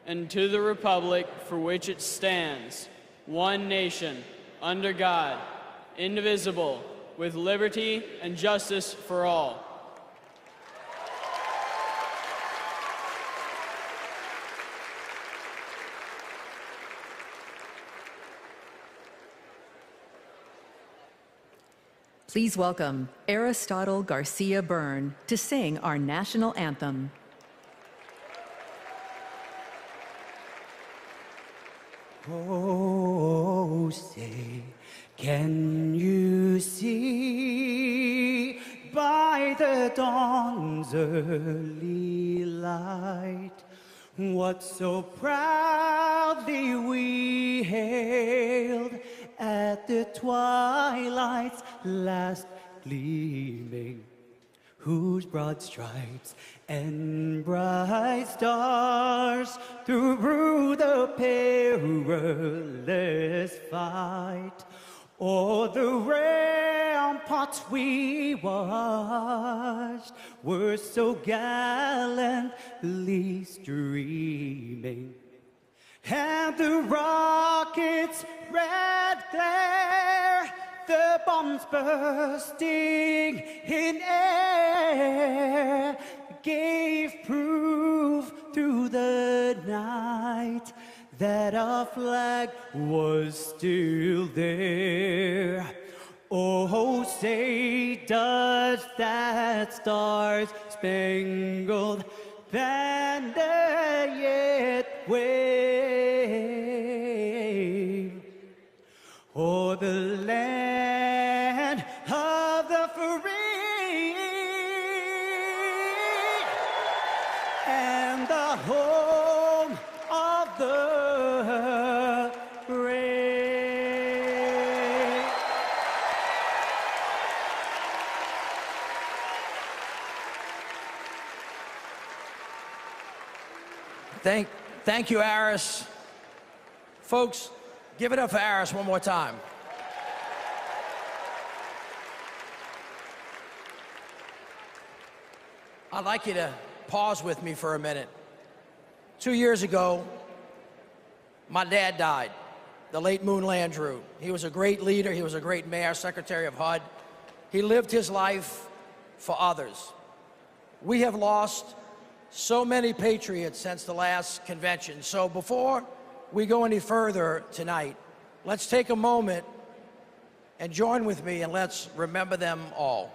and to the republic for which it stands, one nation, under God, indivisible, with liberty and justice for all. Please welcome Aristotle Garcia Byrne to sing our national anthem. Oh, say, can you see by the dawn's early light what so proudly we hailed at the twilight's last gleaming, whose broad stripes and bright stars through the perilous fight o'er the ramparts we watched were so gallantly streaming, and the rocket's red glare, the bombs bursting in air, gave proof through the night that our flag was still there. Oh, say, does that star-spangled banner yet wave o'er the land of the free and the home of the brave? Thank you, Aris. Folks, give it up for Aris one more time. I'd like you to pause with me for a minute. 2 years ago, my dad died, the late Moon Landrieu. He was a great leader. He was a great mayor, secretary of HUD. He lived his life for others. We have lost so many patriots since the last convention. So before we go any further tonight, let's take a moment and join with me and let's remember them all.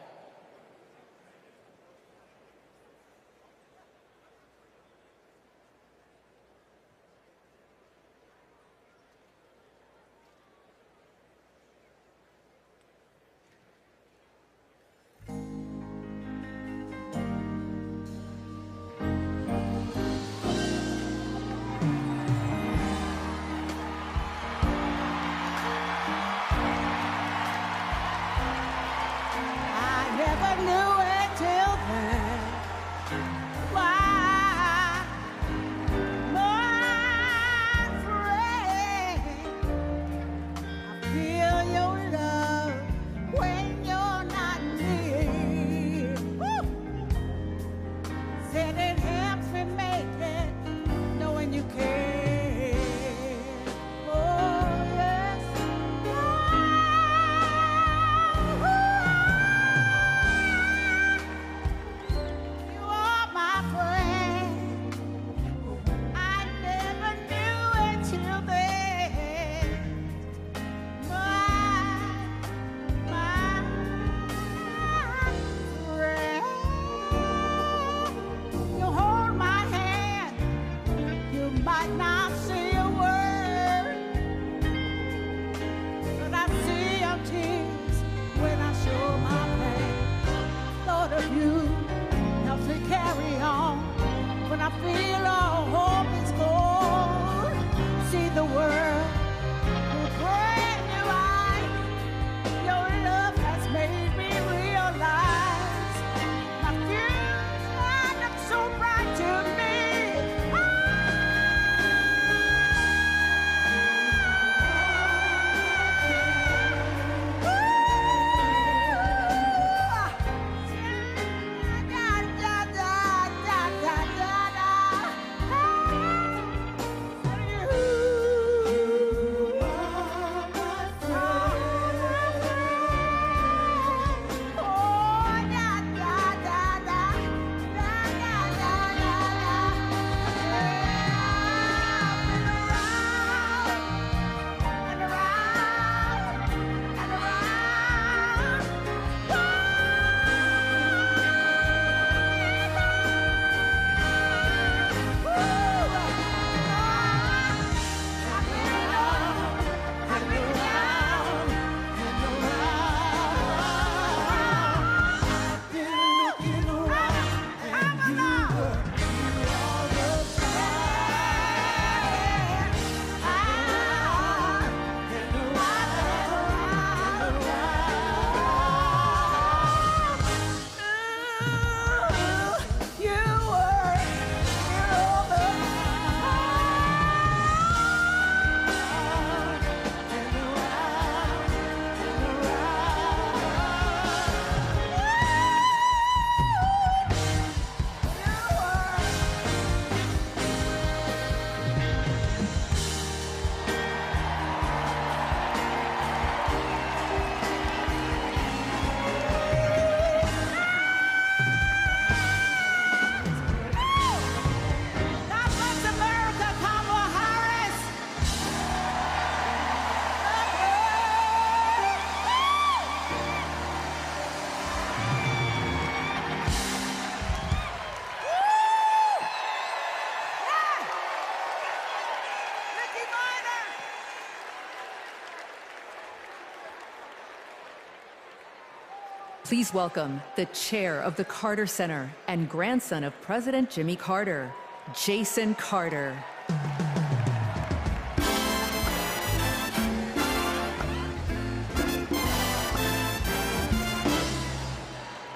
Please welcome the chair of the Carter Center and grandson of President Jimmy Carter, Jason Carter.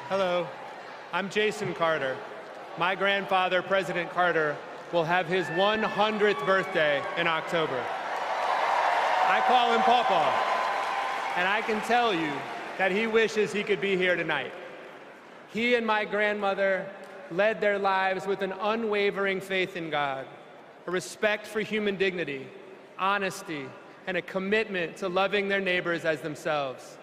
Hello, I'm Jason Carter. My grandfather, President Carter, will have his 100th birthday in October. I call him Pawpaw, and I can tell you that he wishes he could be here tonight. He and my grandmother led their lives with an unwavering faith in God, a respect for human dignity, honesty, and a commitment to loving their neighbors as themselves.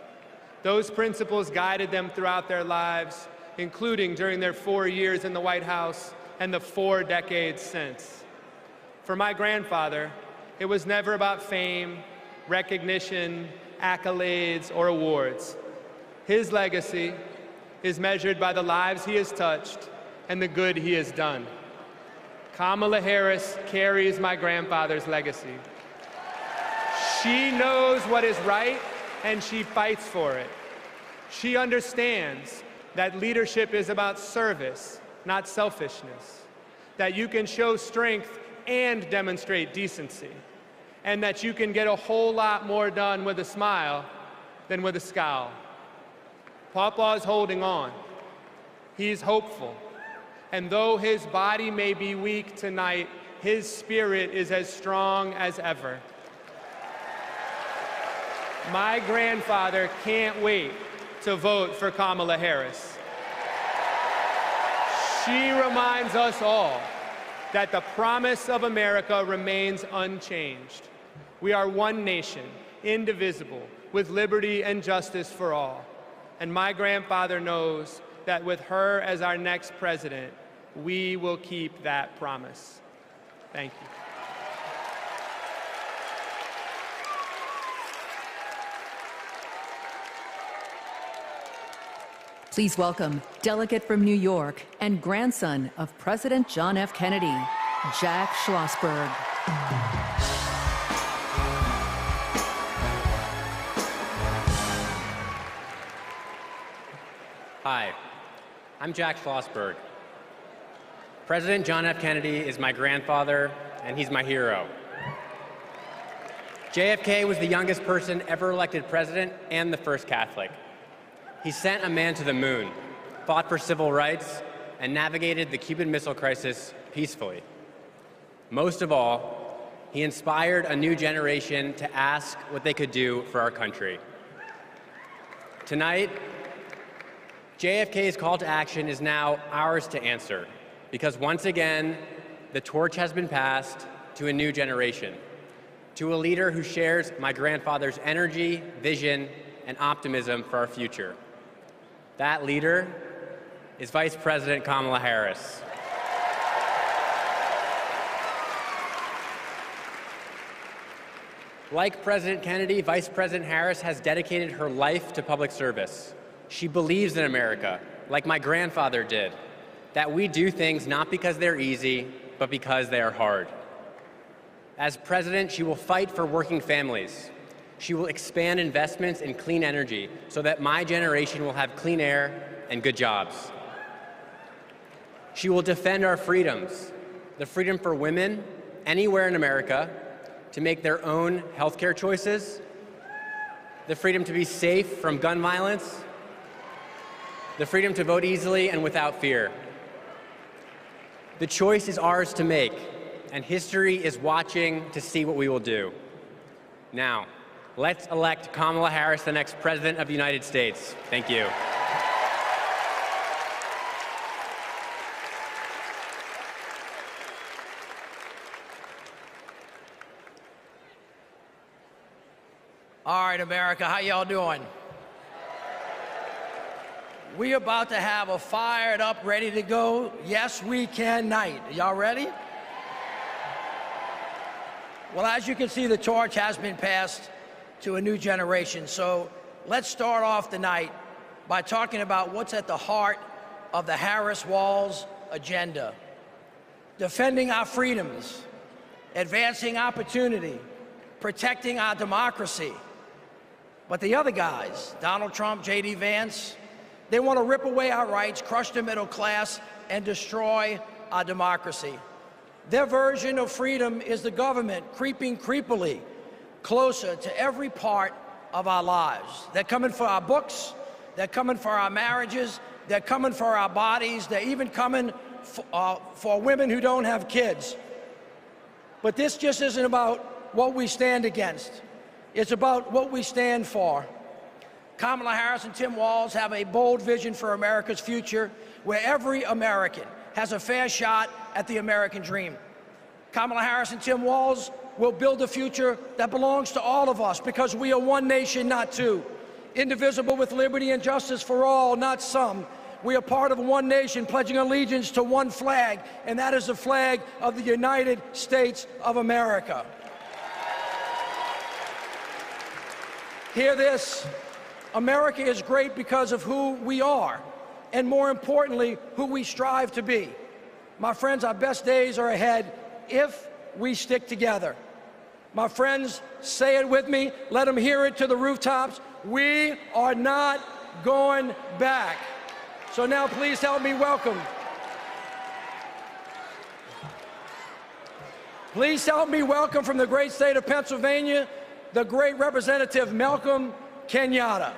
Those principles guided them throughout their lives, including during their 4 years in the White House and the 4 decades since. For my grandfather, it was never about fame, recognition, accolades, or awards. His legacy is measured by the lives he has touched and the good he has done. Kamala Harris carries my grandfather's legacy. She knows what is right, and she fights for it. She understands that leadership is about service, not selfishness, that you can show strength and demonstrate decency, and that you can get a whole lot more done with a smile than with a scowl. Pawpaw is holding on. He's hopeful. And though his body may be weak tonight, his spirit is as strong as ever. My grandfather can't wait to vote for Kamala Harris. She reminds us all that the promise of America remains unchanged. We are one nation, indivisible, with liberty and justice for all. And my grandfather knows that with her as our next president, we will keep that promise. Thank you. Please welcome delegate from New York and grandson of President John F. Kennedy, Jack Schlossberg. Hi, I'm Jack Schlossberg. President John F. Kennedy is my grandfather, and he's my hero. JFK was the youngest person ever elected president and the first Catholic. He sent a man to the moon, fought for civil rights, and navigated the Cuban Missile Crisis peacefully. Most of all, he inspired a new generation to ask what they could do for our country. Tonight, JFK's call to action is now ours to answer, because once again, the torch has been passed to a new generation, to a leader who shares my grandfather's energy, vision, and optimism for our future. That leader is Vice President Kamala Harris. Like President Kennedy, Vice President Harris has dedicated her life to public service. She believes in America, like my grandfather did, that we do things not because they're easy, but because they are hard. As president, she will fight for working families. She will expand investments in clean energy so that my generation will have clean air and good jobs. She will defend our freedoms, the freedom for women anywhere in America to make their own healthcare choices, the freedom to be safe from gun violence, the freedom to vote easily and without fear. The choice is ours to make, and history is watching to see what we will do. Now, let's elect Kamala Harris the next President of the United States. Thank you. All right, America, how y'all doing? We about to have a fired up, ready to go, yes we can night. Y'all ready? Well, as you can see, the torch has been passed to a new generation. So let's start off the night by talking about what's at the heart of the Harris-Walz agenda. Defending our freedoms, advancing opportunity, protecting our democracy. But the other guys, Donald Trump, J.D. Vance, They want to rip away our rights, crush the middle class, and destroy our democracy. Their version of freedom is the government creeping creepily closer to every part of our lives. They're coming for our books, they're coming for our marriages, they're coming for our bodies, they're even coming for women who don't have kids. But this just isn't about what we stand against. It's about what we stand for. Kamala Harris and Tim Walz have a bold vision for America's future, where every American has a fair shot at the American dream. Kamala Harris and Tim Walz will build a future that belongs to all of us, because we are one nation, not two. Indivisible, with liberty and justice for all, not some. We are part of one nation, pledging allegiance to one flag, and that is the flag of the United States of America. Hear this: America is great because of who we are, and more importantly, who we strive to be. My friends, our best days are ahead if we stick together. My friends, say it with me, let them hear it to the rooftops: we are not going back. So now please help me welcome. Please help me welcome from the great state of Pennsylvania, the great Representative Malcolm Kenyatta.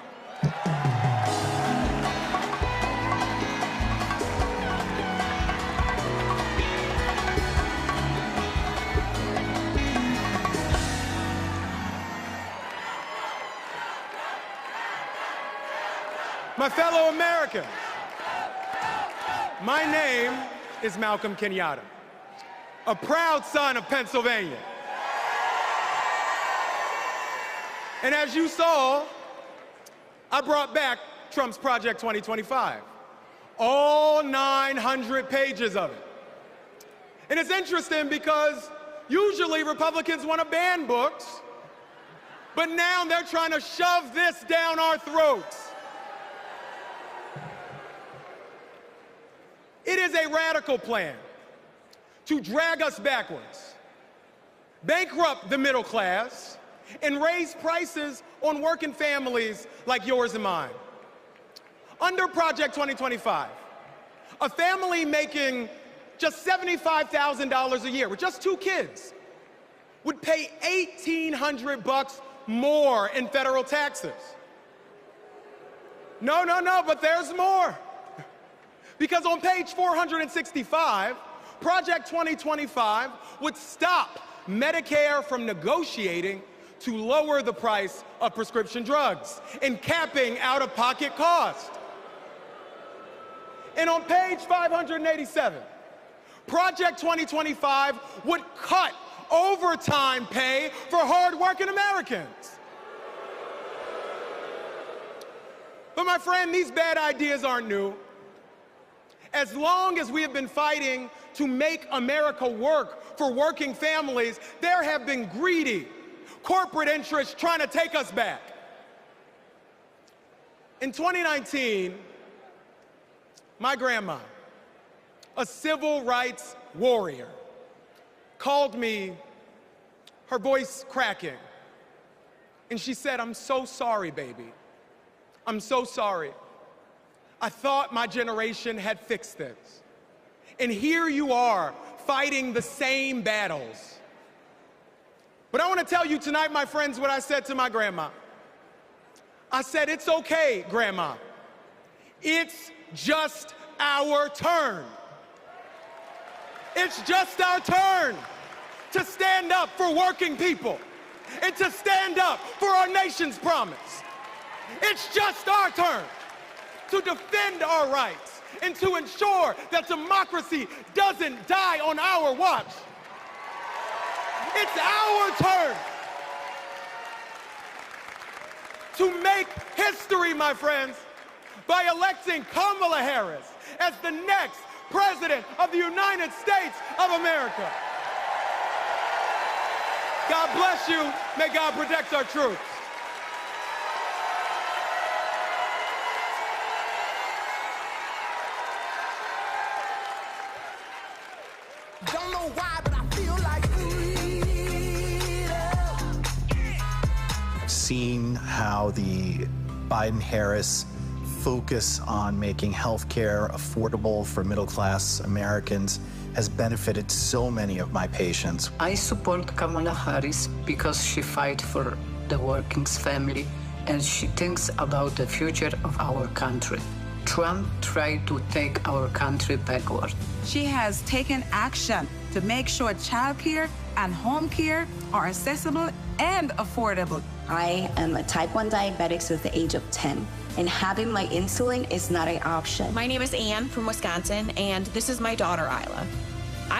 My fellow Americans, my name is Malcolm Kenyatta, a proud son of Pennsylvania. And as you saw, I brought back Trump's Project 2025, all 900 pages of it. And it's interesting because usually Republicans want to ban books, but now they're trying to shove this down our throats. It is a radical plan to drag us backwards, bankrupt the middle class, and raise prices on working families like yours and mine. Under Project 2025, a family making just $75,000 a year with just 2 kids would pay $1,800 more in federal taxes. No, but there's more. Because on page 465, Project 2025 would stop Medicare from negotiating to lower the price of prescription drugs and capping out-of-pocket costs. And on page 587, Project 2025 would cut overtime pay for hard-working Americans. But my friend, these bad ideas aren't new. As long as we have been fighting to make America work for working families, there have been greedy corporate interests trying to take us back. In 2019, my grandma, a civil rights warrior, called me, her voice cracking, and she said, "I'm so sorry, baby. I'm so sorry. I thought my generation had fixed this. And here you are, fighting the same battles." But I want to tell you tonight, my friends, what I said to my grandma. I said, "It's okay, Grandma. It's just our turn. It's just our turn to stand up for working people and to stand up for our nation's promise. It's just our turn to defend our rights and to ensure that democracy doesn't die on our watch. It's our turn to make history, my friends, by electing Kamala Harris as the next President of the United States of America. God bless you. May God protect our troops. Don't know why, but I feel like freedom. Seeing how the Biden-Harris focus on making healthcare affordable for middle-class Americans has benefited so many of my patients. I support Kamala Harris because she fights for the working family and she thinks about the future of our country. Trump tried to take our country backward. She has taken action to make sure childcare and home care are accessible and affordable. I am a type 1 diabetic since the age of 10, and having my insulin is not an option. My name is Anne from Wisconsin, and this is my daughter, Isla.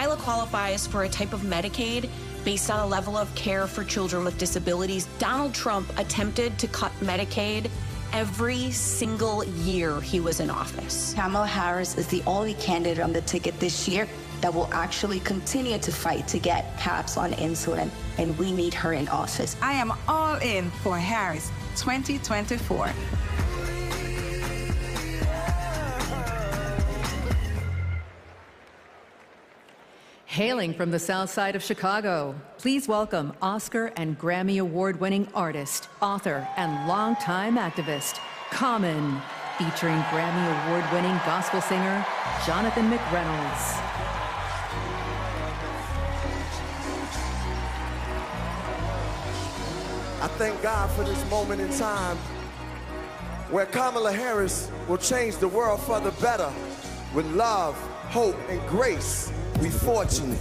Isla qualifies for a type of Medicaid based on a level of care for children with disabilities. Donald Trump attempted to cut Medicaid every single year he was in office. Kamala Harris is the only candidate on the ticket this year that will actually continue to fight to get caps on insulin, and we need her in office. I am all in for Harris 2024. Hailing from the South Side of Chicago, please welcome Oscar and Grammy Award-winning artist, author, and longtime activist, Common, featuring Grammy Award-winning gospel singer, Jonathan McReynolds. I thank God for this moment in time where Kamala Harris will change the world for the better with love, hope, and grace. We fortunate.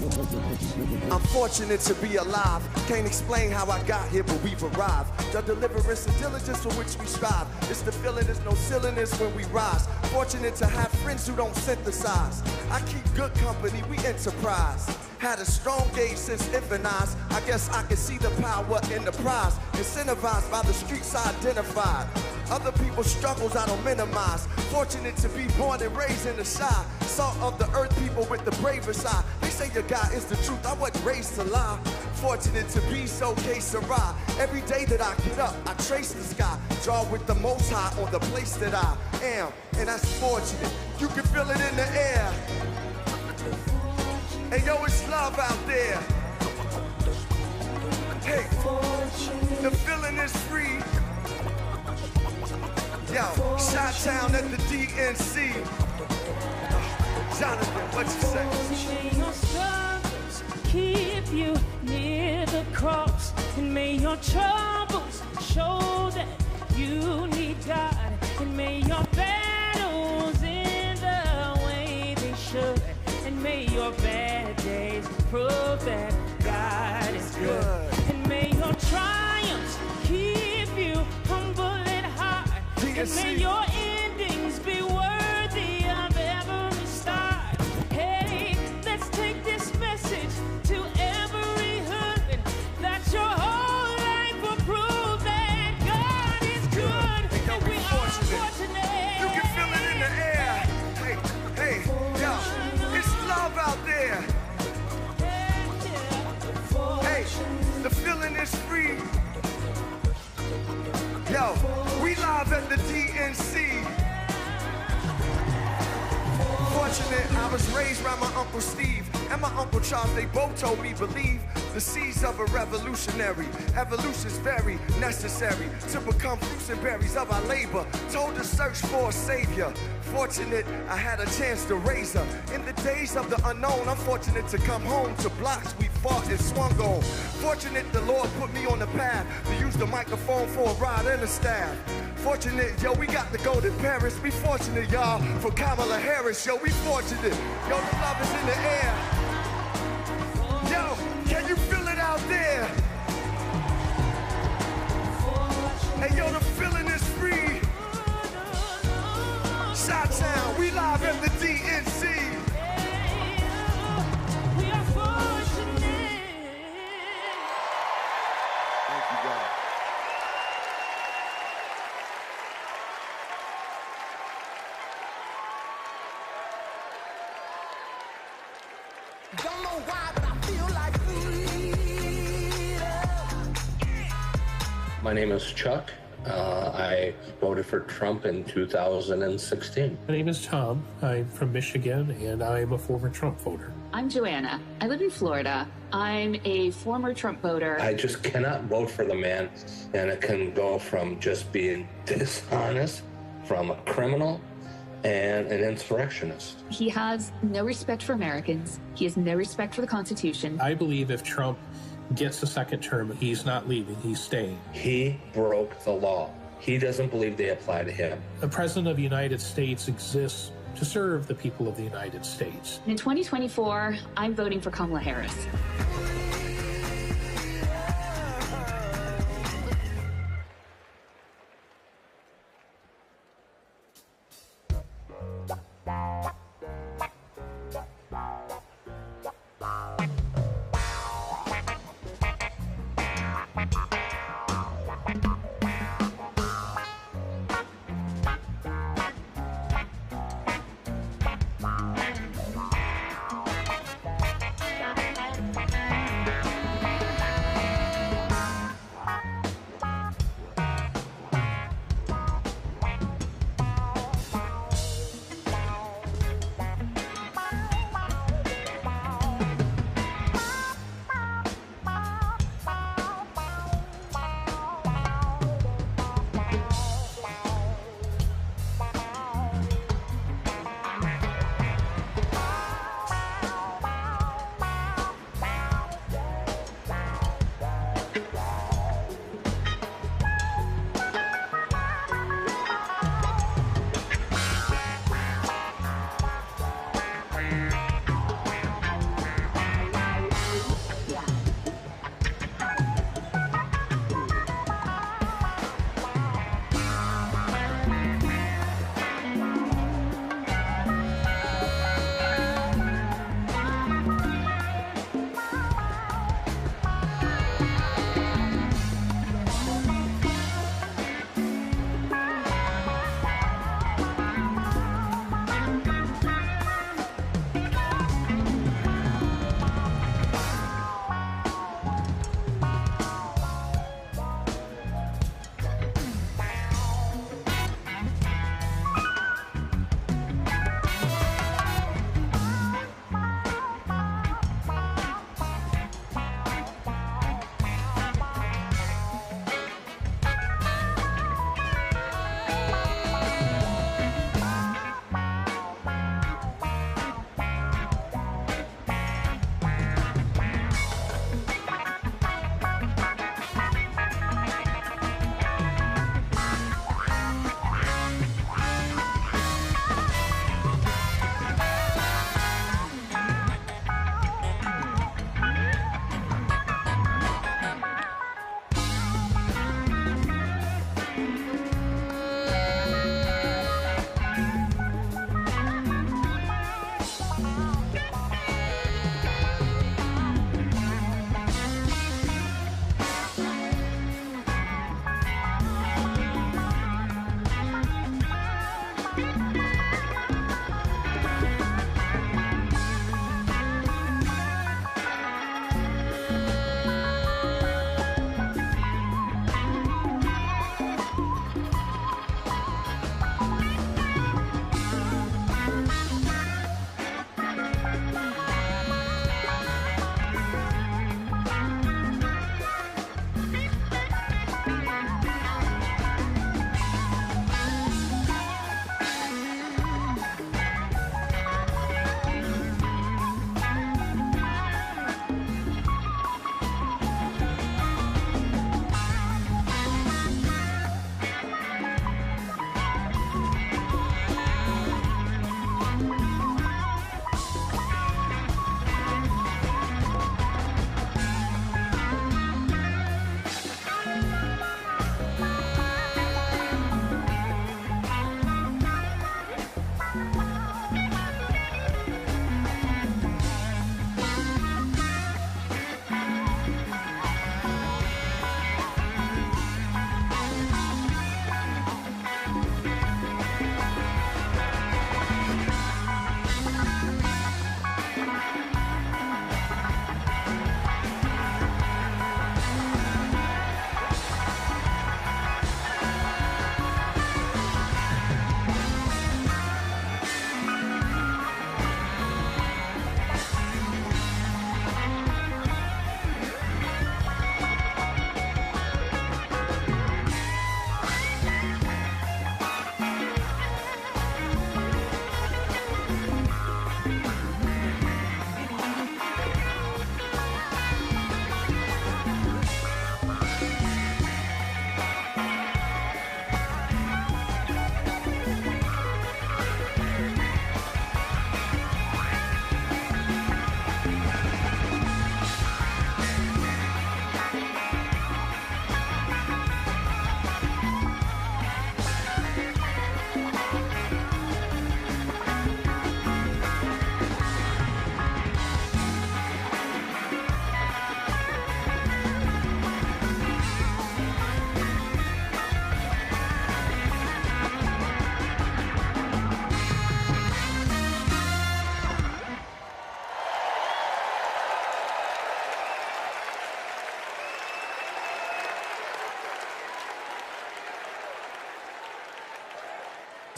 I'm fortunate to be alive. Can't explain how I got here, but we've arrived. The deliverance and diligence for which we strive. It's the feeling, there's no silliness when we rise. Fortunate to have friends who don't synthesize. I keep good company, we enterprise. Had a strong gauge since infant eyes. I guess I can see the power in the prize. Incentivized by the streets I identified. Other people's struggles I don't minimize. Fortunate to be born and raised in the shy. Salt of the earth, people with the bravest eye. They say your God is the truth, I wasn't raised to lie. Fortunate to be so que sera. Every day that I get up, I trace the sky. Draw with the most high on the place that I am. And that's fortunate, you can feel it in the air. And yo, it's love out there. Hey, the feeling is free. Yo, Chi-Town at the DNC. Jonathan, what you say? May your struggles keep you near the cross, and may your troubles show that you need God, and may your battles end the way they should, and may your bad days prove that God is good, and may your triumphs keep you humble and high, and may your endings be worthy of every start. Hey, let's take this message to every hood, that your whole life will prove that God is good, and we are fortunate. You can feel it in the air. Hey, hey, yo, it's love out there. Hey, the feeling is free. Yo, we live at the DNC. Fortunate, I was raised by my Uncle Steve and my Uncle Charles. They both told me believe the seeds of a revolutionary. Evolution's very necessary to become fruits and berries of our labor. Told to search for a savior. Fortunate, I had a chance to raise her. In the days of the unknown, I'm fortunate to come home to blocks we fought and swung on. Fortunate the Lord put me on the path to use the microphone for a ride and a staff. Fortunate, yo, we got to go to Paris. We fortunate, y'all, for Kamala Harris. Yo, we fortunate. Yo, the love is in the air. Yo, can you feel it out there? Hey, yo, the feeling is free. Chi-Town, we live at the DNC. We are fortunate. Thank you, God. Don't know why, but I feel like My name is Chuck. I voted for Trump in 2016. My name is Tom. I'm from Michigan, and I'm a former Trump voter. I'm Joanna. I live in Florida. I'm a former Trump voter. I just cannot vote for the man, and it can go from just being dishonest, from a criminal and an insurrectionist. He has no respect for Americans. He has no respect for the Constitution. I believe if Trump gets a second term, he's not leaving, he's staying. He broke the law. He doesn't believe they apply to him. The President of the United States exists to serve the people of the United States. In 2024, I'm voting for Kamala Harris.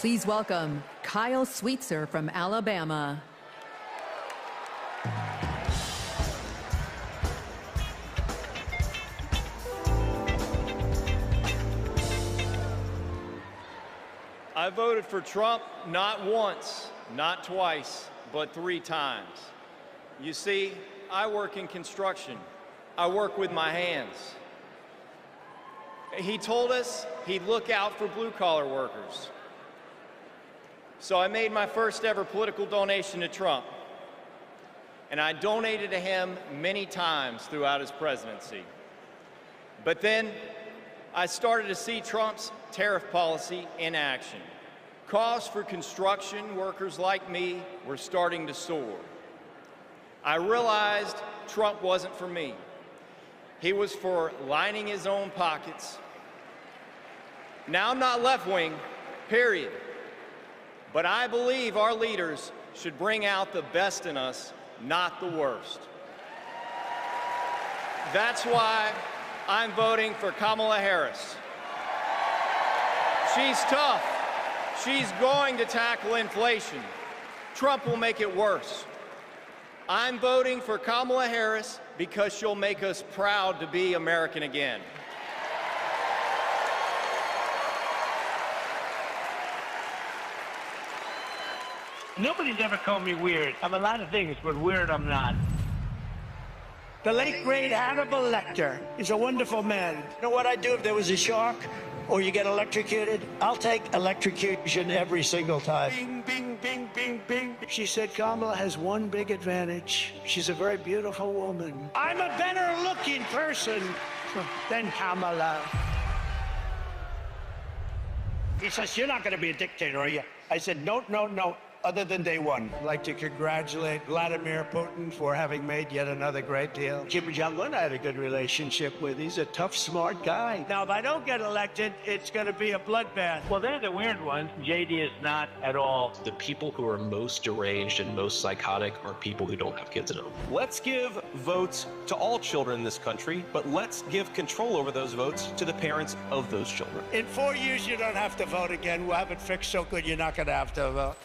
Please welcome Kyle Sweetser from Alabama. I voted for Trump not once, not twice, but 3 times. You see, I work in construction. I work with my hands. He told us he'd look out for blue-collar workers. So I made my first ever political donation to Trump. And I donated to him many times throughout his presidency. But then I started to see Trump's tariff policy in action. Costs for construction workers like me were starting to soar. I realized Trump wasn't for me. He was for lining his own pockets. Now, I'm not left-wing, period. But I believe our leaders should bring out the best in us, not the worst. That's why I'm voting for Kamala Harris. She's tough. She's going to tackle inflation. Trump will make it worse. I'm voting for Kamala Harris because she'll make us proud to be American again. Nobody's ever called me weird. I'm a lot of things, but weird I'm not. The late, great Hannibal Lecter is a wonderful man. You know what I'd do if there was a shark or you get electrocuted? I'll take electrocution every single time. Bing, bing, bing, bing, bing. She said Kamala has one big advantage. She's a very beautiful woman. I'm a better looking person than Kamala. He says, you're not going to be a dictator, are you? I said, no, no, no. Other than day one. I'd like to congratulate Vladimir Putin for having made yet another great deal. Kim Jong-un I had a good relationship with. He's a tough, smart guy. Now, if I don't get elected, it's going to be a bloodbath. Well, they're the weird ones. JD is not at all. The people who are most deranged and most psychotic are people who don't have kids at home. Let's give votes to all children in this country, but let's give control over those votes to the parents of those children. In 4 years, you don't have to vote again. We'll have it fixed so good you're not going to have to vote.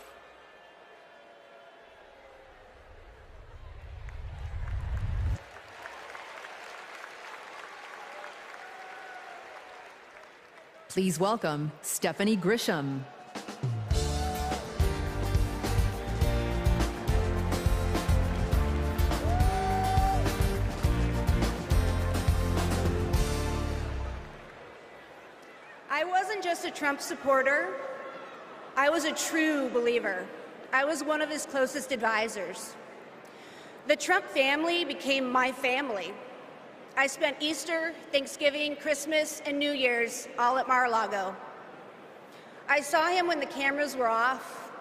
Please welcome Stephanie Grisham. I wasn't just a Trump supporter. I was a true believer. I was one of his closest advisors. The Trump family became my family. I spent Easter, Thanksgiving, Christmas, and New Year's all at Mar-a-Lago. I saw him when the cameras were off.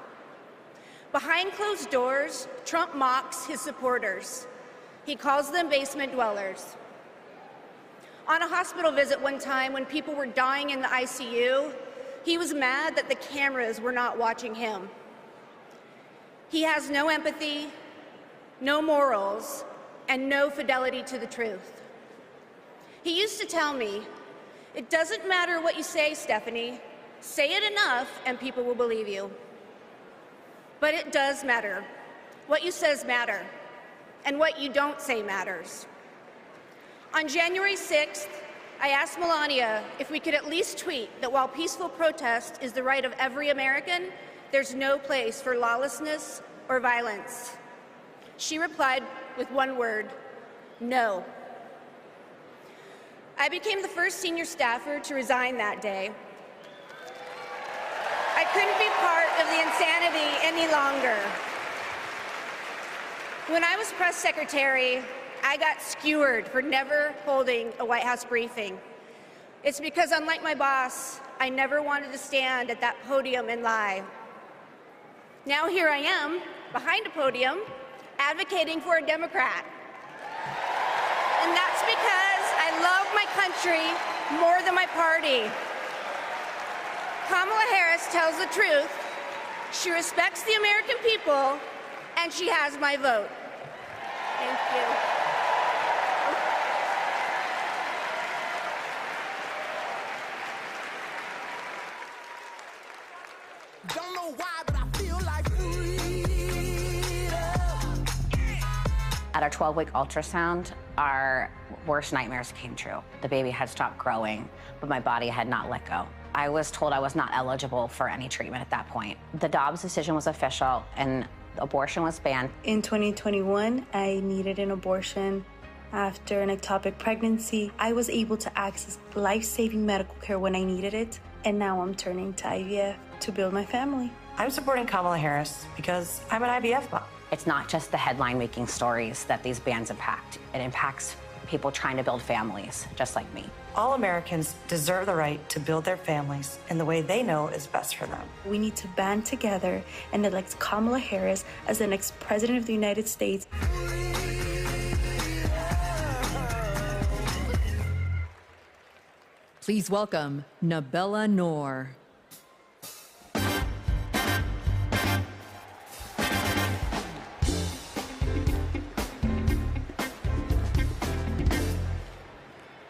Behind closed doors, Trump mocks his supporters. He calls them basement dwellers. On a hospital visit one time when people were dying in the ICU, he was mad that the cameras were not watching him. He has no empathy, no morals, and no fidelity to the truth. He used to tell me, it doesn't matter what you say, Stephanie. Say it enough and people will believe you. But it does matter. What you says matter. And what you don't say matters. On January 6th, I asked Melania if we could at least tweet that while peaceful protest is the right of every American, there's no place for lawlessness or violence. She replied with one word, no. I became the first senior staffer to resign that day. I couldn't be part of the insanity any longer. When I was press secretary, I got skewered for never holding a White House briefing. It's because, unlike my boss, I never wanted to stand at that podium and lie. Now here I am, behind a podium, advocating for a Democrat. And that's because I love my country more than my party. Kamala Harris tells the truth. She respects the American people, and she has my vote. Thank you. Don't know why, but I feel like freedom. At our 12-week ultrasound, our worst nightmares came true. The baby had stopped growing, but my body had not let go. I was told I was not eligible for any treatment at that point. The Dobbs decision was official, and abortion was banned. In 2021, I needed an abortion. After an ectopic pregnancy, I was able to access life-saving medical care when I needed it, and now I'm turning to IVF to build my family. I'm supporting Kamala Harris because I'm an IVF mom. It's not just the headline-making stories that these bans impact. It impacts people trying to build families, just like me. All Americans deserve the right to build their families in the way they know is best for them. We need to band together and elect Kamala Harris as the next president of the United States. Please welcome Nabela Noor.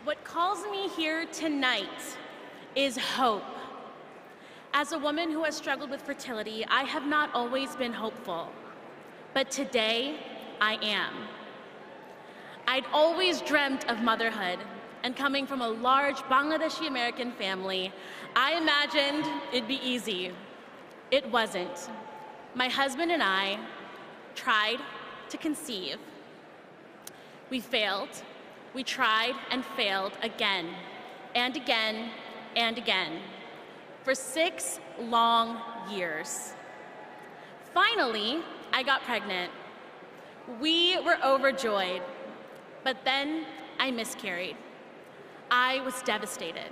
What calls me here tonight is hope. As a woman who has struggled with fertility, I have not always been hopeful, but today I am. I'd always dreamt of motherhood, and coming from a large Bangladeshi American family, I imagined it'd be easy. It wasn't. My husband and I tried to conceive. We failed. We tried and failed again and again and again for 6 long years. Finally, I got pregnant. We were overjoyed, but then I miscarried. I was devastated.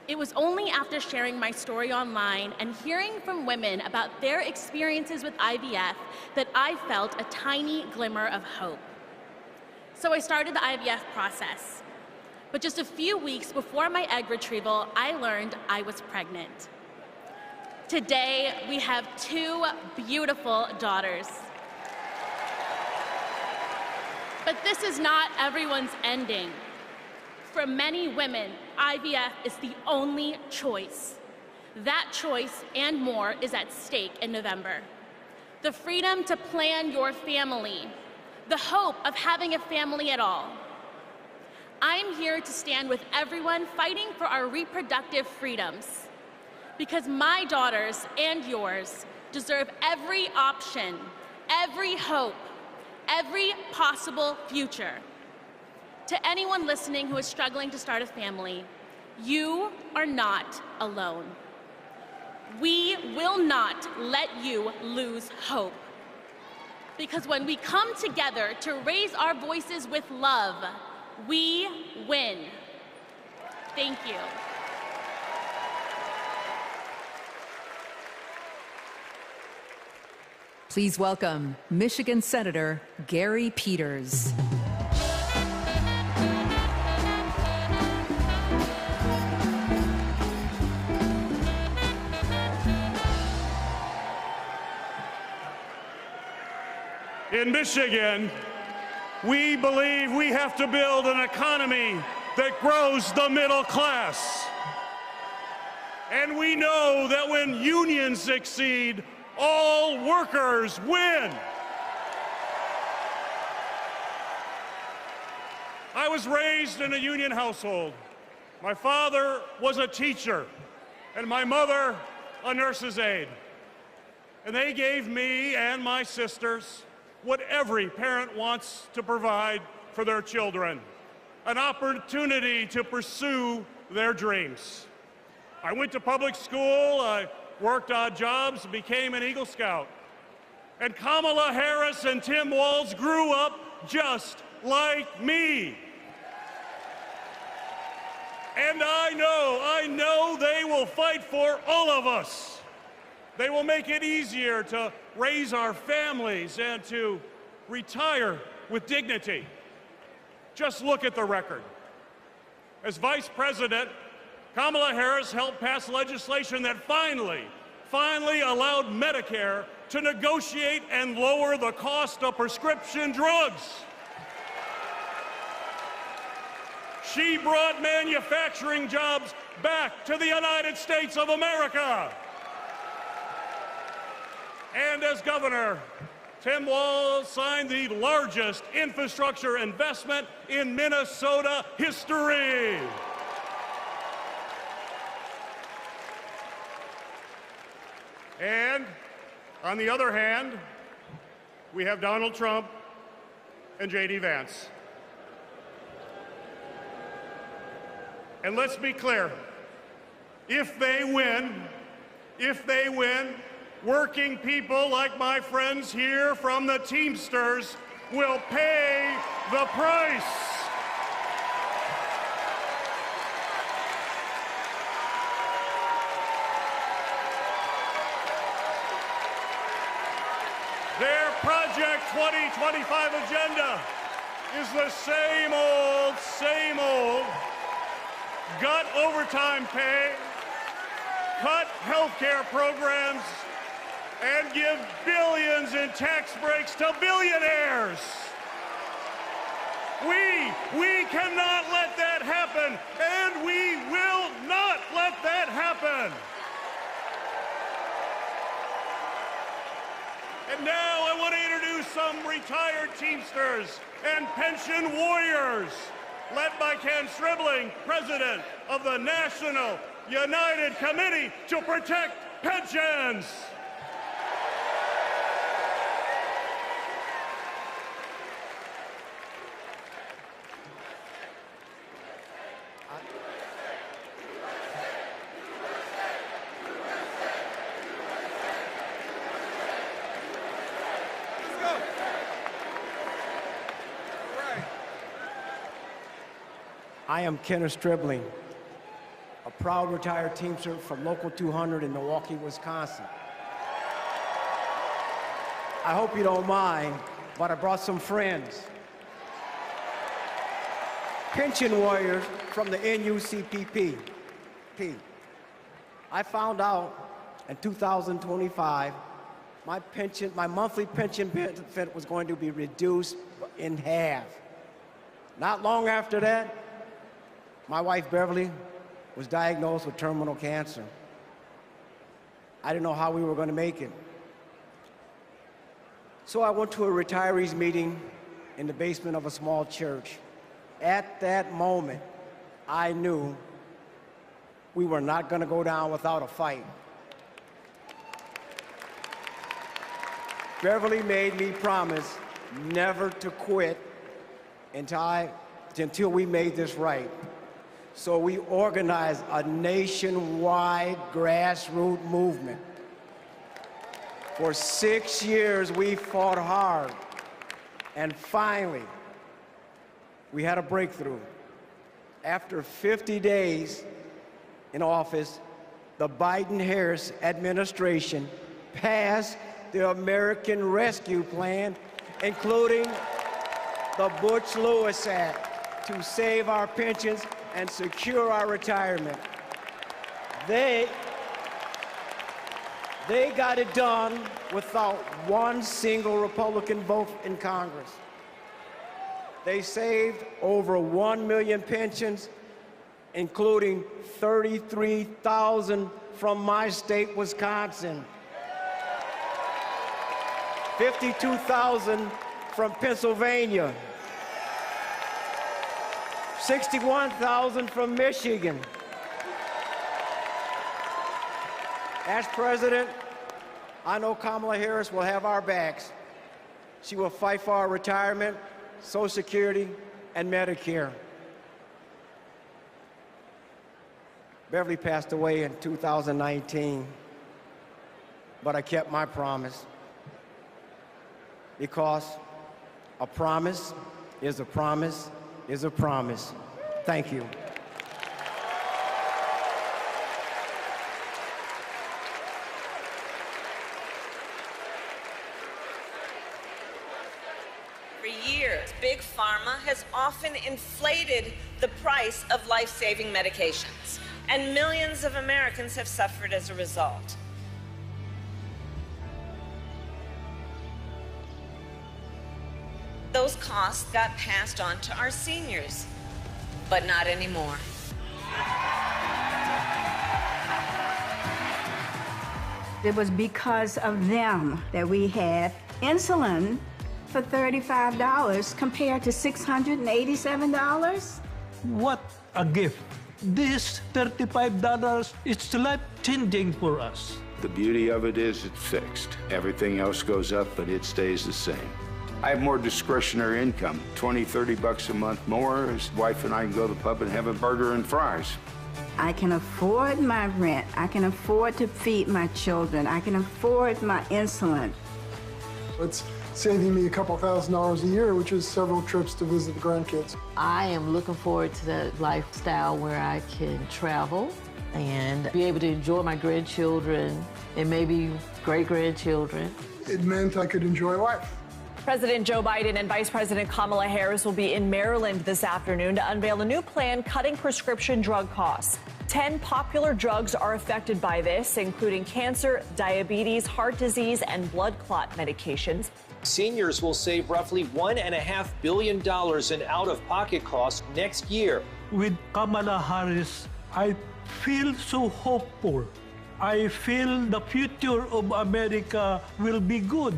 It was only after sharing my story online and hearing from women about their experiences with IVF that I felt a tiny glimmer of hope. So I started the IVF process. But just a few weeks before my egg retrieval, I learned I was pregnant. Today, we have 2 beautiful daughters. But this is not everyone's ending. For many women, IVF is the only choice. That choice and more is at stake in November. The freedom to plan your family, the hope of having a family at all. I'm here to stand with everyone fighting for our reproductive freedoms, because my daughters and yours deserve every option, every hope, every possible future. To anyone listening who is struggling to start a family, you are not alone. We will not let you lose hope. Because when we come together to raise our voices with love, we win. Thank you. Please welcome Michigan Senator Gary Peters. In Michigan, we believe we have to build an economy that grows the middle class. And we know that when unions succeed, all workers win. I was raised in a union household. My father was a teacher, and my mother a nurse's aide. And they gave me and my sisters what every parent wants to provide for their children, an opportunity to pursue their dreams. I went to public school, I worked odd jobs, became an Eagle Scout. And Kamala Harris and Tim Walz grew up just like me. And I know they will fight for all of us. They will make it easier to raise our families and to retire with dignity. Just look at the record. As Vice President, Kamala Harris helped pass legislation that finally allowed Medicare to negotiate and lower the cost of prescription drugs. She brought manufacturing jobs back to the United States of America. And as governor, Tim Walz signed the largest infrastructure investment in Minnesota history. And on the other hand, we have Donald Trump and J.D. Vance. And let's be clear, if they win, working people like my friends here from the Teamsters will pay the price. Their Project 2025 agenda is the same old, gut overtime pay, cut healthcare programs, and give billions in tax breaks to billionaires. We cannot let that happen, and we will not let that happen. And now I want to introduce some retired Teamsters and pension warriors, led by Ken Stribling, president of the National United Committee to Protect Pensions. I am Kenneth Stribling, a proud retired Teamster from Local 200 in Milwaukee, Wisconsin. I hope you don't mind, but I brought some friends. Pension warriors from the NUCPP. I found out in 2025 my monthly pension benefit was going to be reduced in half. Not long after that, my wife, Beverly, was diagnosed with terminal cancer. I didn't know how we were going to make it. So I went to a retirees meeting in the basement of a small church. At that moment, I knew we were not going to go down without a fight. Beverly made me promise never to quit until we made this right. So we organized a nationwide grassroots movement. For 6 years, we fought hard. And finally, we had a breakthrough. After 50 days in office, the Biden-Harris administration passed the American Rescue Plan, including the Butch-Lewis Act, to save our pensions and secure our retirement. They got it done without one single Republican vote in Congress. They saved over 1 million pensions, including 33,000 from my state, Wisconsin, 52,000 from Pennsylvania, 61,000 from Michigan. As president, I know Kamala Harris will have our backs. She will fight for our retirement, Social Security, and Medicare. Beverly passed away in 2019, but I kept my promise, because a promise is a promise is a promise. Thank you. For years, Big Pharma has often inflated the price of life-saving medications, and millions of Americans have suffered as a result. Those costs got passed on to our seniors, but not anymore. It was because of them that we had insulin for $35 compared to $687. What a gift. This $35 is life-changing for us. The beauty of it is it's fixed. Everything else goes up, but it stays the same. I have more discretionary income, 20, 30 bucks a month more. His wife and I can go to the pub and have a burger and fries. I can afford my rent. I can afford to feed my children. I can afford my insulin. It's saving me a couple $1,000s a year, which is several trips to visit the grandkids. I am looking forward to that lifestyle where I can travel and be able to enjoy my grandchildren and maybe great-grandchildren. It meant I could enjoy life. President Joe Biden and Vice President Kamala Harris will be in Maryland this afternoon to unveil a new plan cutting prescription drug costs. 10 popular drugs are affected by this, including cancer, diabetes, heart disease, and blood clot medications. Seniors will save roughly $1.5 billion in out-of-pocket costs next year. With Kamala Harris, I feel so hopeful. I feel the future of America will be good.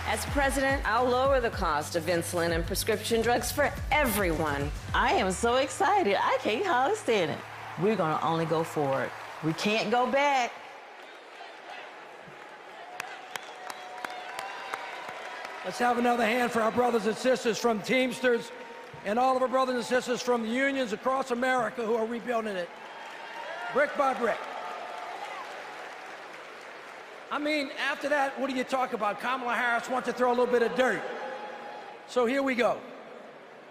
As president, I'll lower the cost of insulin and prescription drugs for everyone. I am so excited. I can't hardly stand it. We're going to only go forward. We can't go back. Let's have another hand for our brothers and sisters from Teamsters and all of our brothers and sisters from the unions across America who are rebuilding it, brick by brick. I mean, after that, what do you talk about? Kamala Harris wants to throw a little bit of dirt. So here we go.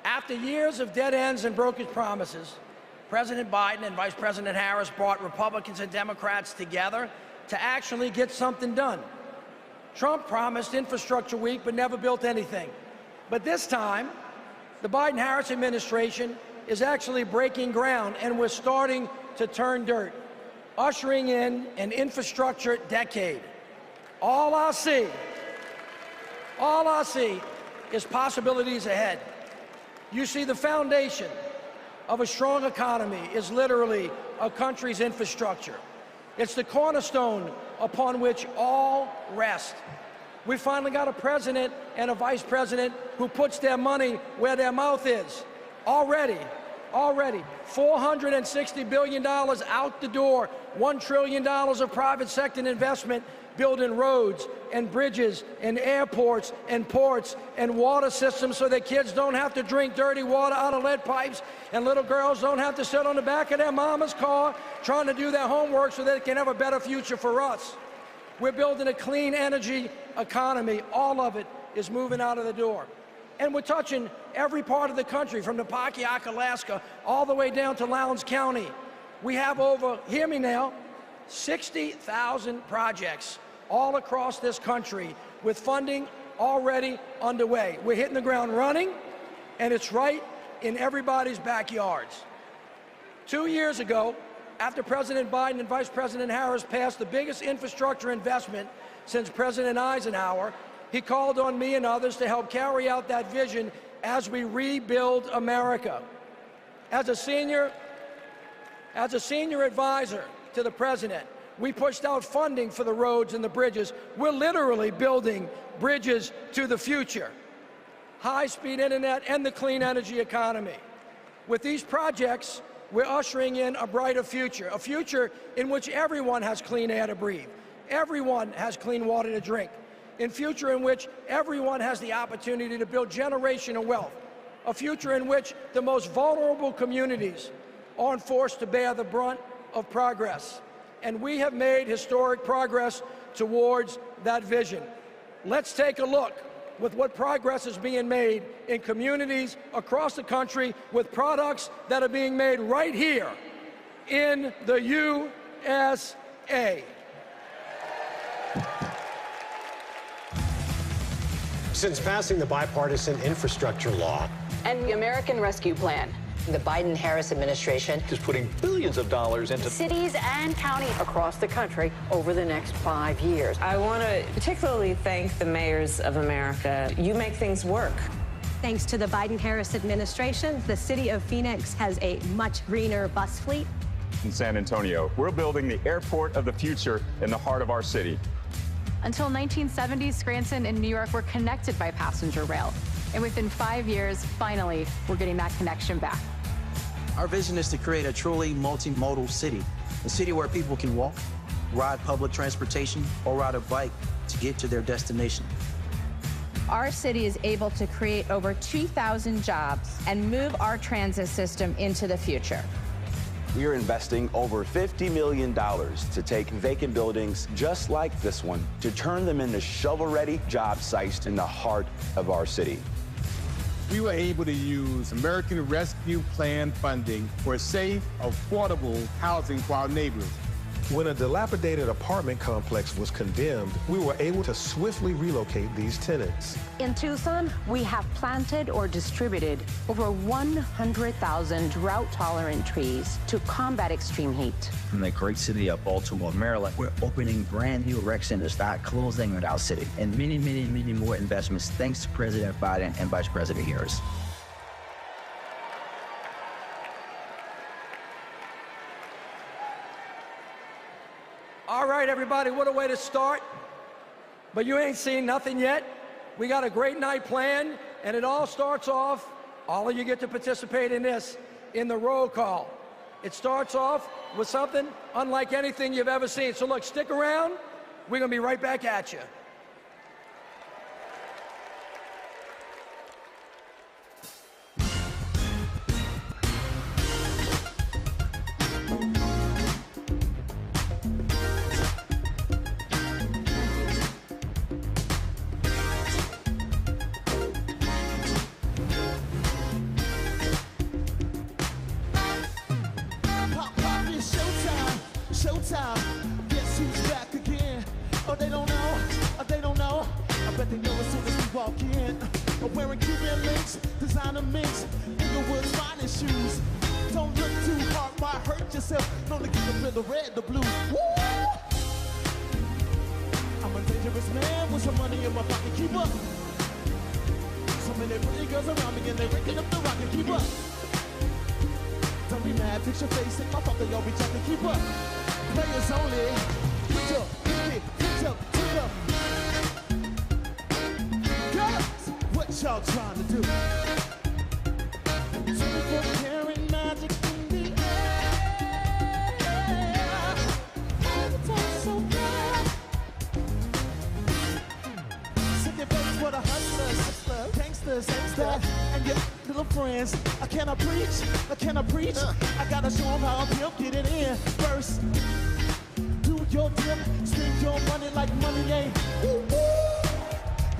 After years of dead ends and broken promises, President Biden and Vice President Harris brought Republicans and Democrats together to actually get something done. Trump promised Infrastructure Week but never built anything. But this time, the Biden-Harris administration is actually breaking ground, and we're starting to turn dirt, ushering in an infrastructure decade. All I see is possibilities ahead. You see, the foundation of a strong economy is literally a country's infrastructure. It's the cornerstone upon which all rest. We finally got a president and a vice president who puts their money where their mouth is. Already, $460 billion out the door, $1 trillion of private sector investment, building roads and bridges and airports and ports and water systems so that kids don't have to drink dirty water out of lead pipes and little girls don't have to sit on the back of their mama's car trying to do their homework so they can have a better future for us. We're building a clean energy economy. All of it is moving out of the door. And we're touching every part of the country, from Napakiak, Alaska, all the way down to Lowndes County. We have over, hear me now, 60,000 projects all across this country with funding already underway. We're hitting the ground running, and it's right in everybody's backyards. 2 years ago, after President Biden and Vice President Harris passed the biggest infrastructure investment since President Eisenhower, he called on me and others to help carry out that vision as we rebuild America. As a senior advisor to the president, we pushed out funding for the roads and the bridges. We're literally building bridges to the future. High-speed internet and the clean energy economy. With these projects, we're ushering in a brighter future, a future in which everyone has clean air to breathe, everyone has clean water to drink, a future in which everyone has the opportunity to build generational wealth, a future in which the most vulnerable communities aren't forced to bear the brunt of progress. And we have made historic progress towards that vision. Let's take a look with what progress is being made in communities across the country with products that are being made right here in the USA. Since passing the bipartisan infrastructure law and the American Rescue Plan, the Biden-Harris administration is putting billions of dollars into cities and counties across the country over the next 5 years. I want to particularly thank the mayors of America. You make things work. Thanks to the Biden-Harris administration, the city of Phoenix has a much greener bus fleet. In San Antonio, we're building the airport of the future in the heart of our city. Until 1970, Scranton and New York were connected by passenger rail. And within 5 years, finally, we're getting that connection back. Our vision is to create a truly multimodal city, a city where people can walk, ride public transportation, or ride a bike to get to their destination. Our city is able to create over 2,000 jobs and move our transit system into the future. We are investing over $50 million to take vacant buildings just like this one to turn them into shovel-ready job sites in the heart of our city. We were able to use American Rescue Plan funding for safe, affordable housing for our neighbors. When a dilapidated apartment complex was condemned, we were able to swiftly relocate these tenants. In Tucson, we have planted or distributed over 100,000 drought-tolerant trees to combat extreme heat. From the great city of Baltimore, Maryland, we're opening brand new rec centers that are closing with our city, and many, many, many more investments thanks to President Biden and Vice President Harris. All right, everybody, what a way to start. But you ain't seen nothing yet. We got a great night planned, and it all starts off, all of you get to participate in this, in the roll call. It starts off with something unlike anything you've ever seen. So look, stick around. We're gonna be right back at you. Showtime, guess who's back again? Oh, they don't know, they don't know. I bet they know as soon as we walk in. I'm wearing Cuban links, designer minks, Inglewood's finest shoes. Don't look too hard, might hurt yourself. No to get up in the red, the blue. Woo! I'm a dangerous man with some money in my pocket. Keep up. So many pretty girls around me and they're breaking up the rocket. Keep up. Don't be mad, fix your face and I thought they all be talking. Keep up. Players only. Put up, put up, put up. Girls, what y'all trying to do? 24 karat magic in the air. It's all so bad. Sing your face for the hustlers, gangsters, and your little friends. Can I preach? Can I preach? I gotta show them how I'm built, get it in first. Do your dip, spend your money like money ain't. Woo, woo.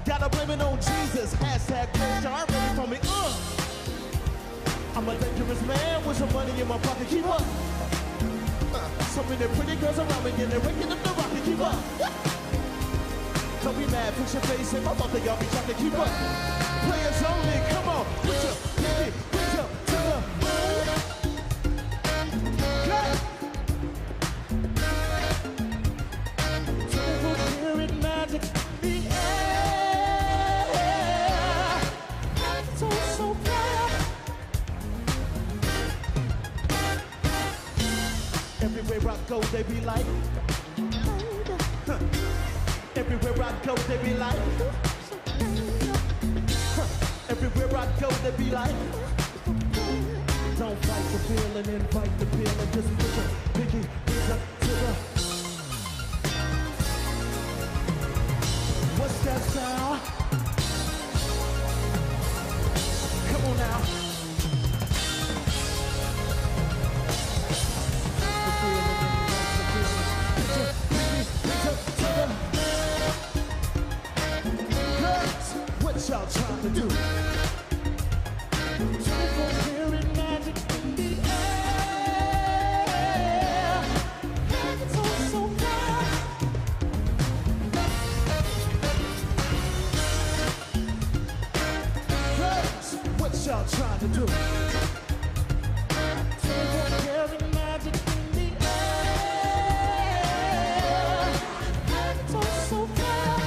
Gotta blame it on Jesus. Hashtag praise y'all ready for me. I'm a dangerous man with some money in my pocket. Keep up. So many pretty girls around me and they're waking up the rocket. Keep up. Don't be mad, fix your face and my mother y'all be trying to keep up. Players only, come on. Put your pinky, put your to the moon. Cut. 24 karat magic in the air. It's all so bad. Everywhere I go, they be like. Everywhere I go, they be like. Everywhere I go, they be like. Don't fight the feeling, invite the feeling. Just put your pinky up to the. What's that sound? Come on now. The feeling, invite the feeling. Put your pinky up to the. What y'all trying to do? 24 karat magic in the air. It's all so bad. Girls, what y'all trying to do? 24 karat magic in the air. It's all so bad.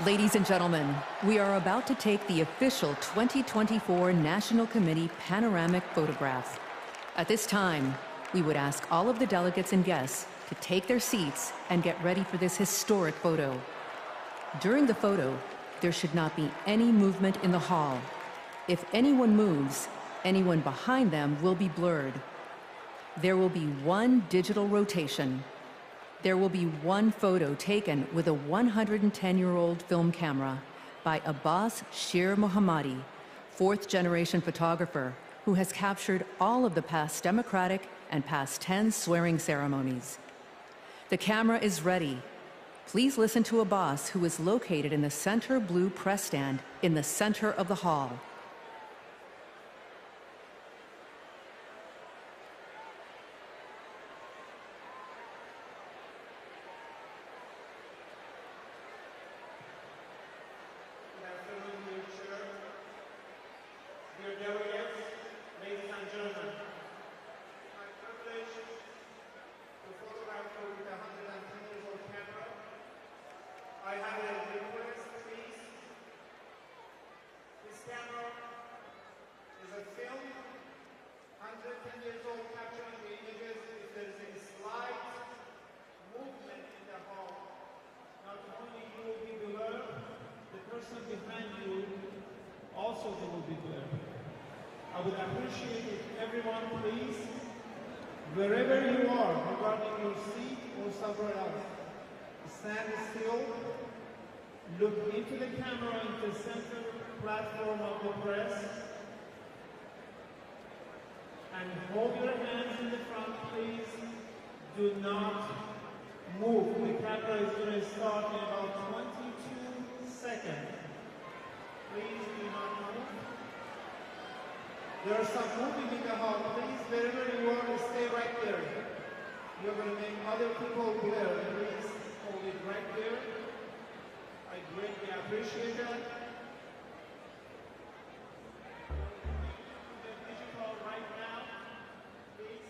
Ladies and gentlemen, we are about to take the official 2024 National Committee panoramic photograph. At this time, we would ask all of the delegates and guests to take their seats and get ready for this historic photo. During the photo, there should not be any movement in the hall. If anyone moves, anyone behind them will be blurred. There will be one digital rotation. There will be one photo taken with a 110-year-old film camera by Abbas Shir Mohammadi, fourth-generation photographer who has captured all of the past Democratic and past 10 swearing ceremonies. The camera is ready. Please listen to Abbas, who is located in the center blue press stand in the center of the hall. I would appreciate if everyone, please, wherever you are, regarding your seat or somewhere else, stand still, look into the camera in the center platform of the press, and hold your hands in the front, please. Do not move. The camera is going to start in about 22 seconds. Please do not move. There are some moving in the hall. Please, wherever you are, stay right there. You're going to make other people glare. Please hold it right there. I greatly appreciate that. The digital right now. Please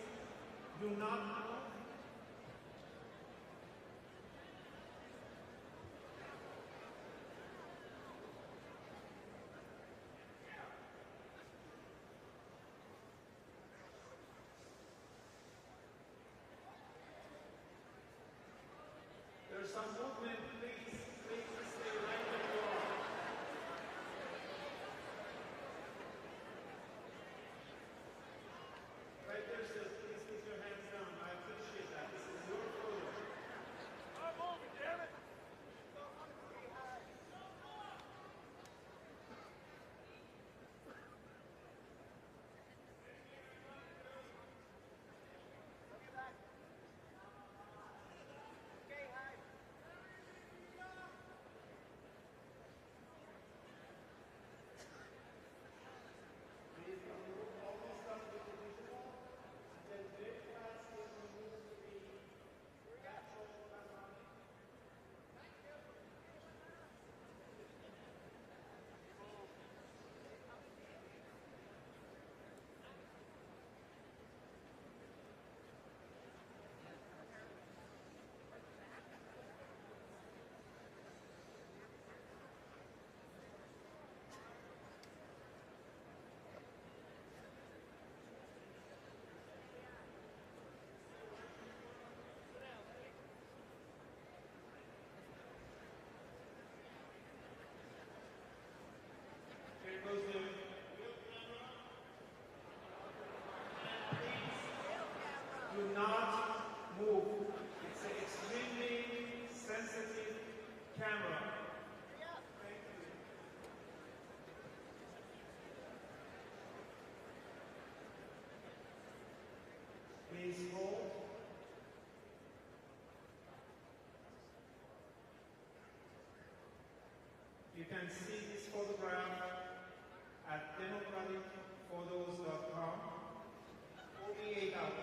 do not move. There's some movement, please stay right where you are. Right there, sis, please put your hands down. I appreciate that. This is your photo. I'm moving, damn it! Do not move. It's an extremely sensitive camera. Thank you. Please hold. You can see this photograph at democraticphotos.com. 48 hours.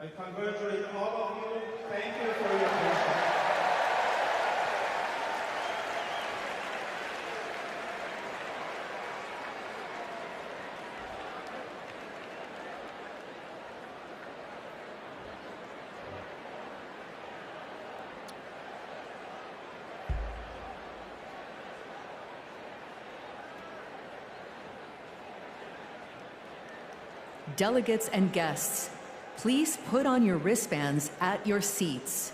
I congratulate all of you. Thank you for your patience. Delegates and guests, please put on your wristbands at your seats.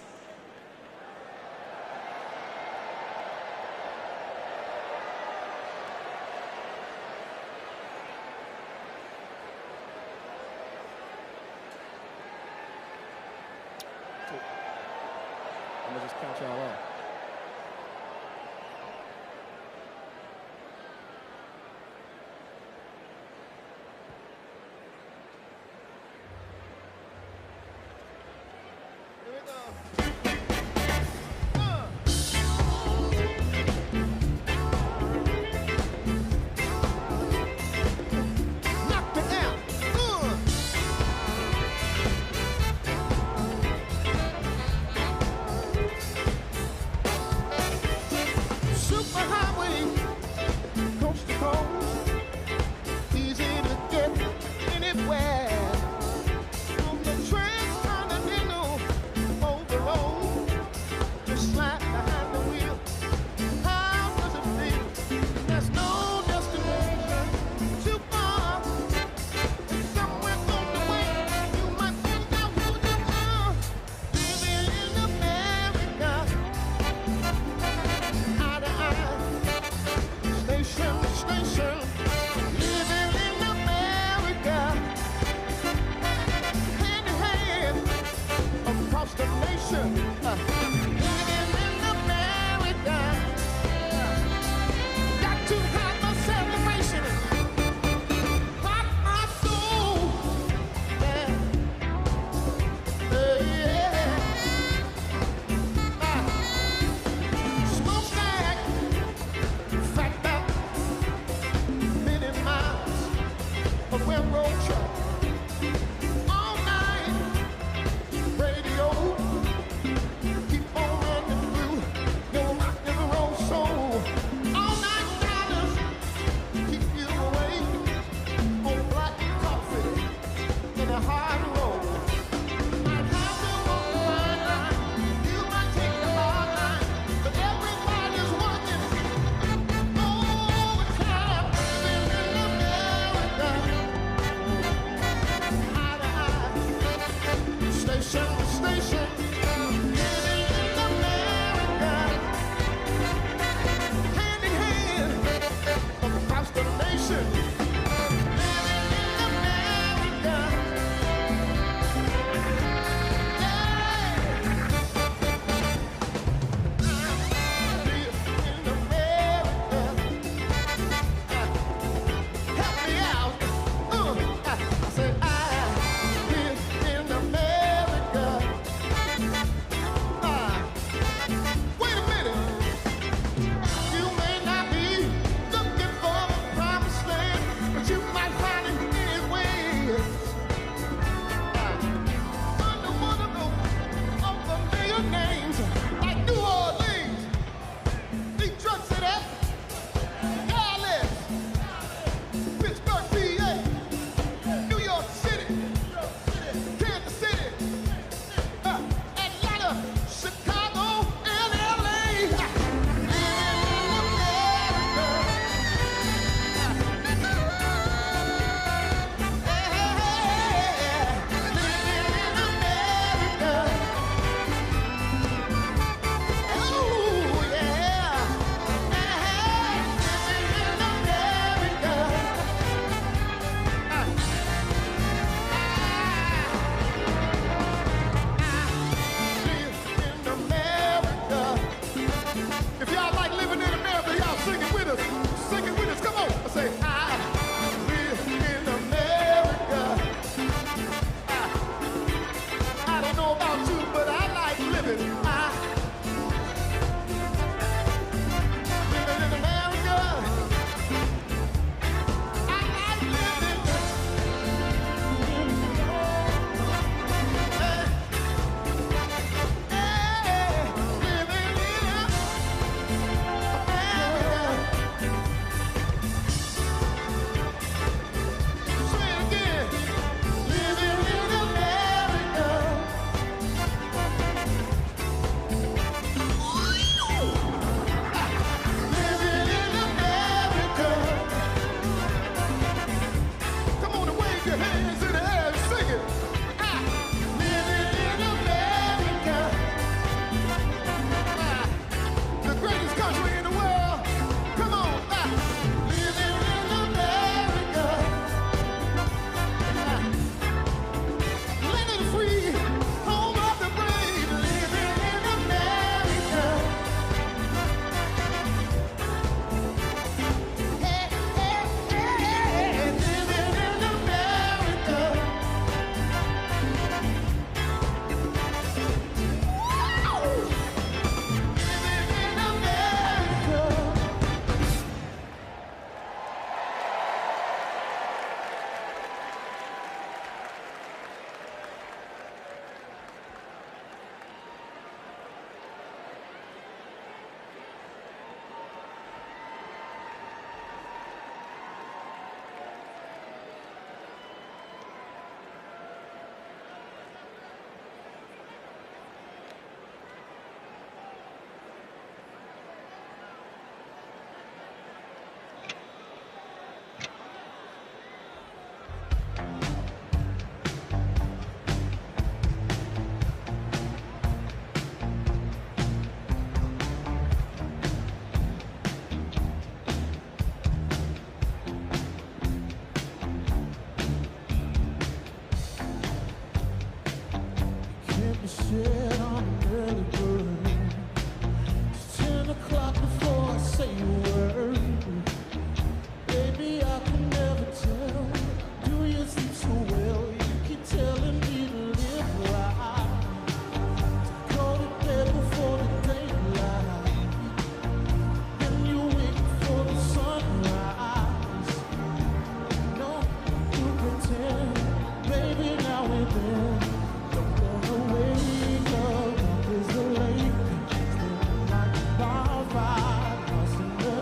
I'm gonna just count y'all off. I said, I live in America. shed on an early bird. It's 10 o'clock before I say a word. Baby, I can never tell. Do you sleep so well? You keep telling me to live life. To go to bed before the daylight. Then you wake for the sunrise. No, you pretend, baby, now and then. Don't wanna wake up, is the lake. Still like a bonfire, lost in the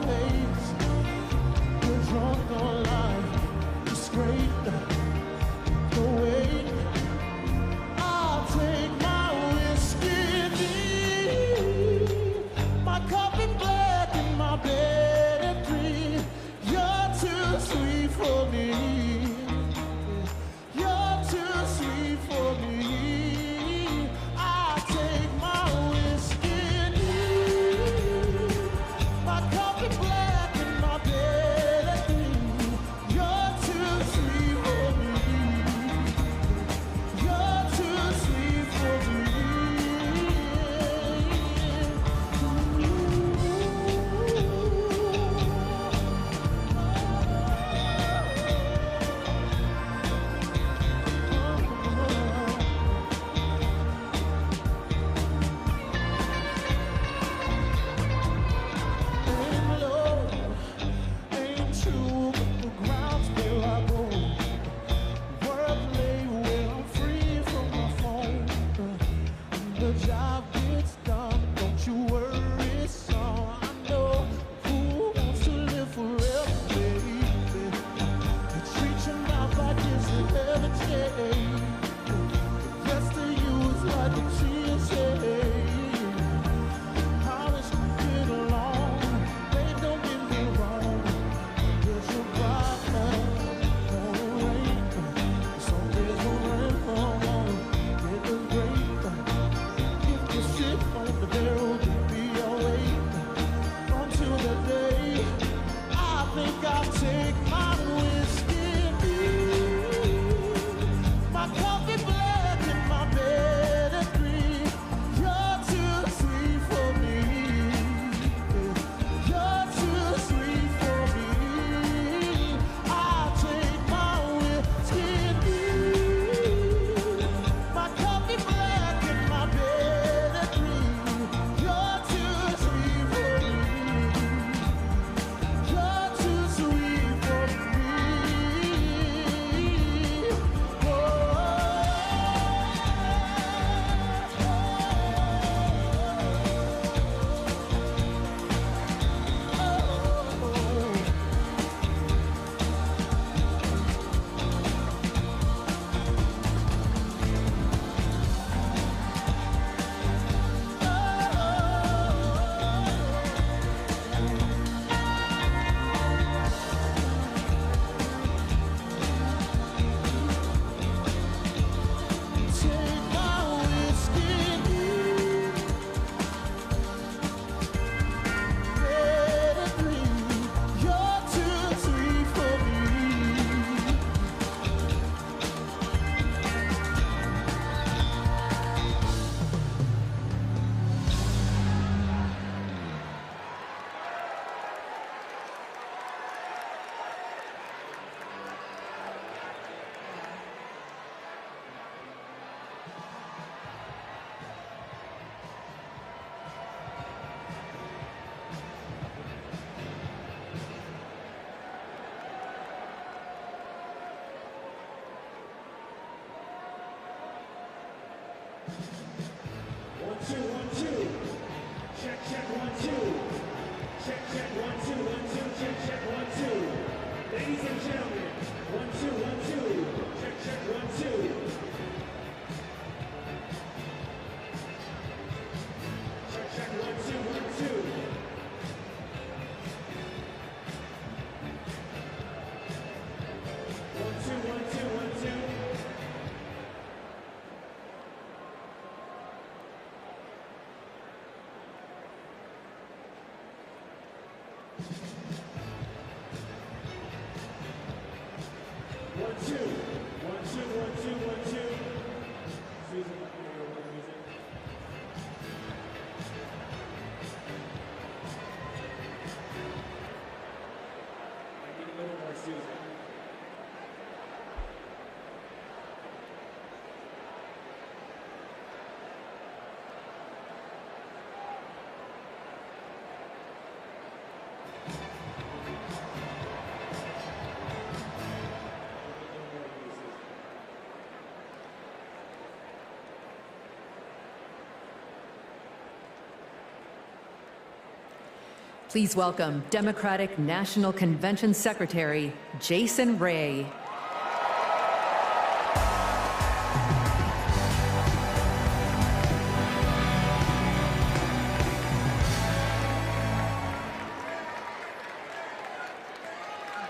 Please welcome Democratic National Convention Secretary Jason Ray.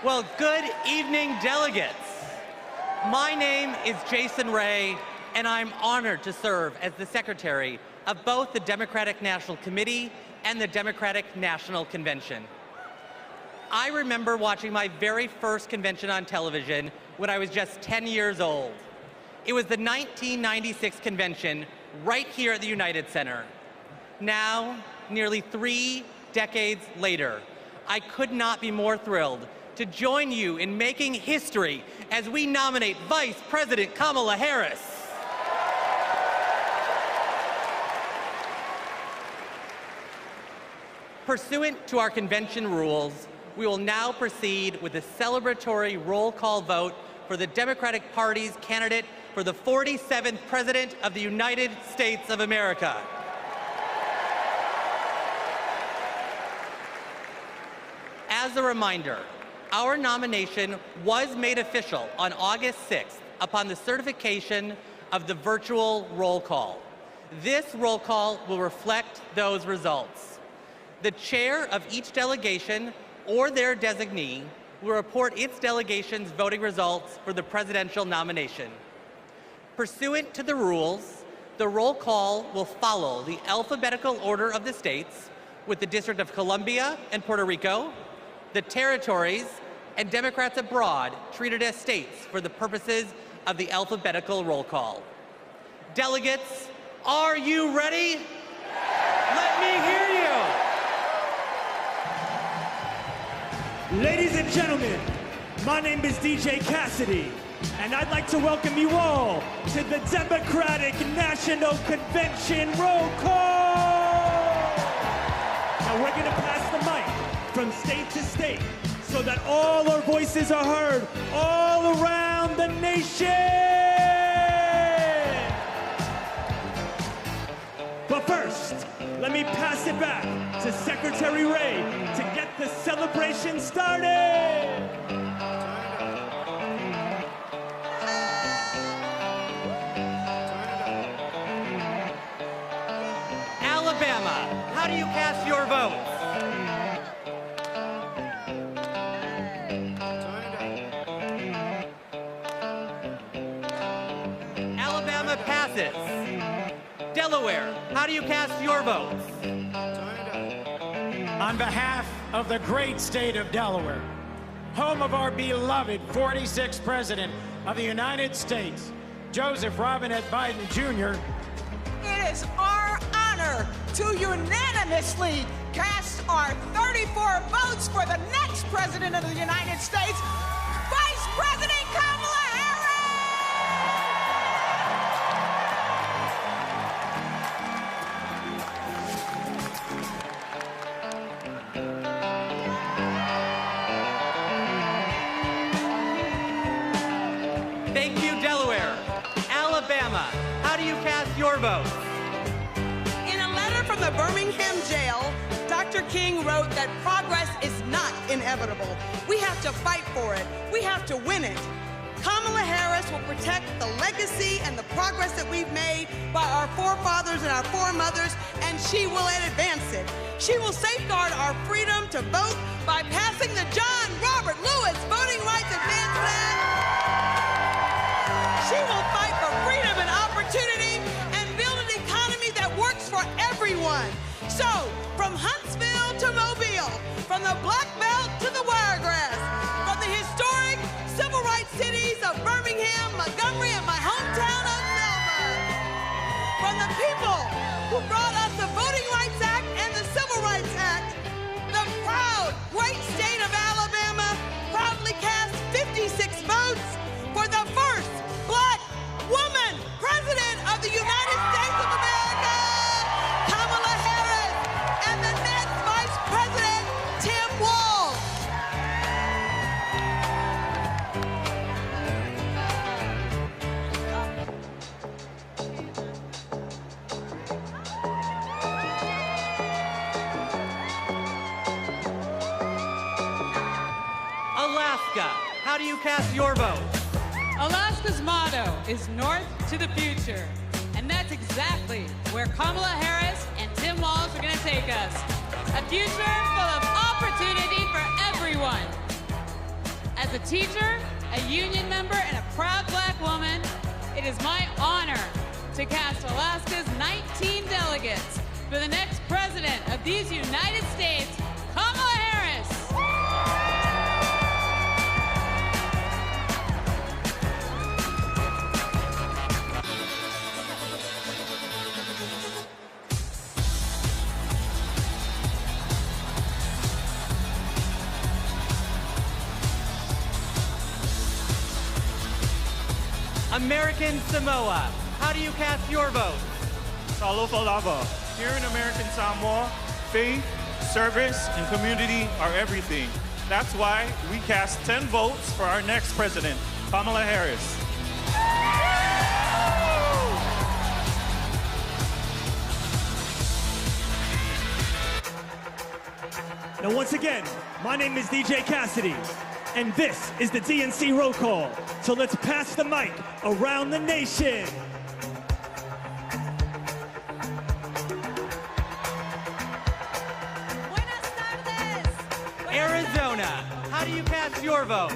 Well, good evening, delegates. My name is Jason Ray, and I'm honored to serve as the secretary of both the Democratic National Committee and the Democratic National Convention. I remember watching my very first convention on television when I was just 10 years old. It was the 1996 convention right here at the United Center. Now, nearly 3 decades later, I could not be more thrilled to join you in making history as we nominate Vice President Kamala Harris. Pursuant to our convention rules, we will now proceed with the celebratory roll call vote for the Democratic Party's candidate for the 47th President of the United States of America. As a reminder, our nomination was made official on August 6th upon the certification of the virtual roll call. This roll call will reflect those results. The chair of each delegation or their designee will report its delegation's voting results for the presidential nomination. Pursuant to the rules, the roll call will follow the alphabetical order of the states, with the District of Columbia and Puerto Rico, the territories, and Democrats abroad treated as states for the purposes of the alphabetical roll call. Delegates, are you ready? Let me hear you. Ladies and gentlemen, my name is DJ Cassidy, and I'd like to welcome you all to the Democratic National Convention roll call. Now we're gonna pass the mic from state to state so that all our voices are heard all around the nation. But first, let me pass it back to Secretary Ray to get the celebration started. Alabama, how do you cast your votes? Alabama passes. Delaware, how do you cast your votes? On behalf of the great state of Delaware, home of our beloved 46th President of the United States, Joseph Robinette Biden Jr., it is our honor to unanimously cast our 34 votes for the next President of the United States, Vice President Kamala Harris! Thank you, Delaware. Alabama, how do you cast your votes? In a letter from the Birmingham jail, Dr. King wrote that progress is not inevitable. We have to fight for it. We have to win it. Kamala Harris will protect the legacy and the progress that we've made by our forefathers and our foremothers, and she will advance it. She will safeguard our freedom to vote by passing the John Robert Lewis Voting Rights Advancement Act. She will fight for freedom and opportunity and build an economy that works for everyone. So, from Huntsville to Mobile, from the Black Belt to the Wiregrass, from the historic civil rights cities of Birmingham, Montgomery, and my hometown of Selma, from the people who brought us the Voting Rights Act and the Civil Rights Act, the proud, great state of Alabama proudly cast 56 votes for the first Black woman President of the United States of America, Kamala Harris, and the next Vice President, Tim Walz. cast your vote? Alaska's motto is North to the Future. And that's exactly where Kamala Harris and Tim Walz are going to take us. A future full of opportunity for everyone. As a teacher, a union member, and a proud Black woman, it is my honor to cast Alaska's 19 delegates for the next president of these United States, Kamala Harris. American Samoa, how do you cast your vote? Talofa lava. Here in American Samoa, faith, service, and community are everything. That's why we cast 10 votes for our next president, Kamala Harris. Now, once again, my name is DJ Cassidy, and this is the DNC Roll Call. So let's pass the mic around the nation. Arizona, how do you cast your vote?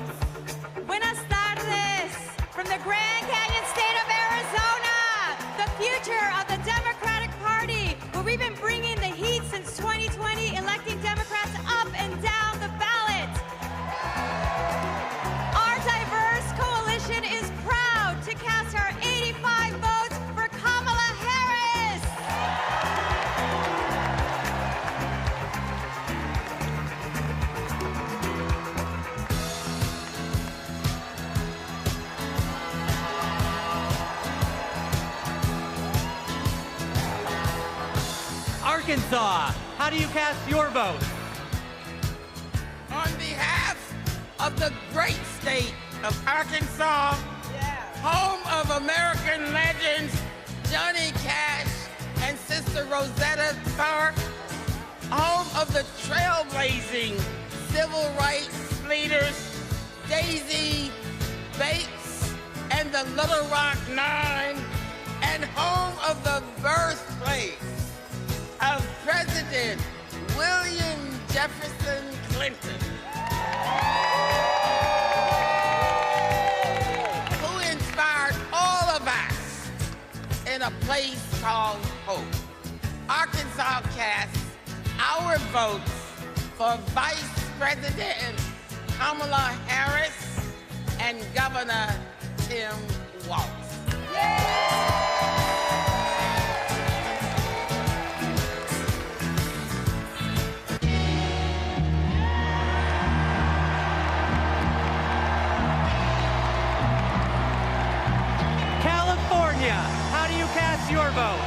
Buenas tardes from the Grand Canyon state of Arizona, the future of the Democratic Party, where we've been bringing the heat since 2020, electing Democrats up and down the ballot. Our diverse coalition is proud to cast our 85 votes for Kamala Harris. Arkansas, how do you cast your vote? On behalf of the great state of Arkansas, home of American legends Johnny Cash and Sister Rosetta Tharpe, home of the trailblazing civil rights leaders Daisy Bates and the Little Rock Nine, and home of the birthplace of President William Jefferson Clinton, who inspired all of us in a place called Hope. Arkansas casts our votes for Vice President Kamala Harris and Governor Tim Walz. California, how do you cast your vote?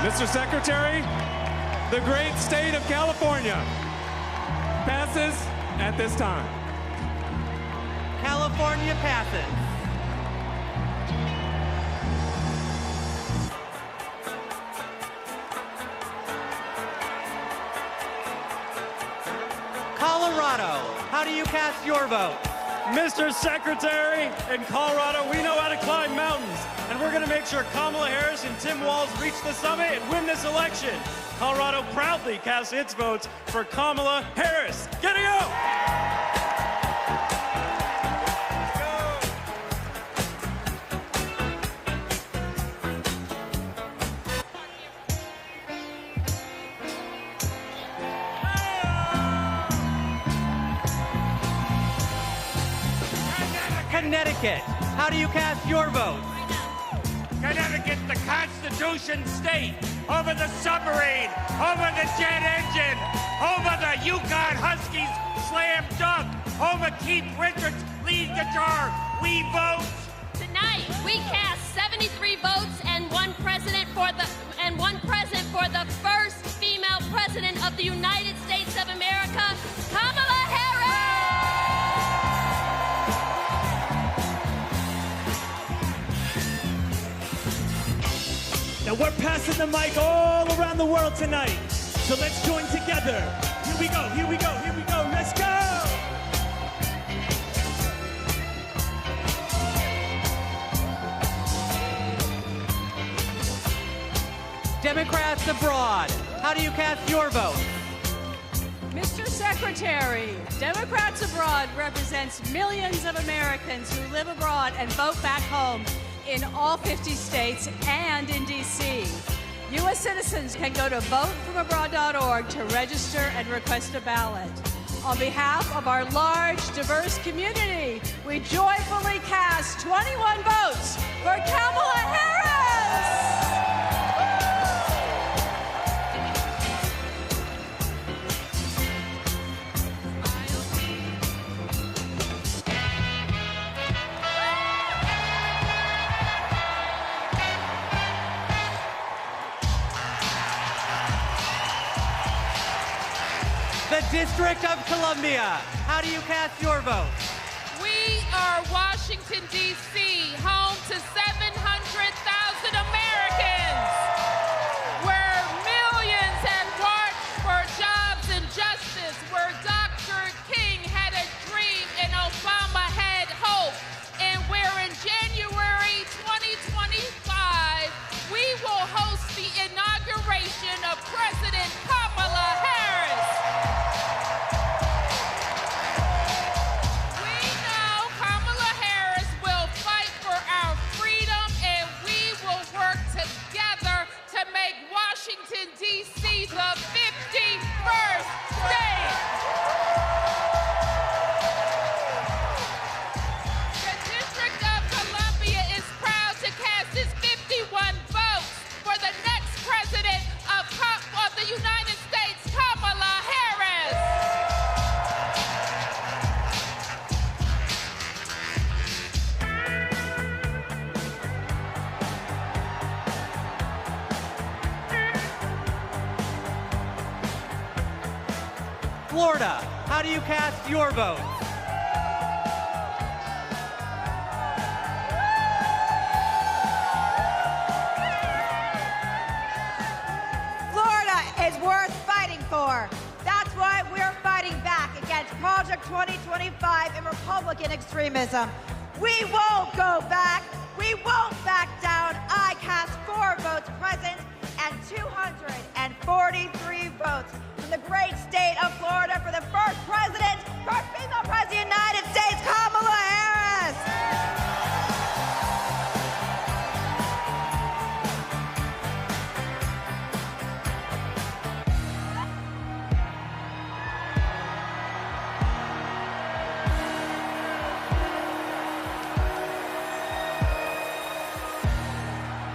Mr. Secretary, the great state of California passes at this time. California passes. Colorado, how do you cast your vote? Mr. Secretary, in Colorado, we know how to climb mountains, and we're going to make sure Kamala Harris and Tim Walz reach the summit and win this election. Colorado proudly casts its votes for Kamala Harris. Get it go! Connecticut, how do you cast your vote? Connecticut, the Constitution state, home of the submarine, home of the jet engine, home of the Yukon Huskies slam dunk, home of Keith Richards lead guitar. We vote. Tonight, we cast 73 votes and one president for the first female president of the United States of America, Kamala Harris. Now we're passing the mic all around the world tonight. So let's join together. Here we go, here we go, here we go. Let's go! Democrats abroad, how do you cast your vote? Mr. Secretary, Democrats Abroad represents millions of Americans who live abroad and vote back home in all 50 states and in D.C. U.S. citizens can go to votefromabroad.org to register and request a ballot. On behalf of our large, diverse community, we joyfully cast 21 votes for Kamala Harris! The District of Columbia, how do you cast your vote? We are Washington, D.C., home to 700,000 Americans, where millions have marched for jobs and justice, where Dr. King had a dream and Obama had hope, and where in January 2025, we will host the inauguration of President Kamala Harris. Washington, D.C., the 51st state. The District of Columbia is proud to cast its 51 votes for the next president of the United States, Kamala Harris. Florida, how do you cast your vote? Florida is worth fighting for. That's why we're fighting back against Project 2025 and Republican extremism. We won't go back. We won't back down. I cast 4 votes present and 243 votes from the great state of Florida for the first president, first female president of the United States, Kamala Harris.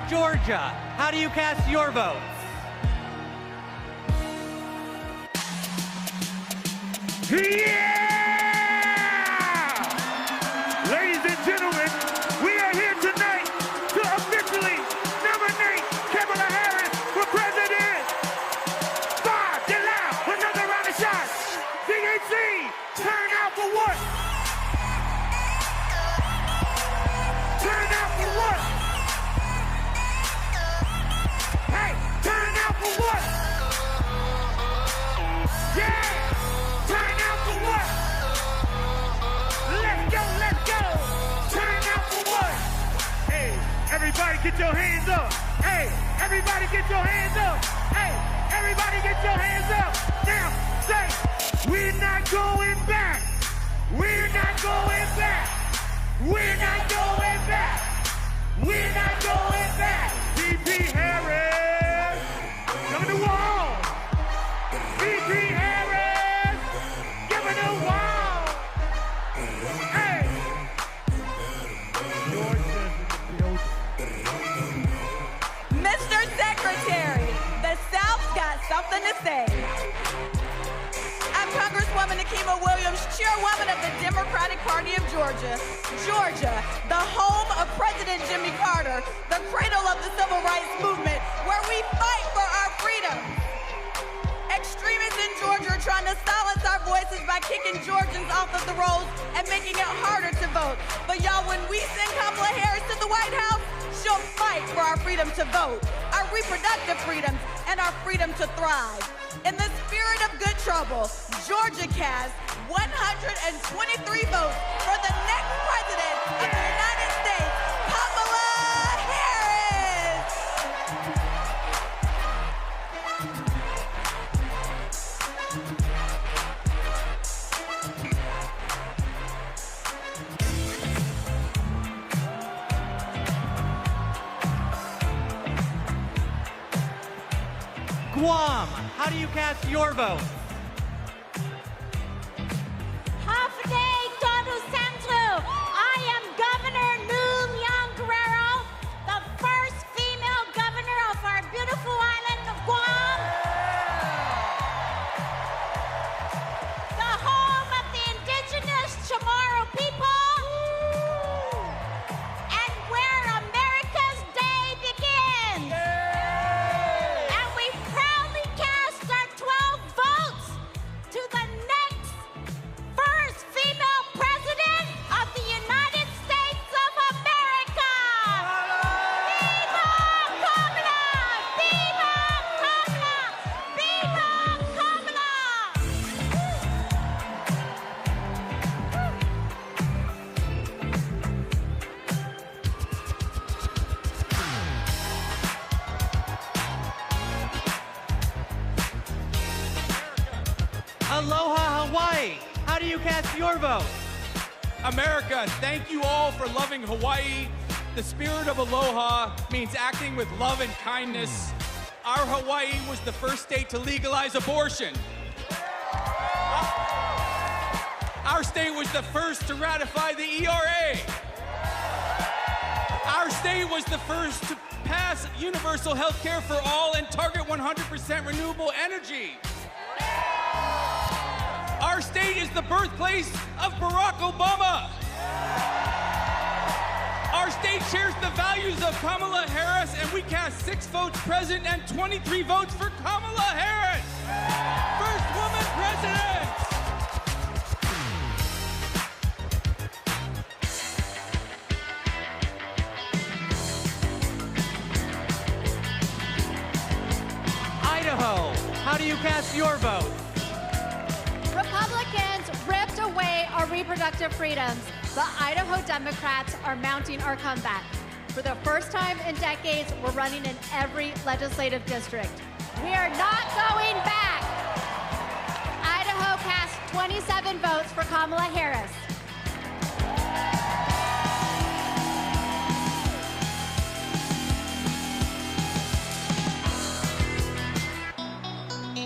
Georgia, how do you cast your vote? Yeah! Ladies and gentlemen, we are here tonight to officially nominate Kamala Harris for president. Five, get loud, another round of shots. DNC, turn out for what? Turn out for what? Hey, turn out for what? Yeah! Turn out for what? Let's go, let's go! Turn out for what? Hey, everybody get your hands up! Hey, everybody get your hands up! Hey, everybody get your hands up! Now, say, we're not going back! We're not going back! We're not going back! We're not going back! VP Harris! Coming to wall! VP Harris! Giving the wall! Hey! Mr. Secretary, the South's got something to say. I'm Congresswoman Nikema Williams, chairwoman of the Democratic Party of Georgia. Georgia, the home of President Jimmy Carter, the cradle of the Civil Rights Movement, where we fight for our freedom. Extremists in Georgia are trying to silence our voices by kicking Georgians off of the rolls and making it harder to vote. But y'all, when we send Kamala Harris to the White House, she'll fight for our freedom to vote. Our reproductive freedoms and our freedom to thrive. In the spirit of good trouble, Georgia cast 123 votes for the next president of the United States, Kamala Harris. Guam, how do you cast your vote? Hafide Dodu Centro. I am Governor Noom Young Guerrero, the first female governor of our beautiful island of Guam. The home of the indigenous Chamorro people. And where America's Day begins. And we proudly cast our 12 votes to the next first female president of the United States of America. Viva Kamala! Viva Kamala! Viva Kamala! Aloha, Hawaii, how do you cast your vote? America, thank you all for loving Hawaii. The spirit of aloha means acting with love and kindness. Our Hawaii was the first state to legalize abortion. Our state was the first to ratify the ERA. Our state was the first to pass universal health care for all and target 100% renewable energy. Our state is the birthplace of Barack Obama. Our state shares the values of Kamala Harris, and we cast 6 votes president and 23 votes for Kamala Harris. First woman president. Idaho, how do you cast your vote? Republicans ripped away our reproductive freedoms. The Idaho Democrats are mounting our comeback. For the first time in decades, we're running in every legislative district. We are not going back. Idaho cast 27 votes for Kamala Harris.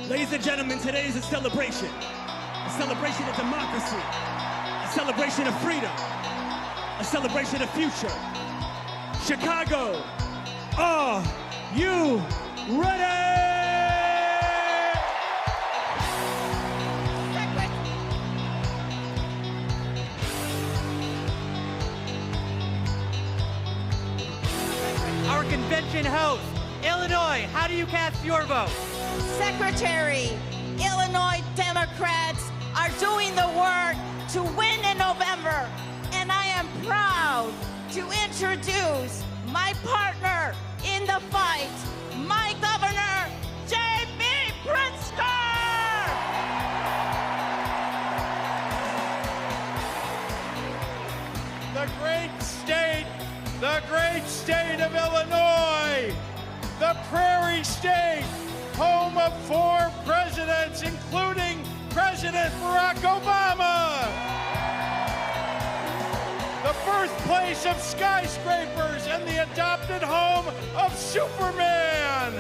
Ladies and gentlemen, today is a celebration of democracy, a celebration of freedom, a celebration of future. Chicago, are you ready? Our convention host, Illinois, how do you cast your vote? Secretary, Illinois Democrats are doing the work to win in November, and I am proud to introduce my partner in the fight, my governor, J.B. Pritzker! The great state of Illinois, the Prairie State, home of 4 presidents, including President Barack Obama. The birthplace of skyscrapers and the adopted home of Superman.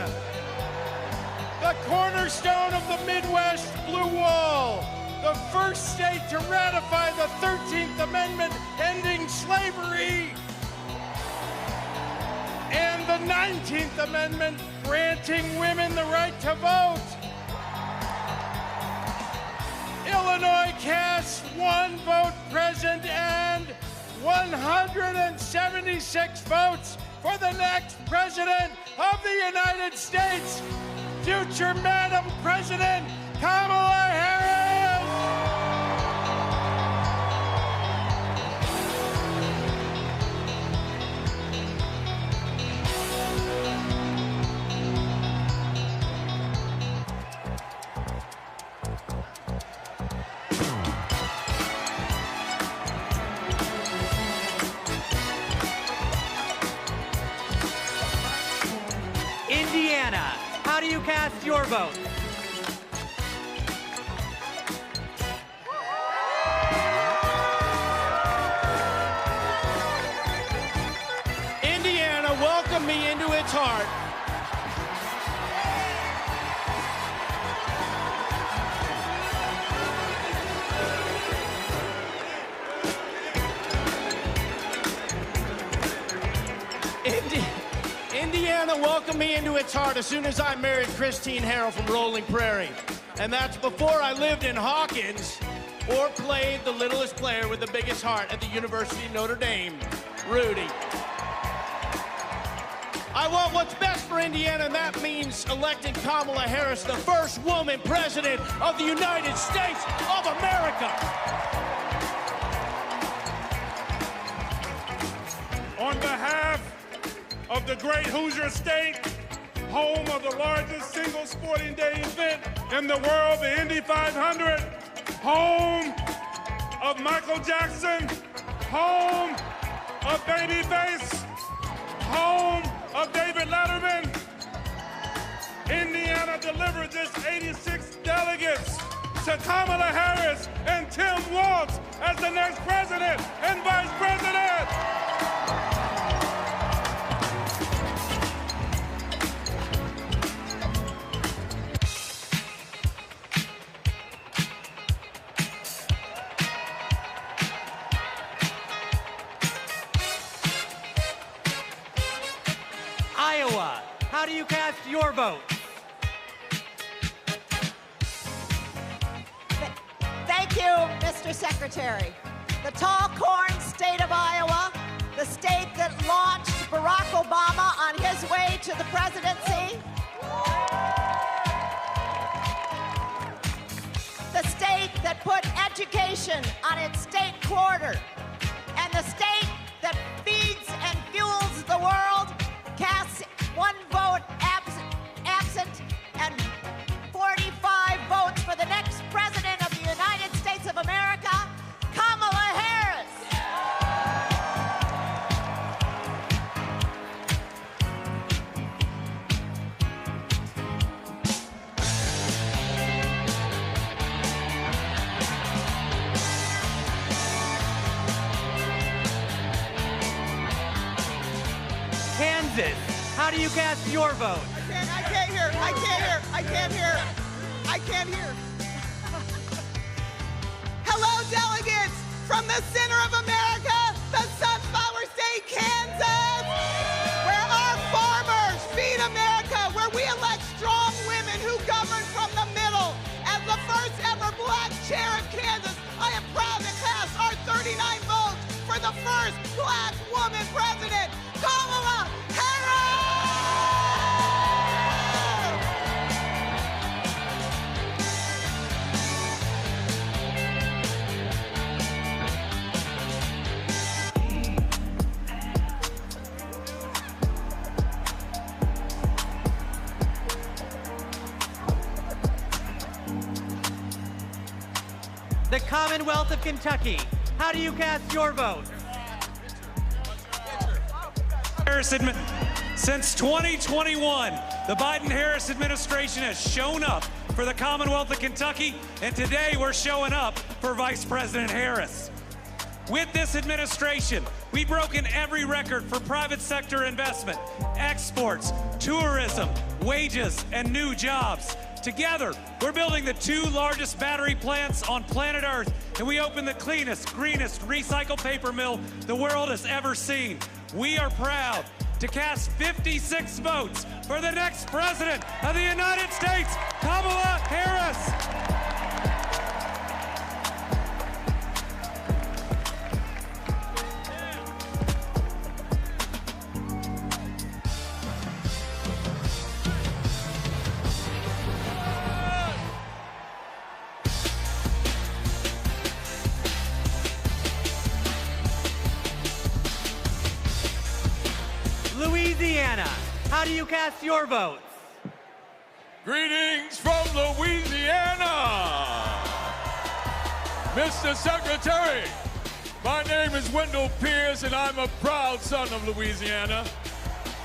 The cornerstone of the Midwest Blue Wall. The first state to ratify the 13th Amendment ending slavery. And the 19th Amendment granting women the right to vote. Illinois casts 1 vote present and 176 votes for the next president of the United States, future Madam President Kamala Harris. Indiana, how do you cast your vote? Indiana welcomed me into its heart. Indiana welcomed me into its heart as soon as I married Christine Harrell from Rolling Prairie. And that's before I lived in Hawkins or played the littlest player with the biggest heart at the University of Notre Dame, Rudy. I want what's best for Indiana, and that means electing Kamala Harris, the first woman president of the United States of America. On behalf of the great Hoosier State, home of the largest single sporting day event in the world, the Indy 500, home of Michael Jackson, home of Babyface, home of David Letterman, Indiana delivered this 86 delegates to Kamala Harris and Tim Walz as the next president and vice president. Iowa, how do you cast your vote? Thank you, Mr. Secretary. The tall corn state of Iowa, the state that launched Barack Obama on his way to the presidency, the state that put education on its state quarter, and the state that feeds and fuels the world, casts one vote absent and 45 votes for the next president of the United States of America, Kamala Harris. Kansas, how do you cast your vote? I can't hear. Hello, delegates from the center of America, the Sunflower State, Kansas, where our farmers feed America, where we elect strong women who govern from the middle. As the first ever black chair of Kansas, I am proud to cast our 39 votes for the first black woman president, Kamala Harris! The Commonwealth of Kentucky, how do you cast your vote? Since 2021, the Biden-Harris administration has shown up for the Commonwealth of Kentucky, and today we're showing up for Vice President Harris. With this administration, we've broken every record for private sector investment, exports, tourism, wages, and new jobs. Together, we're building the 2 largest battery plants on planet Earth, and we opened the cleanest, greenest recycled paper mill the world has ever seen. We are proud to cast 56 votes for the next president of the United States, Kamala Harris. Louisiana, how do you cast your votes? Greetings from Louisiana. Mr. Secretary, my name is Wendell Pierce, and I'm a proud son of Louisiana.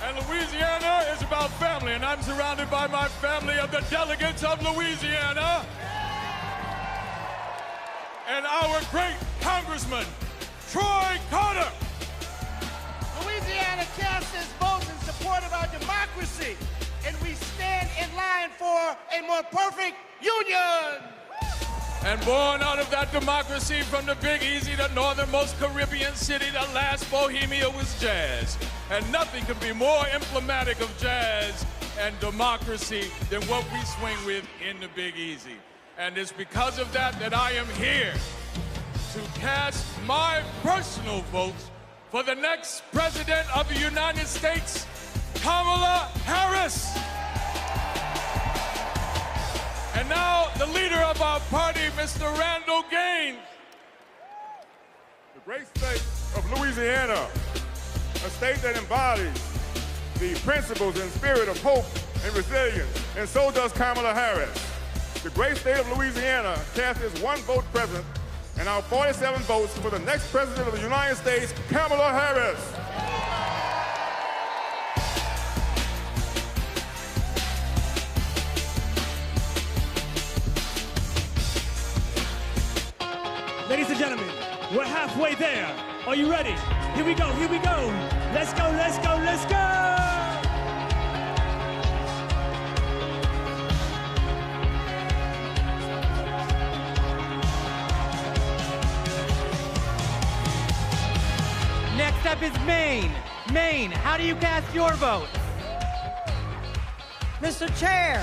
And Louisiana is about family, and I'm surrounded by my family of the delegates of Louisiana. And our great Congressman, Troy Carter. Louisiana casts its votes in support of our democracy, and we stand in line for a more perfect union. And born out of that democracy from the Big Easy, the northernmost Caribbean city, the last Bohemia was jazz. And nothing could be more emblematic of jazz and democracy than what we swing with in the Big Easy. And it's because of that that I am here to cast my personal vote for the next president of the United States, Kamala Harris. And now, the leader of our party, Mr. Randall Gaines. The great state of Louisiana, a state that embodies the principles and spirit of hope and resilience, and so does Kamala Harris. The great state of Louisiana cast its one vote present, and our 47 votes for the next president of the United States, Kamala Harris. Ladies and gentlemen, we're halfway there. Are you ready? Here we go, here we go. Let's go, let's go, let's go! Next up is Maine. Maine, how do you cast your vote? Mr. Chair,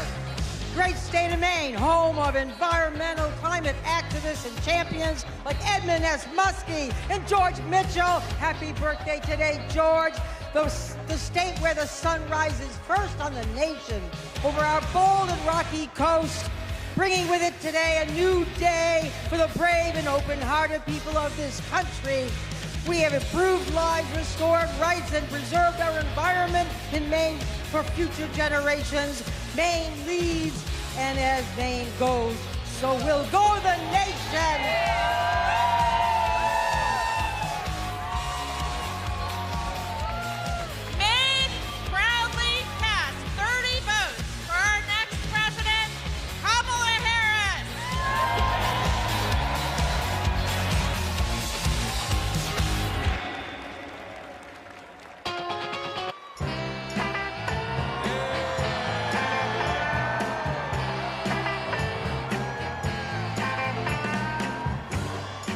great state of Maine, home of environmental climate activists and champions like Edmund S. Muskie and George Mitchell. Happy birthday today, George. The state where the sun rises first on the nation over our bold and rocky coast, bringing with it today a new day for the brave and open-hearted people of this country. We have improved lives, restored rights, and preserved our environment in Maine for future generations. Maine leads, and as Maine goes, so will go the nation. Maine proudly cast 30 votes for our next president, Kamala Harris.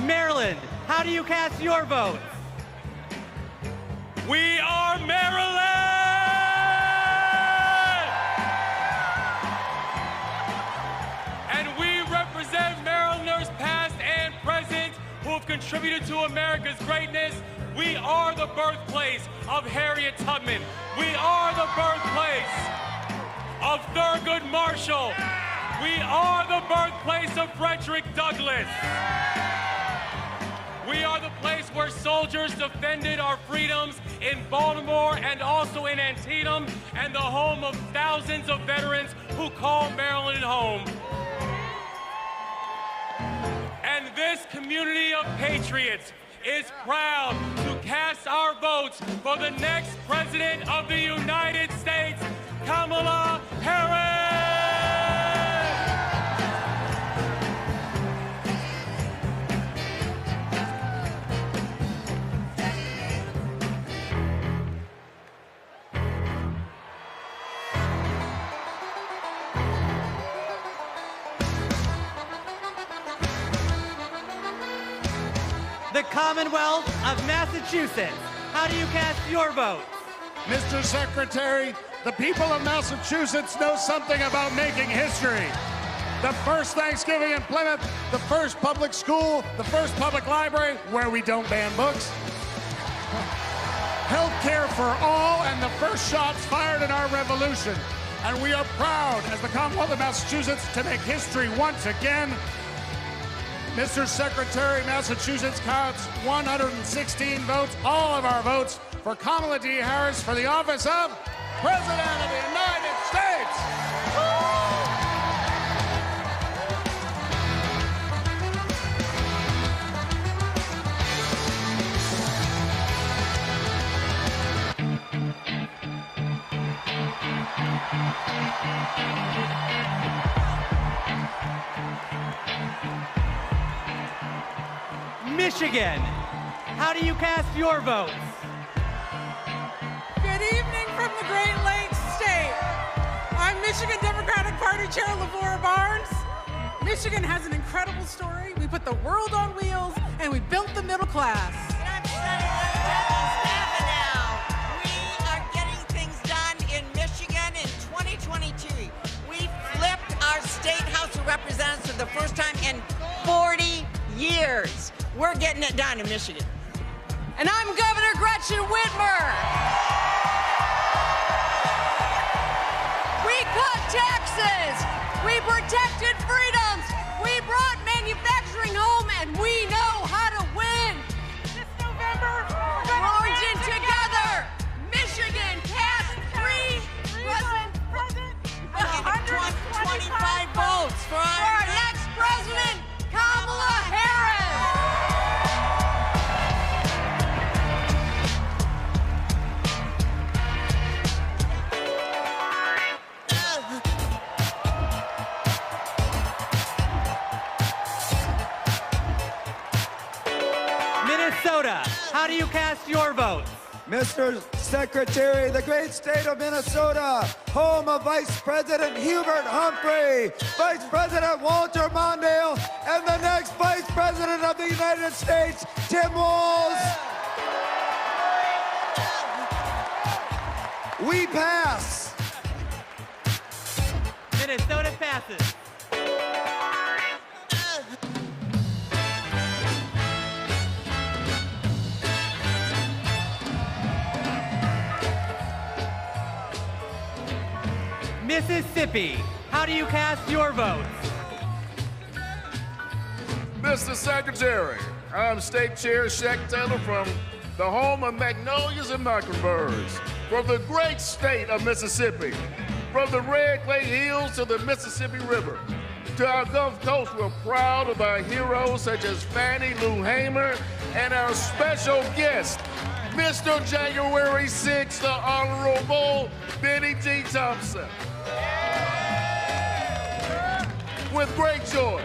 Maryland, how do you cast your vote? We are Maryland! And we represent Marylanders past and present who have contributed to America's greatness. We are the birthplace of Harriet Tubman. We are the birthplace of Thurgood Marshall. We are the birthplace of Frederick Douglass. We are the place where soldiers defended our freedoms in Baltimore and also in Antietam, and the home of thousands of veterans who call Maryland home. And this community of patriots is proud to cast our votes for the next president of the United States, Kamala Harris! The Commonwealth of Massachusetts. How do you cast your vote? Mr. Secretary, the people of Massachusetts know something about making history. The first Thanksgiving in Plymouth, the first public school, the first public library where we don't ban books. Health care for all, and the first shots fired in our revolution. And we are proud, as the Commonwealth of Massachusetts, to make history once again. Mr. Secretary, Massachusetts counts 116 votes, all of our votes, for Kamala D. Harris for the office of President of the United States. Michigan, how do you cast your votes? Good evening from the Great Lakes State. I'm Michigan Democratic Party Chair Lavora Barnes. Michigan has an incredible story. We put the world on wheels and we built the middle class. And I'm Senator Debbie now. We are getting things done in Michigan in 2022. We flipped our state House of Representatives for the first time in 40 years. We're getting it done in Michigan. And I'm Governor Gretchen Whitmer. We cut taxes. We protected freedoms. We brought manufacturing home, and we know how to win. This November, we're in together. Michigan cast 25 votes for our next president, Kamala Harris. Minnesota, how do you cast your votes? Mr. Secretary, the great state of Minnesota, home of Vice President Hubert Humphrey, Vice President Walter Mondale, and the next Vice President of the United States, Tim Walz. We pass. Minnesota passes. Mississippi, how do you cast your votes? Mr. Secretary, I'm State Chair Shaq Taylor from the home of magnolias and mockingbirds, from the great state of Mississippi, from the Red Clay Hills to the Mississippi River. To our Gulf Coast, we're proud of our heroes such as Fannie Lou Hamer and our special guest, Mr. January 6th, the Honorable Benny T. Thompson. With great joy,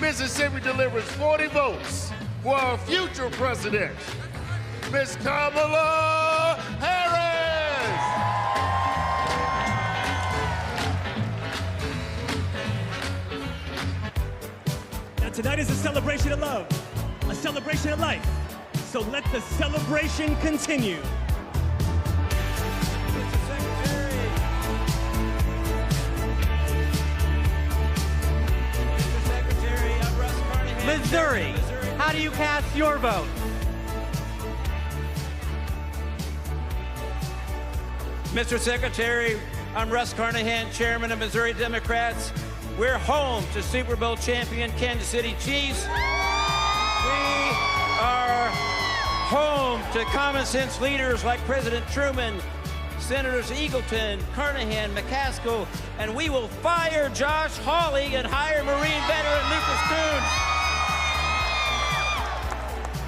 Mississippi delivers 40 votes for our future president, Ms. Kamala Harris. Now tonight is a celebration of love, a celebration of life. So let the celebration continue. Missouri, how do you cast your vote? Mr. Secretary, I'm Russ Carnahan, Chairman of Missouri Democrats. We're home to Super Bowl champion Kansas City Chiefs. We are home to common sense leaders like President Truman, Senators Eagleton, Carnahan, McCaskill, and we will fire Josh Hawley and hire Marine veteran Lucas Coons.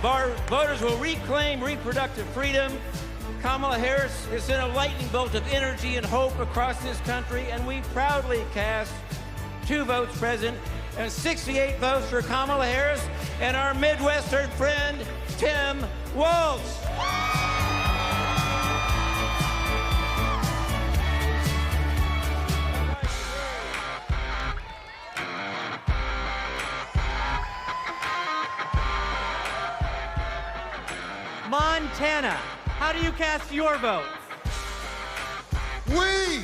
Our voters will reclaim reproductive freedom. Kamala Harris has sent a lightning bolt of energy and hope across this country, and we proudly cast 2 votes present and 68 votes for Kamala Harris and our Midwestern friend, Tim Walz. Montana, how do you cast your vote? We,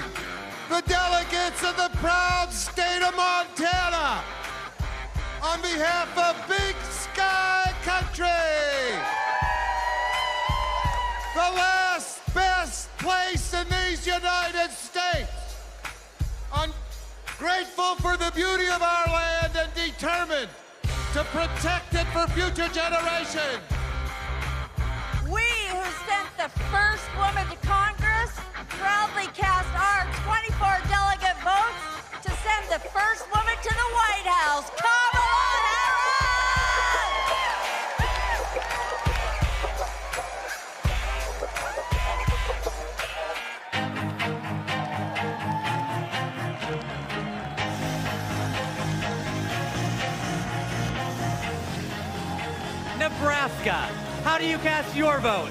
the delegates of the proud state of Montana, on behalf of Big Sky Country, the last best place in these United States, I'm grateful for the beauty of our land and determined to protect it for future generations. We who sent the first woman to Congress proudly cast our 24 delegate votes to send the first woman to the White House, Kamala Nebraska. How do you cast your vote?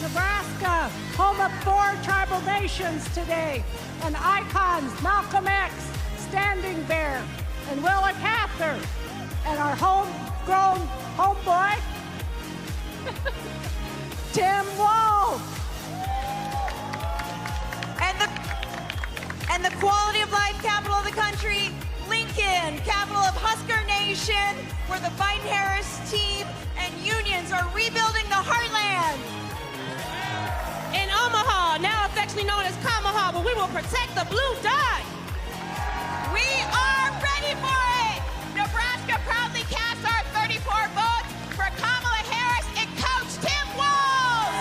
Nebraska, home of 4 tribal nations today, and icons Malcolm X, Standing Bear, and Willa Cather, and our homegrown homeboy, Tim Walz. And the quality of life capital of the country, Lincoln, capital of Husker Nation, where the Biden-Harris team and unions are rebuilding the heartland. In Omaha, now affectionately known as Kamaha, but we will protect the blue dot. We are ready for it. Nebraska proudly casts our 34 votes for Kamala Harris and Coach Tim Walz.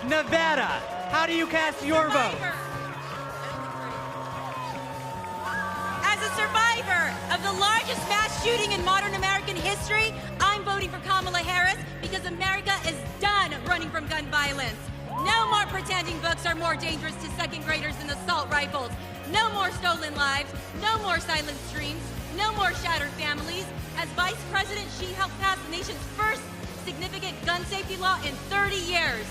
Nevada, how do you cast your vote? As a survivor of the largest mass shooting in modern American history, I'm voting for Kamala Harris because America is done running from gun violence. No more pretending books are more dangerous to second graders than assault rifles. No more stolen lives. No more silent streams. No more shattered families. As Vice President, she helped pass the nation's first significant gun safety law in 30 years.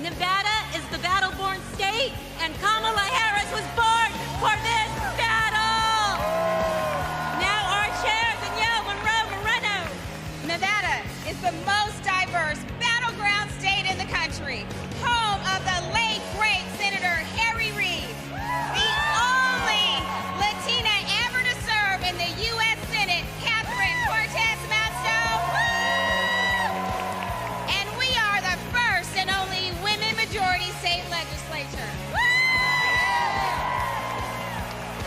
Nevada is the battle-born state, and Kamala Harris was born for this battle! Now our chair, Danielle Monroe-Moreno. Nevada is the most diverse battleground state in the country, home of the late, great Senator Harry Reid, the only Latina ever to serve in the U.S. Senate, Catherine Cortez Masto, and we are the first and only women-majority state legislature.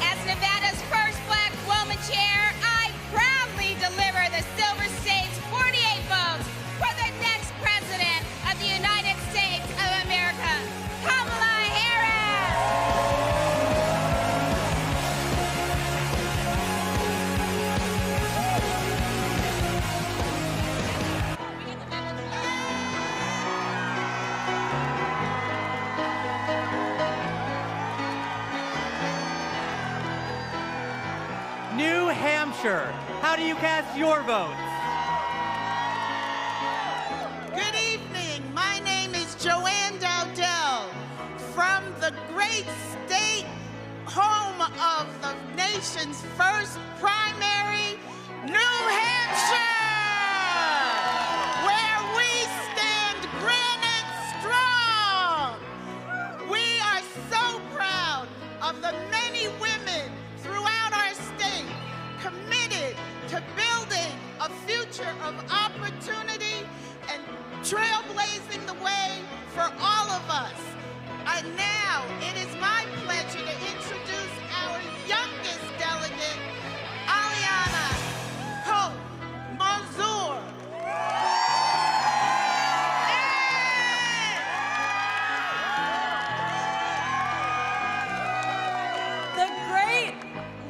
As Nevada's first black woman chair, I proudly deliver the Silver State's 48 votes for the next president of the United States of America, Kamala Harris. New Hampshire, how do you cast your votes? Good evening. My name is Joanne Dowdell from the great state, home of the nation's first primary, New Hampshire, where we stand granite strong. We are so proud of the many women throughout our state committed to building a future of opportunity and trailblazing the way for all of us. And now it is my pleasure to introduce our youngest delegate, Aliana Hope Manzour. The great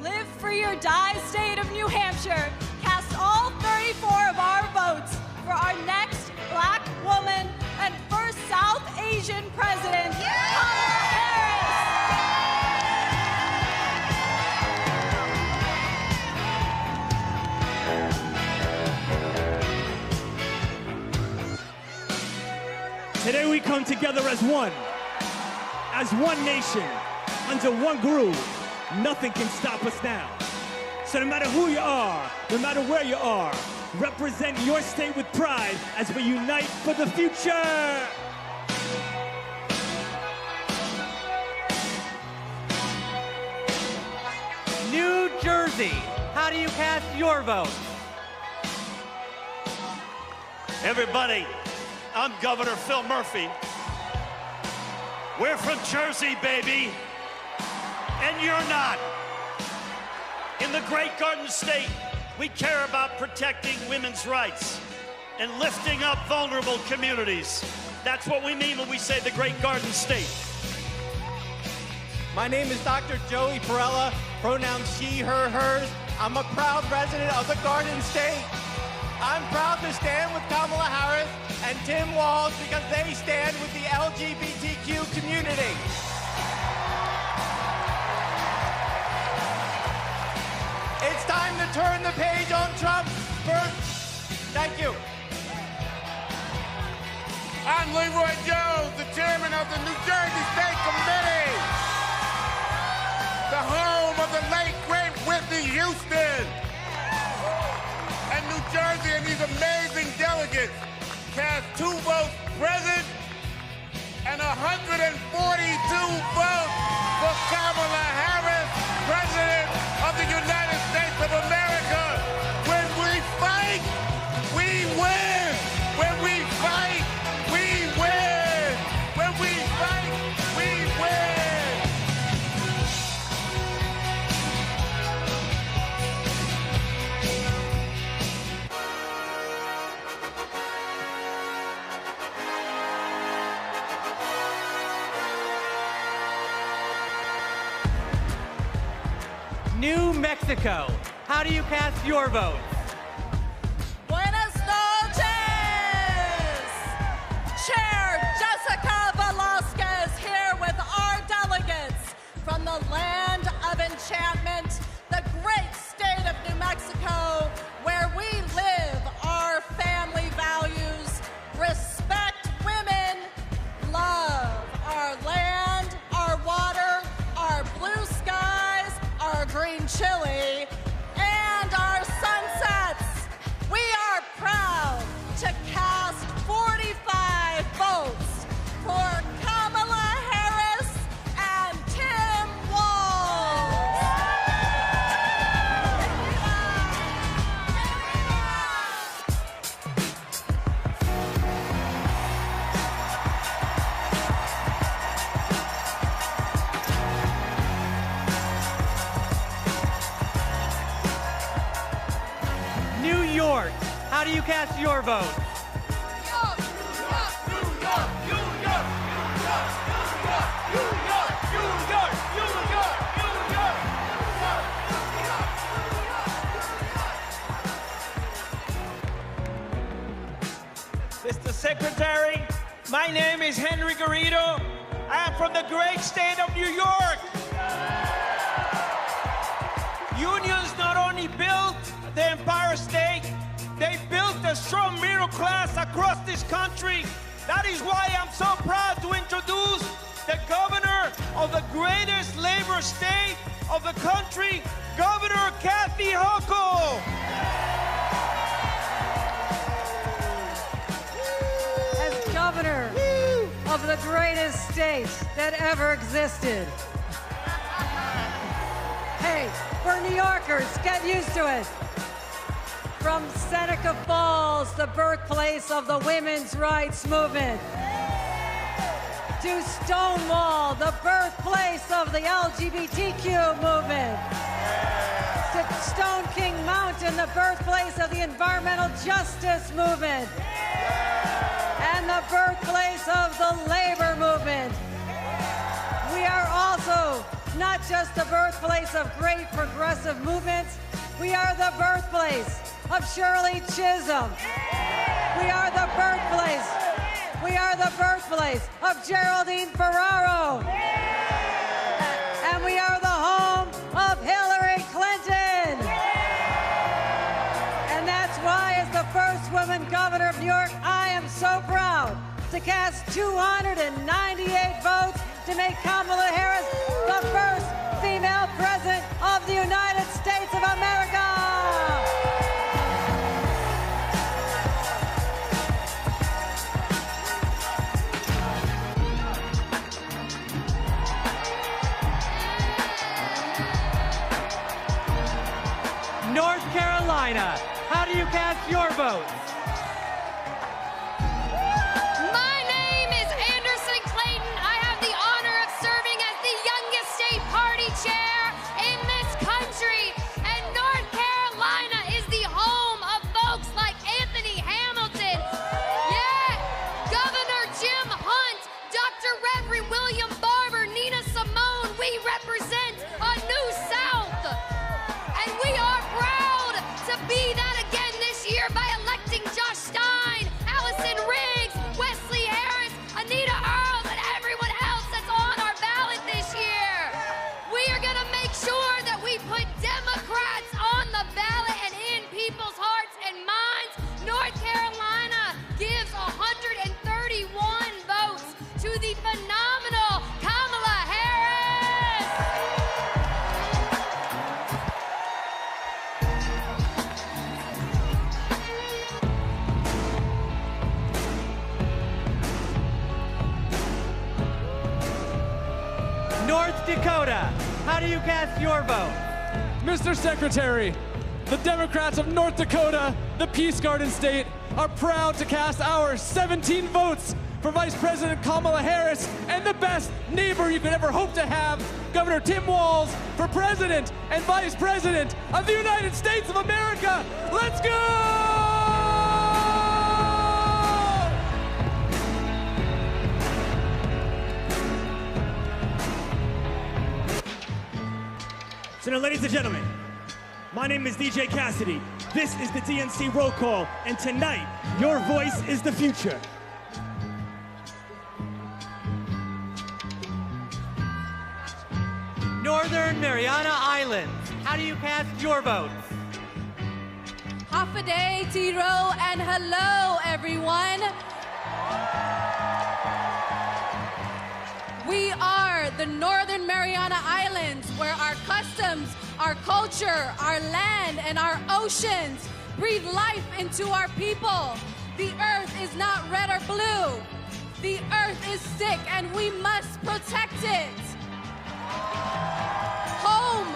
Live Free or Die state of New Hampshire casts all 34 of our votes for our next black woman and first South Asian president, Kamala Harris. Today we come together as one nation, under one groove. Nothing can stop us now. So no matter who you are, no matter where you are, represent your state with pride as we unite for the future. New Jersey, how do you cast your vote? Everybody, I'm Governor Phil Murphy. We're from Jersey, baby, and you're not. In the Great Garden State, we care about protecting women's rights and lifting up vulnerable communities. That's what we mean when we say the Great Garden State. My name is Dr. Joey Perella, pronouns she, her, hers. I'm a proud resident of the Garden State. I'm proud to stand with Kamala Harris and Tim Walz because they stand with the LGBTQ community. It's time to turn the page on Trump. Thank you. I'm Leroy Jones, the chairman of the New Jersey State Committee, the home of the late, great Whitney Houston. And New Jersey and these amazing delegates cast 2 votes present and 142 votes for Kamala Harris, President of the United States of America. When we fight, we win. When we fight, we win. When we fight, we win. New Mexico, how do you cast your vote? Buenas noches! Chair Jessica Velasquez here with our delegates from the land of enchantment, the great state of New Mexico, where we live our family values, respect women, love our land, our water, our blue skies, our green chili, and our sunsets. We are proud to cast 45 votes for Kamala Harris and Tim Walz. New York, how do you cast your vote? Mr. Secretary, my name is Henry Garrido. I am from the great state of New York. Unions not only built the Empire State, they built a strong middle class across this country. That is why I'm so proud to introduce the governor of the greatest labor state of the country, Governor Kathy Hochul. As governor of the greatest state that ever existed. Hey, for New Yorkers, get used to it. From Seneca Falls, the birthplace of the women's rights movement, to Stonewall, the birthplace of the LGBTQ movement, to Stone King Mountain, the birthplace of the environmental justice movement, and the birthplace of the labor movement. We are also not just the birthplace of great progressive movements, we are the birthplace of Shirley Chisholm. We are the birthplace of Geraldine Ferraro. And we are the home of Hillary Clinton. And that's why, as the first woman governor of New York, I am so proud to cast 298 votes to make Kamala Harris the first female president of the United States of America. North Carolina, how do you cast your vote? My name is Anderson Clayton. I have the honor of serving as the youngest state party chair in this country. And North Carolina is the home of folks like Anthony Hamilton. Yeah, Governor Jim Hunt, Dr. Reverend William Barber, Nina Simone. We Dakota, how do you cast your vote? Mr. Secretary, the Democrats of North Dakota, the Peace Garden State, are proud to cast our 17 votes for Vice President Kamala Harris and the best neighbor you could ever hope to have, Governor Tim Walz, for President and Vice President of the United States of America. Let's go! So now, ladies and gentlemen, my name is DJ Cassidy. This is the DNC Roll Call, and tonight, your voice is the future. Northern Mariana Islands, how do you cast your votes? Hafaday, Tiro, and hello, everyone. We are the Northern Mariana Islands, where our customs, our culture, our land, and our oceans breathe life into our people. The earth is not red or blue. The earth is sick, and we must protect it. Home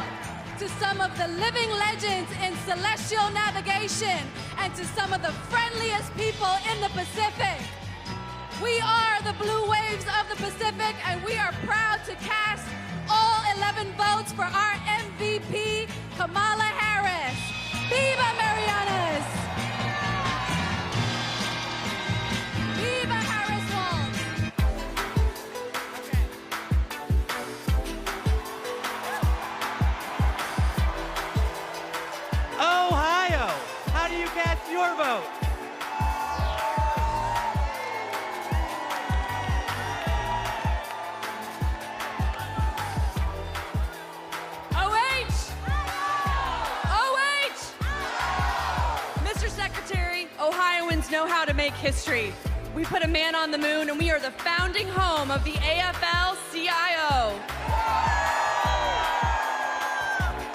to some of the living legends in celestial navigation and to some of the friendliest people in the Pacific. We are the blue waves of the Pacific, and we are proud to cast all 11 votes for our MVP, Kamala Harris. Viva Marianas! Viva Harris Walz! Ohio, how do you cast your vote? Ohioans know how to make history. We put a man on the moon, and we are the founding home of the AFL-CIO.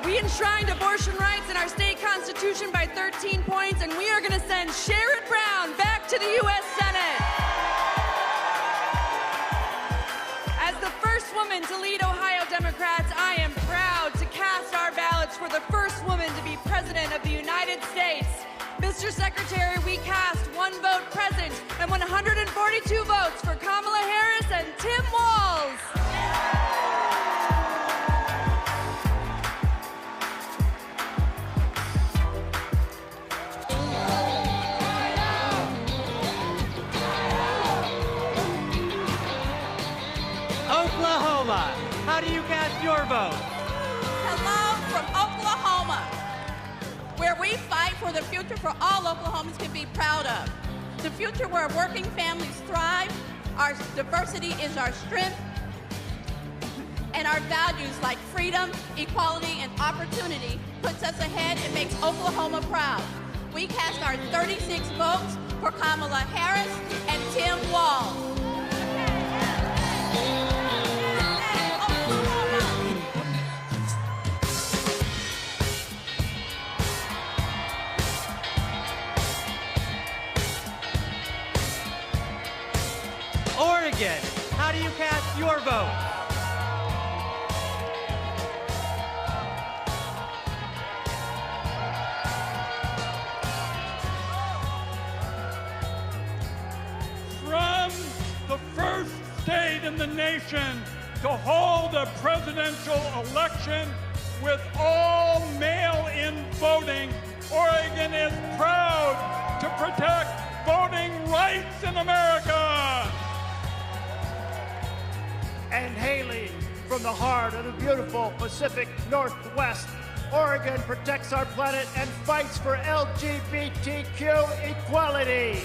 We enshrined abortion rights in our state constitution by 13 points, and we are going to send Sherrod Brown back to the U.S. Senate. As the first woman to lead Ohio Democrats, I am proud to cast our ballots for the first woman to be president of the United States. Mr. Secretary, we cast one vote present and 142 votes for Kamala Harris and Tim Walz. Oklahoma, how do you cast your vote? Hello from Oklahoma, where we fight for the future for all Oklahomans can be proud of. The future where working families thrive, our diversity is our strength, and our values like freedom, equality, and opportunity puts us ahead and makes Oklahoma proud. We cast our 36 votes for Kamala Harris and Tim Walz. Oregon, how do you cast your vote? From the first state in the nation to hold a presidential election with all mail-in voting, Oregon is proud to protect voting rights in America. And hailing from the heart of the beautiful Pacific Northwest, Oregon protects our planet and fights for LGBTQ equality.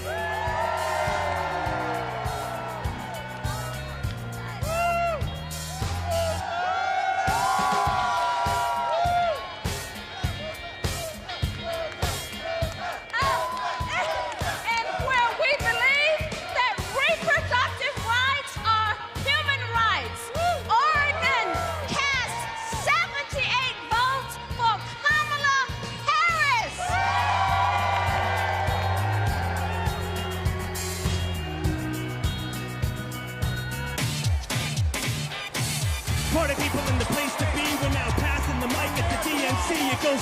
TNC. It goes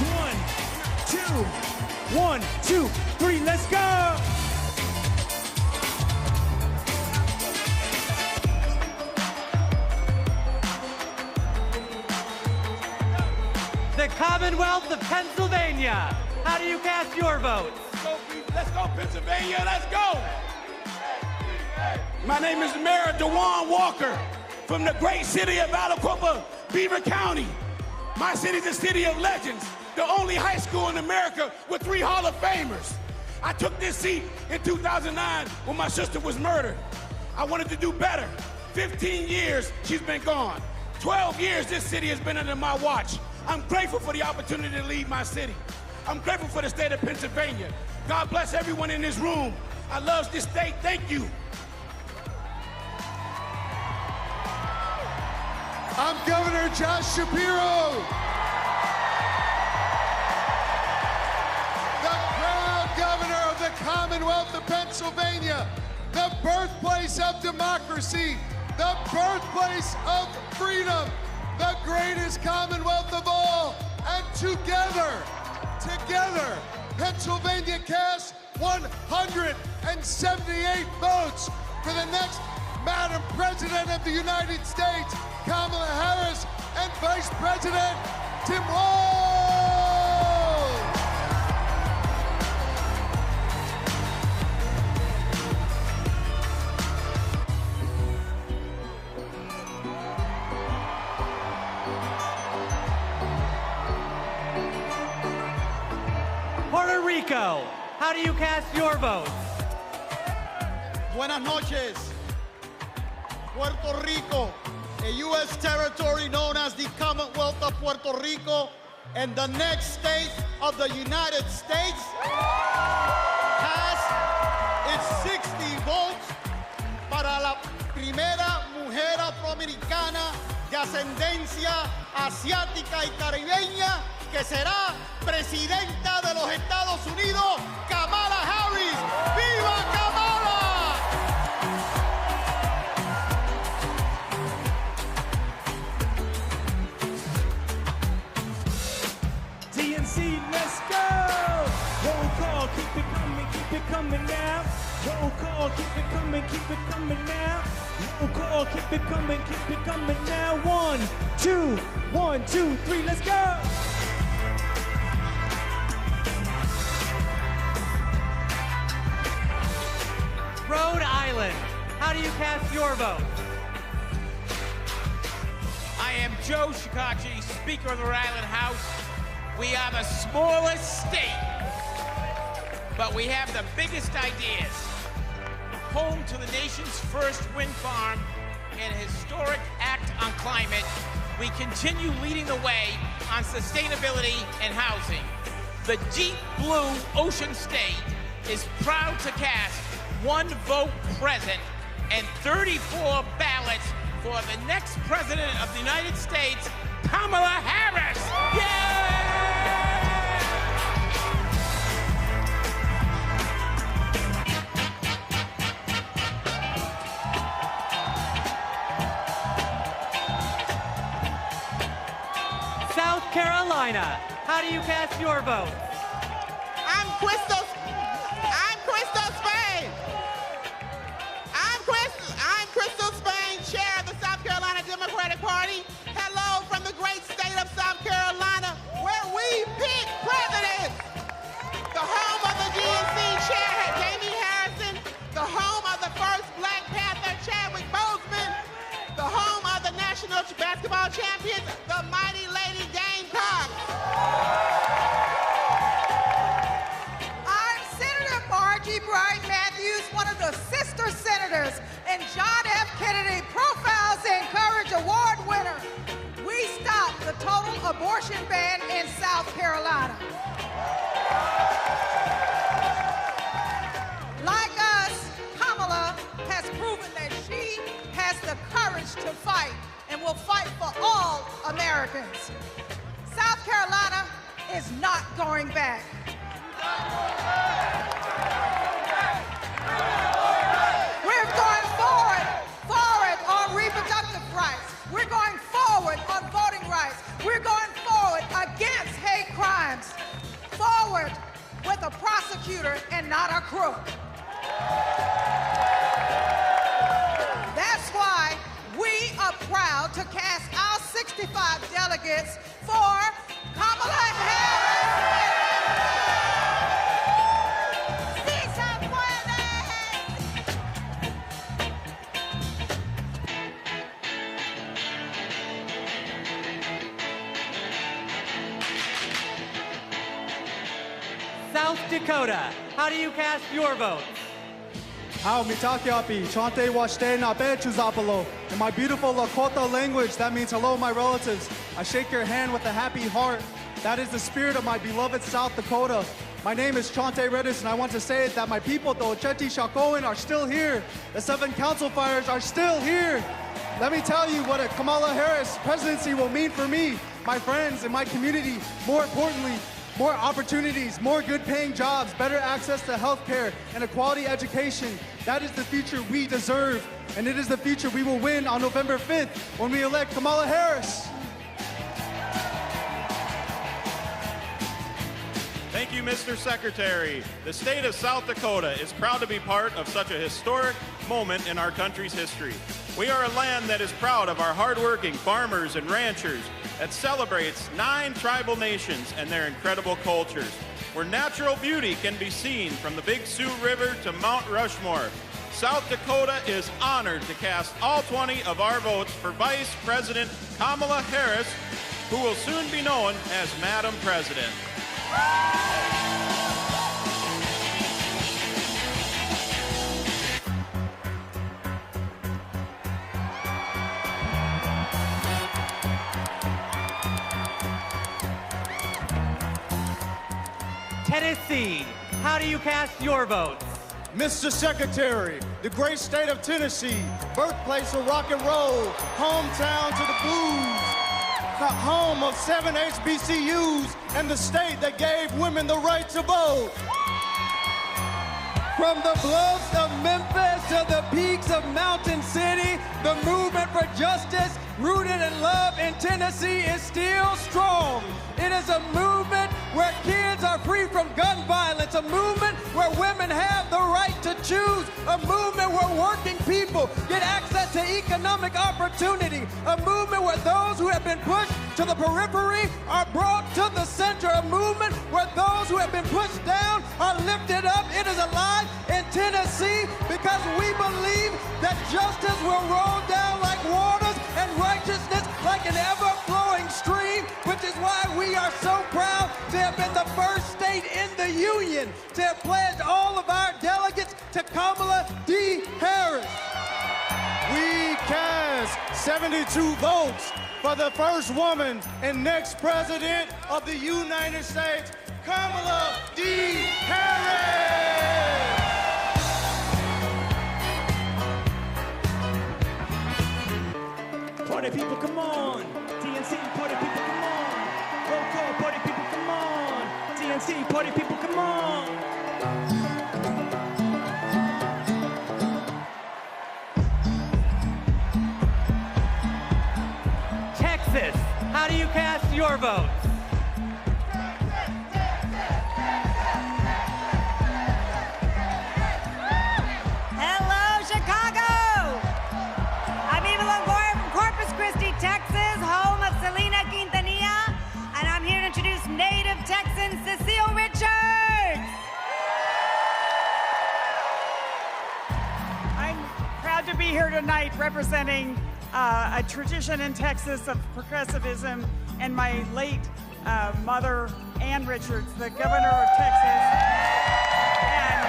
1, 2, 3, let's go! The Commonwealth of Pennsylvania. How do you cast your votes? Let's go, Pennsylvania, let's go! My name is Mayor DeJuan Walker from the great city of Aliquippa, Beaver County. My city is a city of legends, the only high school in America with 3 Hall of Famers. I took this seat in 2009 when my sister was murdered. I wanted to do better. 15 years she's been gone. 12 years this city has been under my watch. I'm grateful for the opportunity to lead my city. I'm grateful for the state of Pennsylvania. God bless everyone in this room. I love this state, thank you. I'm Governor Josh Shapiro. The proud governor of the Commonwealth of Pennsylvania, the birthplace of democracy, the birthplace of freedom, the greatest Commonwealth of all. And together, Pennsylvania cast 178 votes for the next Madam President of the United States, Kamala Harris, and Vice President Tim Walz. Puerto Rico, how do you cast your votes? Buenas noches. Puerto Rico, a U.S. territory known as the Commonwealth of Puerto Rico, and the next state of the United States, has its 60 votes para la primera mujer afroamericana de ascendencia asiática y caribeña que será presidenta de los Estados Unidos, Kamala Harris. ¡Viva Kamala! TNC, let's go! Roll call, keep it coming now. Roll call, keep it coming now. Roll call, keep it coming now. 1, 2, 3, let's go! Rhode Island, how do you cast your vote? I am Joe Shekarchi, Speaker of the Rhode Island House. We are the smallest state, but we have the biggest ideas. Home to the nation's first wind farm and a historic act on climate, we continue leading the way on sustainability and housing. The deep blue ocean state is proud to cast 1 vote present and 34 ballots for the next President of the United States, Kamala Harris. Yay! South Carolina, how do you cast your vote? I'm Crystal Spain. I'm Crystal Spain, chair of the South Carolina Democratic Party. Hello from the great state of South Carolina, where we pick presidents. The home of the DNC chair, Jamie Harrison. The home of the first Black Panther, Chadwick Boseman. The home of the national basketball champions, the mighty Lady Gamecocks. I'm Senator Margie Bright Matthews, one of the sister senators, and John F. Kennedy Profiles in Courage Award winner. We stopped the total abortion ban in South Carolina. Like us, Kamala has proven that she has the courage to fight and will fight for all Americans. South Carolina is not going back. We're going forward on reproductive rights. We're going forward on voting rights. We're going forward against hate prosecutor and not a crook. That's why we are proud to cast our 65 delegates for Kamala Harris. South Dakota, how do you cast your votes? How mitakiapi, chante washte na bechuzapalo. In my beautiful Lakota language, that means hello, my relatives. I shake your hand with a happy heart. That is the spirit of my beloved South Dakota. My name is Chante Redis, and I want to say that my people, the Ocheti Shakoan, are still here. The 7 council fires are still here. Let me tell you what a Kamala Harris presidency will mean for me, my friends, and my community. More importantly, more opportunities, more good-paying jobs, better access to health care, and a quality education. That is the future we deserve, and it is the future we will win on November 5th when we elect Kamala Harris. Thank you, Mr. Secretary. The state of South Dakota is proud to be part of such a historic moment in our country's history. We are a land that is proud of our hardworking farmers and ranchers, that celebrates 9 tribal nations and their incredible cultures, where natural beauty can be seen from the Big Sioux River to Mount Rushmore. South Dakota is honored to cast all 20 of our votes for Vice President Kamala Harris, who will soon be known as Madam President. Tennessee, how do you cast your votes? Mr. Secretary, the great state of Tennessee, birthplace of rock and roll, hometown to the blues, the home of 7 HBCUs, and the state that gave women the right to vote. From the bluffs of Memphis to the peaks of Mountain City, the movement for justice rooted in love in Tennessee is still strong. It is a movement where kids are free from gun violence, a movement where women have the right to choose, a movement where working people get access to economic opportunity, a movement where those who have been pushed to the periphery are brought to the center, a movement where those who have been pushed down are lifted up. It is alive in Tennessee because we believe that justice will roll down like waters and righteousness like an ever-flowing stream, which is why we are so proud to have been the first state in the union to have pledged all of our delegates to Kamala D. Harris. We cast 72 votes for the first woman and next president of the United States, Kamala D. Harris. Party people, come on. TNC, party people, come on. Roll call, party people, come on. TNC, party people, come on. Texas, how do you cast your votes? Hello, Chicago! I'm Eva Longoria from Corpus Christi, Texas, home of Selena Quintanilla, and I'm here to introduce native Texan Cecile Richards. I'm proud to be here tonight representing a tradition in Texas of progressivism and my late mother, Ann Richards, the governor of Texas, and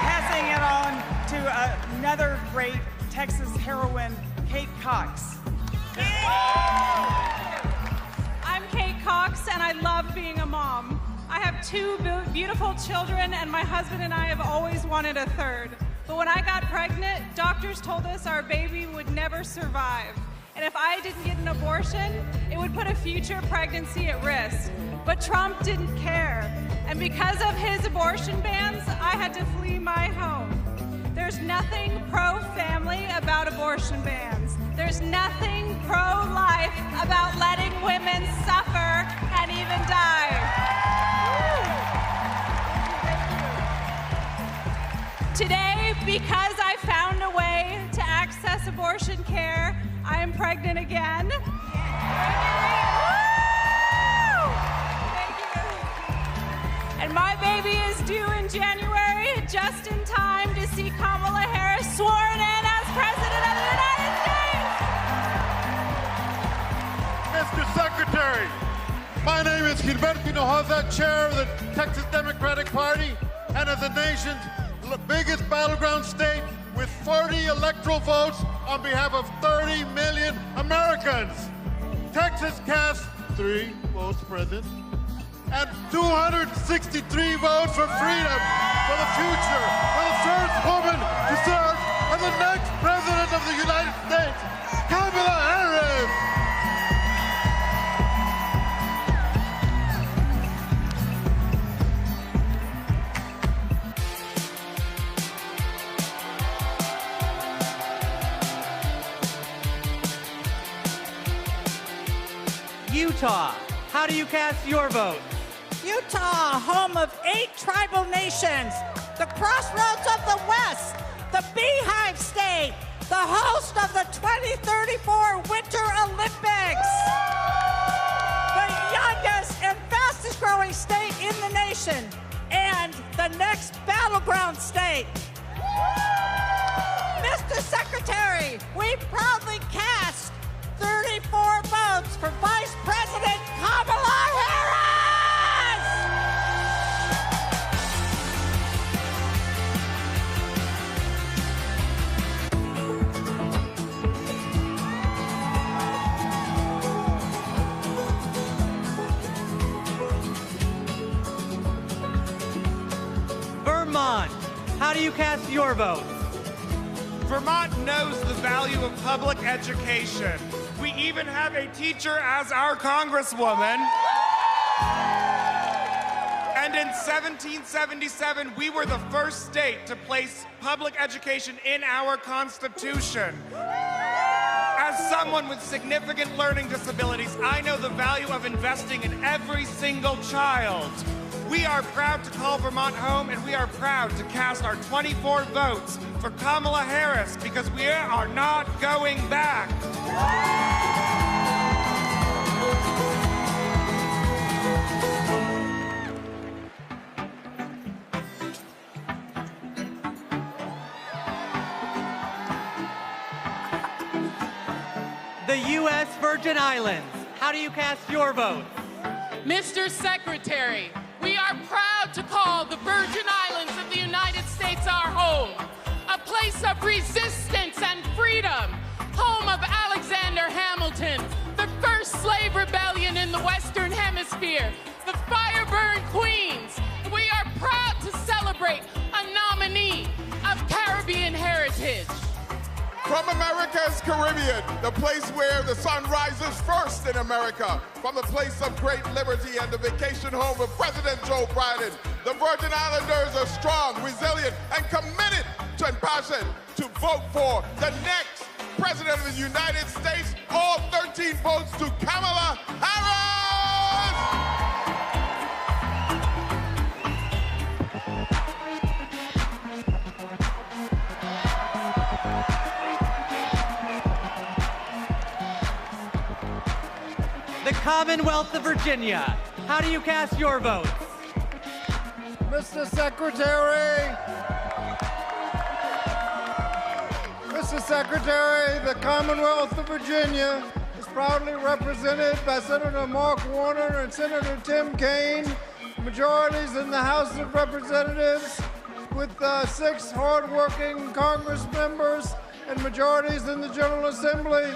passing it on to another great Texas heroine, Kate Cox. I'm Kate Cox, and I love being a mom. I have 2 beautiful children, and my husband and I have always wanted a third. But when I got pregnant, doctors told us our baby would never survive. And if I didn't get an abortion, it would put a future pregnancy at risk. But Trump didn't care. And because of his abortion bans, I had to flee my home. There's nothing pro-family about abortion bans. There's nothing pro-life about letting women suffer and even die. Today, because I found a way to access abortion care, I am pregnant again. Thank you. And my baby is due in January, just in time to see Kamala Harris sworn in as President of the United States. Mr. Secretary, my name is Gilberto Hinojosa, chair of the Texas Democratic Party, and of the nation's biggest battleground state with 40 electoral votes on behalf of 30 million Americans. Texas cast 3 votes for president and 263 votes for freedom, for the future, for the first woman to serve as the next president of the United States, Kamala Harris. Utah, how do you cast your vote? Utah, home of 8 tribal nations, the crossroads of the West, the Beehive State, the host of the 2034 Winter Olympics, the youngest and fastest growing state in the nation, and the next battleground state. Mr. Secretary, we proudly cast 34 votes for Vice President Kamala Harris! Vermont, how do you cast your vote? Vermont knows the value of public education. We even have a teacher as our congresswoman. And in 1777, we were the first state to place public education in our Constitution. As someone with significant learning disabilities, I know the value of investing in every single child. We are proud to call Vermont home, and we are proud to cast our 24 votes for Kamala Harris because we are not going back. The U.S. Virgin Islands, how do you cast your vote? Mr. Secretary, we are proud to call the Virgin Islands of the United States our home, a place of resistance and freedom, home of Alexander Hamilton, the first slave rebellion in the Western Hemisphere, the Firebird Queens. We are proud to celebrate a nominee of Caribbean heritage. From America's Caribbean, the place where the sun rises first in America, from the place of great liberty and the vacation home of President Joe Biden, the Virgin Islanders are strong, resilient, and committed and passionate to vote for the next President of the United States. All 13 votes to Kamala Harris! The Commonwealth of Virginia, how do you cast your vote? Mr. Secretary, the Commonwealth of Virginia is proudly represented by Senator Mark Warner and Senator Tim Kaine, majorities in the House of Representatives with 6 hardworking Congress members and majorities in the General Assembly.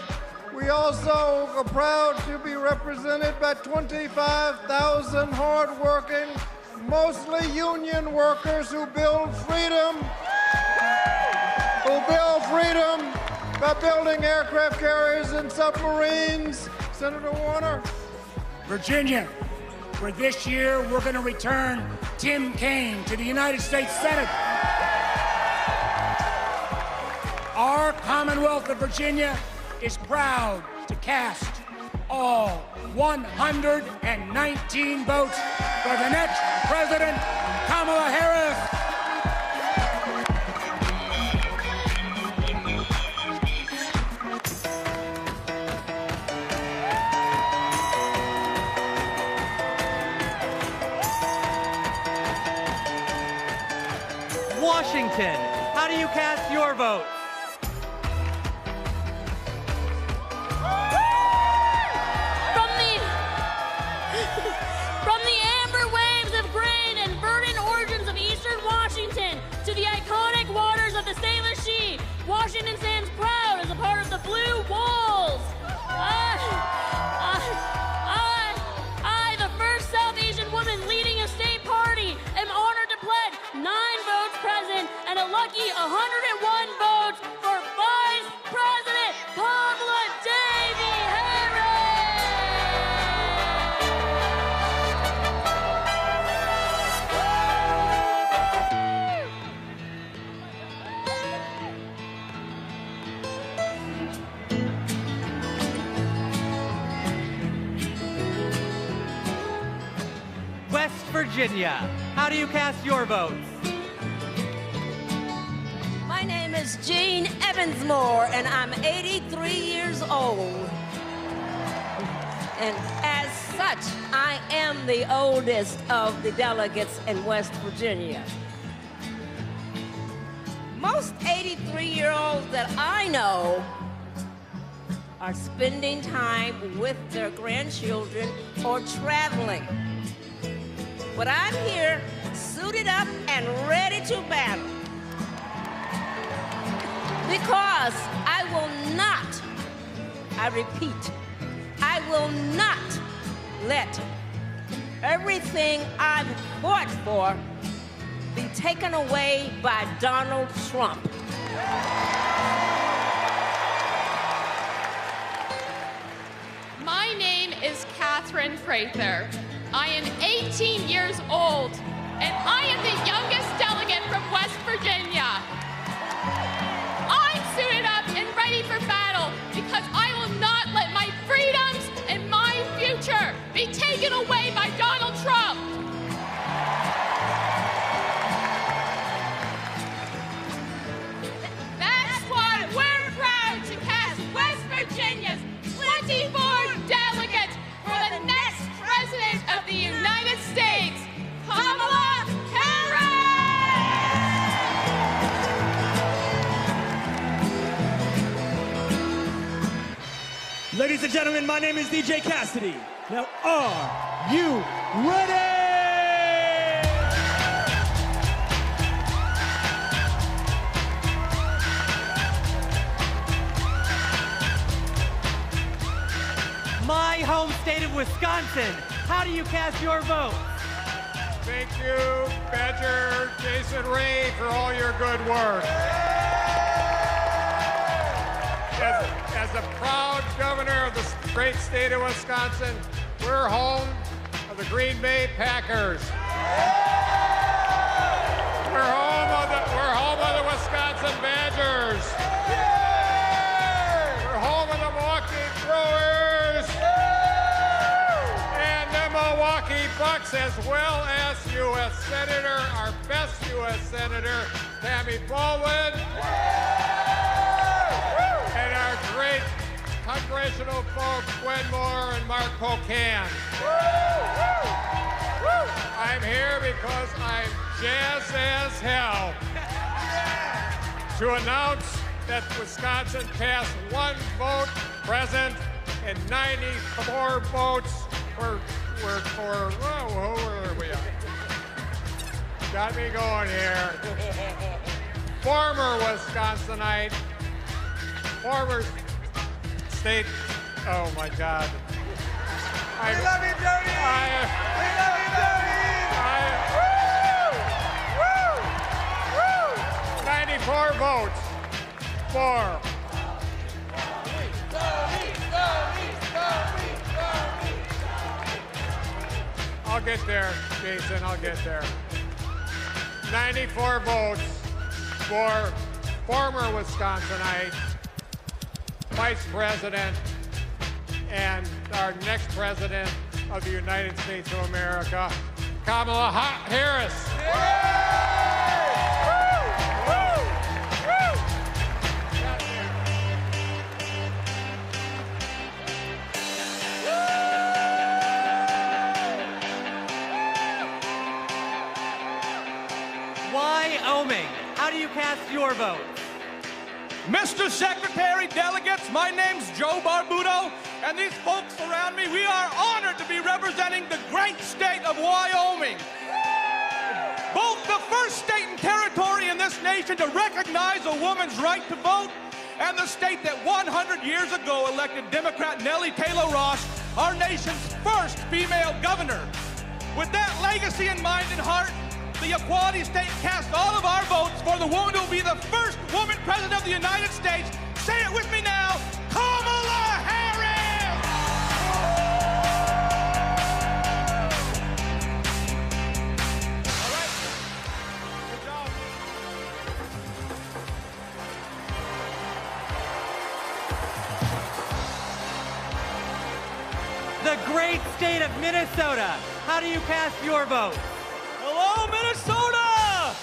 We also are proud to be represented by 25,000 hardworking, mostly union workers who build freedom, by building aircraft carriers and submarines. Senator Warner. Virginia, where this year we're going to return Tim Kaine to the United States Senate. Our Commonwealth of Virginia is proud to cast all 119 votes for the next President, Kamala Harris. Washington. How do you cast your vote? From the amber waves of grain and verdant origins of eastern Washington to the iconic waters of the Salish Sea, Washington stands proud as a part of the Blue Wolves. I, the first South Asian woman leading a state party, am honored to pledge 9 votes present and a lucky 101 votes for Vice President Kamala Devi Harris. West Virginia. How do you cast your votes? My name is Jean Evansmore, and I'm 83 years old. And as such, I am the oldest of the delegates in West Virginia. Most 83-year-olds that I know are spending time with their grandchildren or traveling. But I'm here, suited up and ready to battle. Because I will not, I repeat, I will not let everything I've fought for be taken away by Donald Trump. My name is Catherine Prather. I am 18 years old, and I am the youngest delegate from West Virginia. I'm suited up and ready for battle because I will not let my freedoms and my future be taken away by Donald Trump. That's why we're proud to cast West Virginia's 24 delegates for the next President of the United States, Kamala Harris! Ladies and gentlemen, my name is DJ Cassidy. Now, are you ready? My home state of Wisconsin. How do you cast your vote? Thank you, Badger Jason Ray, for all your good work. As the proud governor of the great state of Wisconsin, we're home of the Green Bay Packers. We're home of the Wisconsin Badgers. We're home of the Milwaukee Brewers. And the Milwaukee Bucks, as well as U.S. Senator, our best U.S. Senator, Tammy Baldwin. And our great congressional folks, Gwen Moore and Mark Pocan. I'm here because I'm jazzed as hell to announce that Wisconsin passed 1 vote present and 94 votes who are we? Got me going here. Former Wisconsinite, former state, oh my God. We love you, Jody! We love you, Jody! 94 votes for. I'll get there, Jason, I'll get there. 94 votes for former Wisconsinite, Vice President, and our next President of the United States of America, Kamala Harris. Wyoming. how do you cast your vote? Mr. Secretary, delegates, my name's Joe Barbudo, and these folks around me, we are honored to be representing the great state of Wyoming. Both the first state and territory in this nation to recognize a woman's right to vote, and the state that 100 years ago elected Democrat Nellie Taylor Ross, our nation's first female governor. With that legacy in mind and heart, the Equality State cast all of our votes for the woman who will be the first woman president of the United States. Say it with me now, Kamala Harris! All right, good job. The great state of Minnesota, how do you cast your vote? Hello, Minnesota!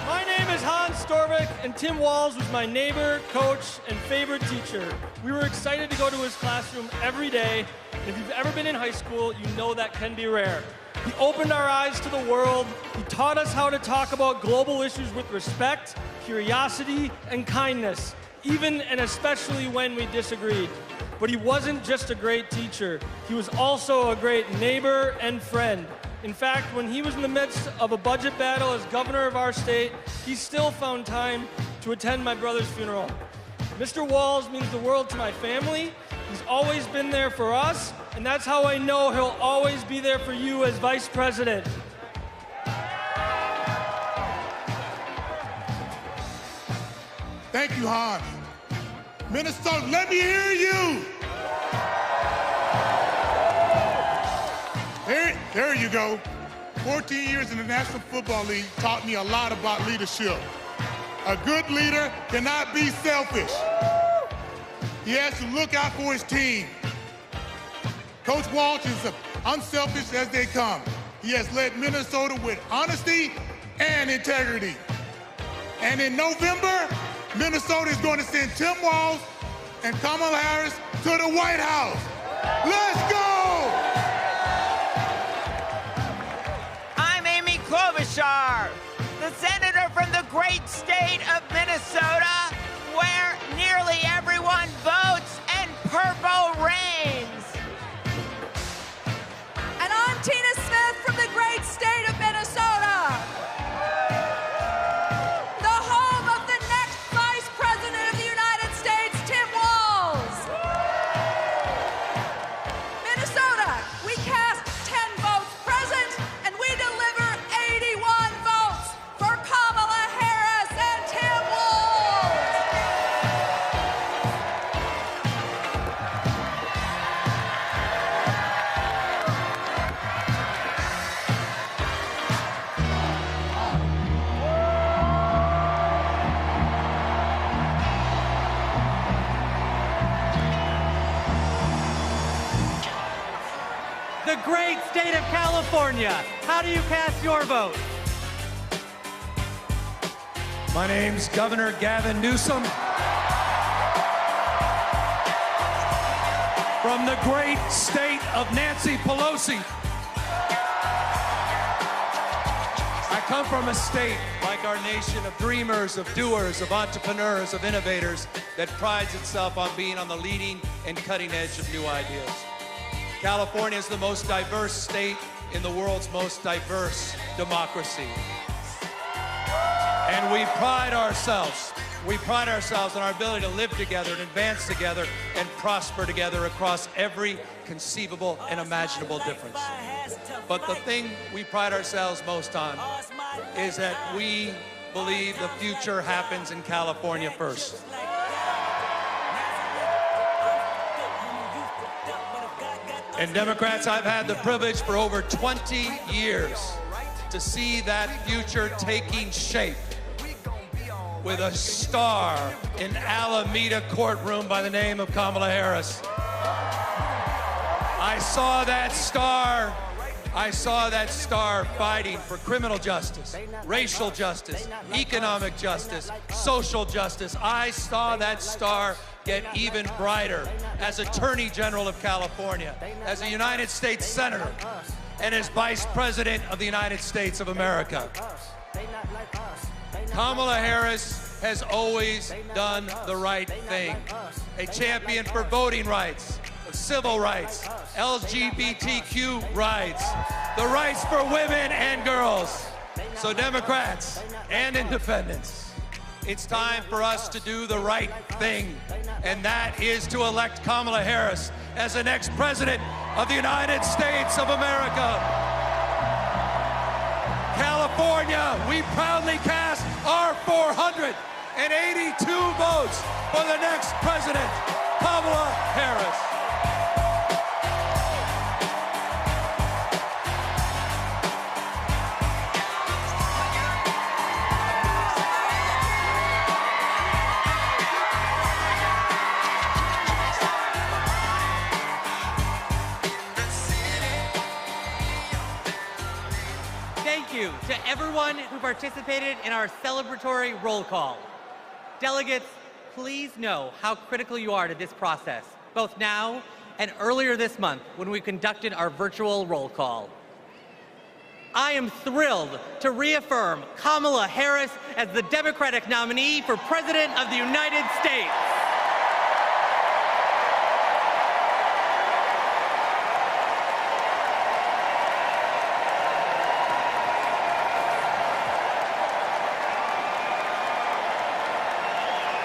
My name is Hans Storvik, and Tim Walz was my neighbor, coach, and favorite teacher. We were excited to go to his classroom every day, and if you've ever been in high school, you know that can be rare. He opened our eyes to the world. He taught us how to talk about global issues with respect, curiosity, and kindness, even and especially when we disagreed. But he wasn't just a great teacher. He was also a great neighbor and friend. In fact, when he was in the midst of a budget battle as governor of our state, he still found time to attend my brother's funeral. Mr. Walz means the world to my family. He's always been there for us, and that's how I know he'll always be there for you as vice president. Thank you, Hans. Minnesota, let me hear you. There you go. 14 years in the National Football League taught me a lot about leadership. A good leader cannot be selfish. He has to look out for his team. Coach Walz is unselfish as they come. He has led Minnesota with honesty and integrity. And in November, Minnesota is going to send Tim Walz and Kamala Harris to the White House. Let's go! Klobuchar, the senator from the great state of Minnesota, where nearly everyone votes and purple reigns. And I'm Tina Smith from the great state of Minnesota, the home of the next Vice President of the United States, Tim Walz. Minnesota, we cast 10 votes present, and we deliver 81 votes for Kamala Harris and Tim Walz. The great state of California, how do you cast your vote? My name's Governor Gavin Newsom. From the great state of Nancy Pelosi. I come from a state, like our nation, of dreamers, of doers, of entrepreneurs, of innovators, that prides itself on being on the leading and cutting edge of new ideas. California is the most diverse state in the world's most diverse democracy. And we pride ourselves on our ability to live together and advance together and prosper together across every conceivable and imaginable difference. But the thing we pride ourselves most on is that we believe the future happens in California first. And Democrats, I've had the privilege for over 20 years to see that future taking shape with a star in Alameda courtroom by the name of Kamala Harris. I saw that star fighting for criminal justice, racial justice, economic justice, social justice. I saw that star get even brighter as Attorney General of California, as a United States Senator, and as Vice President of the United States of America. Kamala Harris has always done the right thing. A champion for voting rights, civil rights, LGBTQ rights, the rights for women and girls. So Democrats and independents, it's time for us to do the right thing, and that is to elect Kamala Harris as the next president of the United States of America. California, we proudly cast our 482 votes for the next president, Kamala Harris. Thank you to everyone who participated in our celebratory roll call. Delegates, please know how critical you are to this process, both now and earlier this month when we conducted our virtual roll call. I am thrilled to reaffirm Kamala Harris as the Democratic nominee for President of the United States.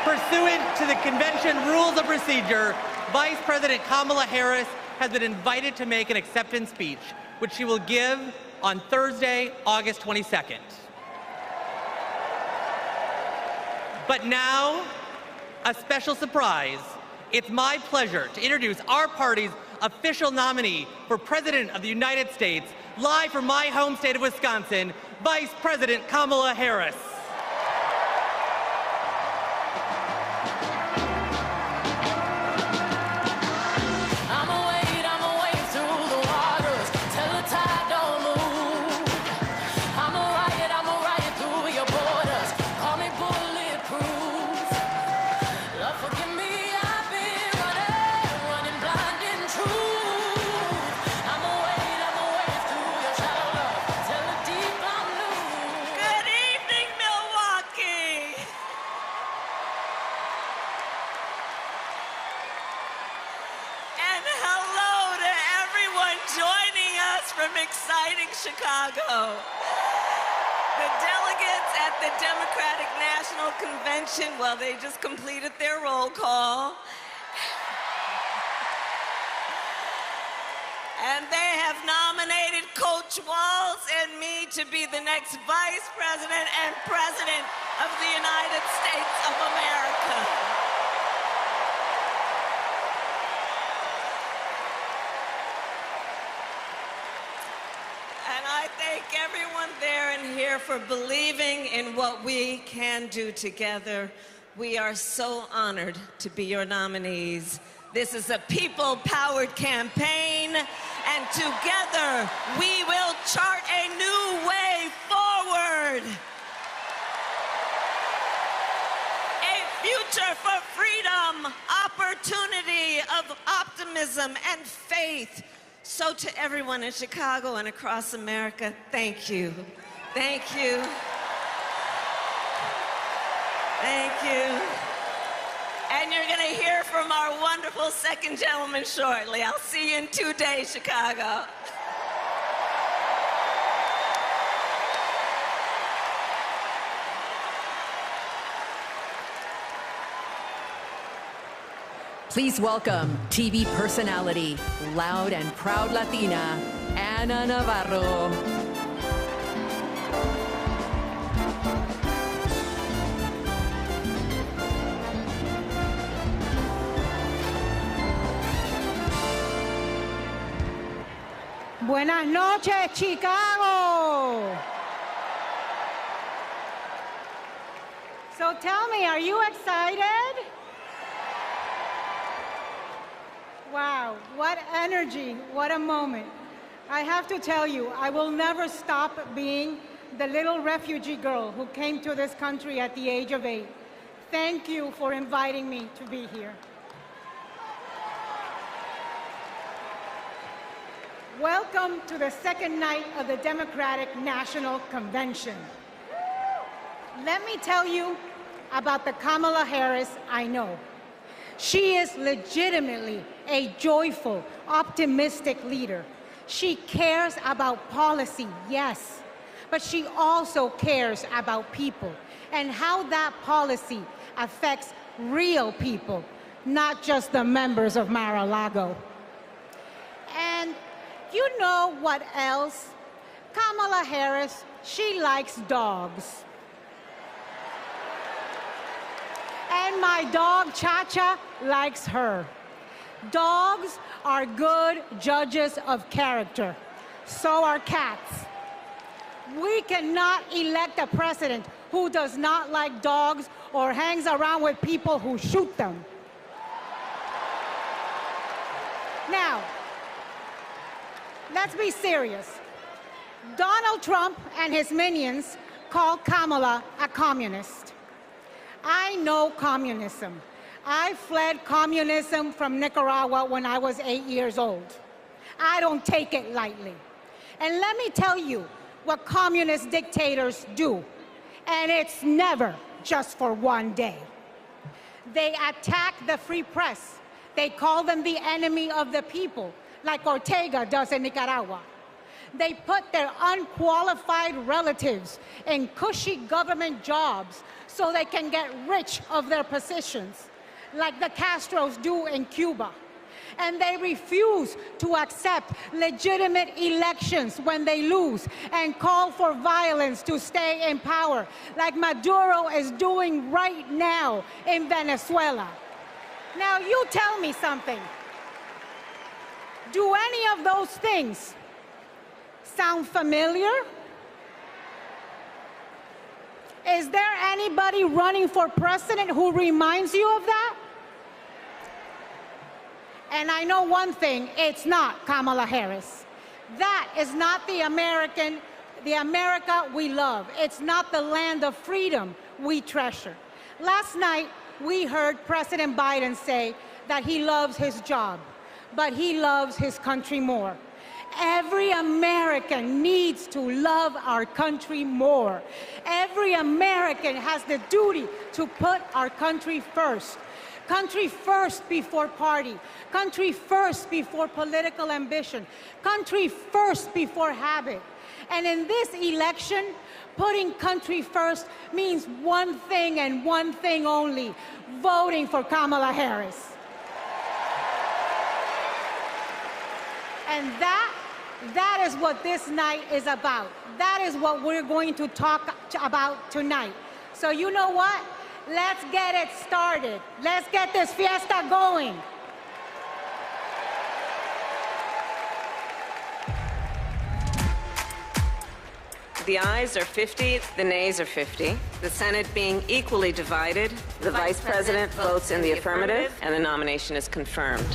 Pursuant to the convention rules of procedure, Vice President Kamala Harris has been invited to make an acceptance speech, which she will give on Thursday, August 22nd. But now, a special surprise. It's my pleasure to introduce our party's official nominee for President of the United States, live from my home state of Wisconsin, Vice President Kamala Harris. Exciting Chicago. The delegates at the Democratic National Convention, well, they just completed their roll call. And they have nominated Coach Walz and me to be the next Vice President and President of the United States of America. I thank everyone there and here for believing in what we can do together. We are so honored to be your nominees. This is a people-powered campaign, and together we will chart a new way forward. A future for freedom, opportunity, of optimism and faith. So to everyone in Chicago and across America, thank you. Thank you. Thank you. And you're going to hear from our wonderful second gentleman shortly. I'll see you in 2 days, Chicago. Please welcome TV personality, loud and proud Latina, Ana Navarro. Buenas noches, Chicago. So tell me, are you excited? Wow, what energy, what a moment. I have to tell you, I will never stop being the little refugee girl who came to this country at the age of 8. Thank you for inviting me to be here. Welcome to the second night of the Democratic National Convention. Let me tell you about the Kamala Harris I know. She is legitimately a joyful, optimistic leader. She cares about policy, yes, but she also cares about people and how that policy affects real people, not just the members of Mar-a-Lago. And you know what else? Kamala Harris, she likes dogs. And my dog, Cha-Cha, likes her. Dogs are good judges of character. So are cats. We cannot elect a president who does not like dogs or hangs around with people who shoot them. Now, let's be serious. Donald Trump and his minions call Kamala a communist. I know communism. I fled communism from Nicaragua when I was 8 years old. I don't take it lightly. And let me tell you what communist dictators do. And it's never just for one day. They attack the free press. They call them the enemy of the people, like Ortega does in Nicaragua. They put their unqualified relatives in cushy government jobs so they can get rich of their positions, like the Castros do in Cuba. And they refuse to accept legitimate elections when they lose and call for violence to stay in power, like Maduro is doing right now in Venezuela. Now, you tell me something. Do any of those things sound familiar? Is there anybody running for president who reminds you of that? And I know one thing, it's not Kamala Harris. That is not the America we love. It's not the land of freedom we treasure. Last night, we heard President Biden say that he loves his job, but he loves his country more. Every American needs to love our country more. Every American has the duty to put our country first. Country first before party. Country first before political ambition. Country first before habit. And in this election, putting country first means one thing and one thing only: voting for Kamala Harris. And that is what this night is about. That is what we're going to talk about tonight. So you know what? Let's get it started. Let's get this fiesta going. The ayes are 50, the nays are 50. The Senate being equally divided, the Vice President votes in the affirmative, and the nomination is confirmed.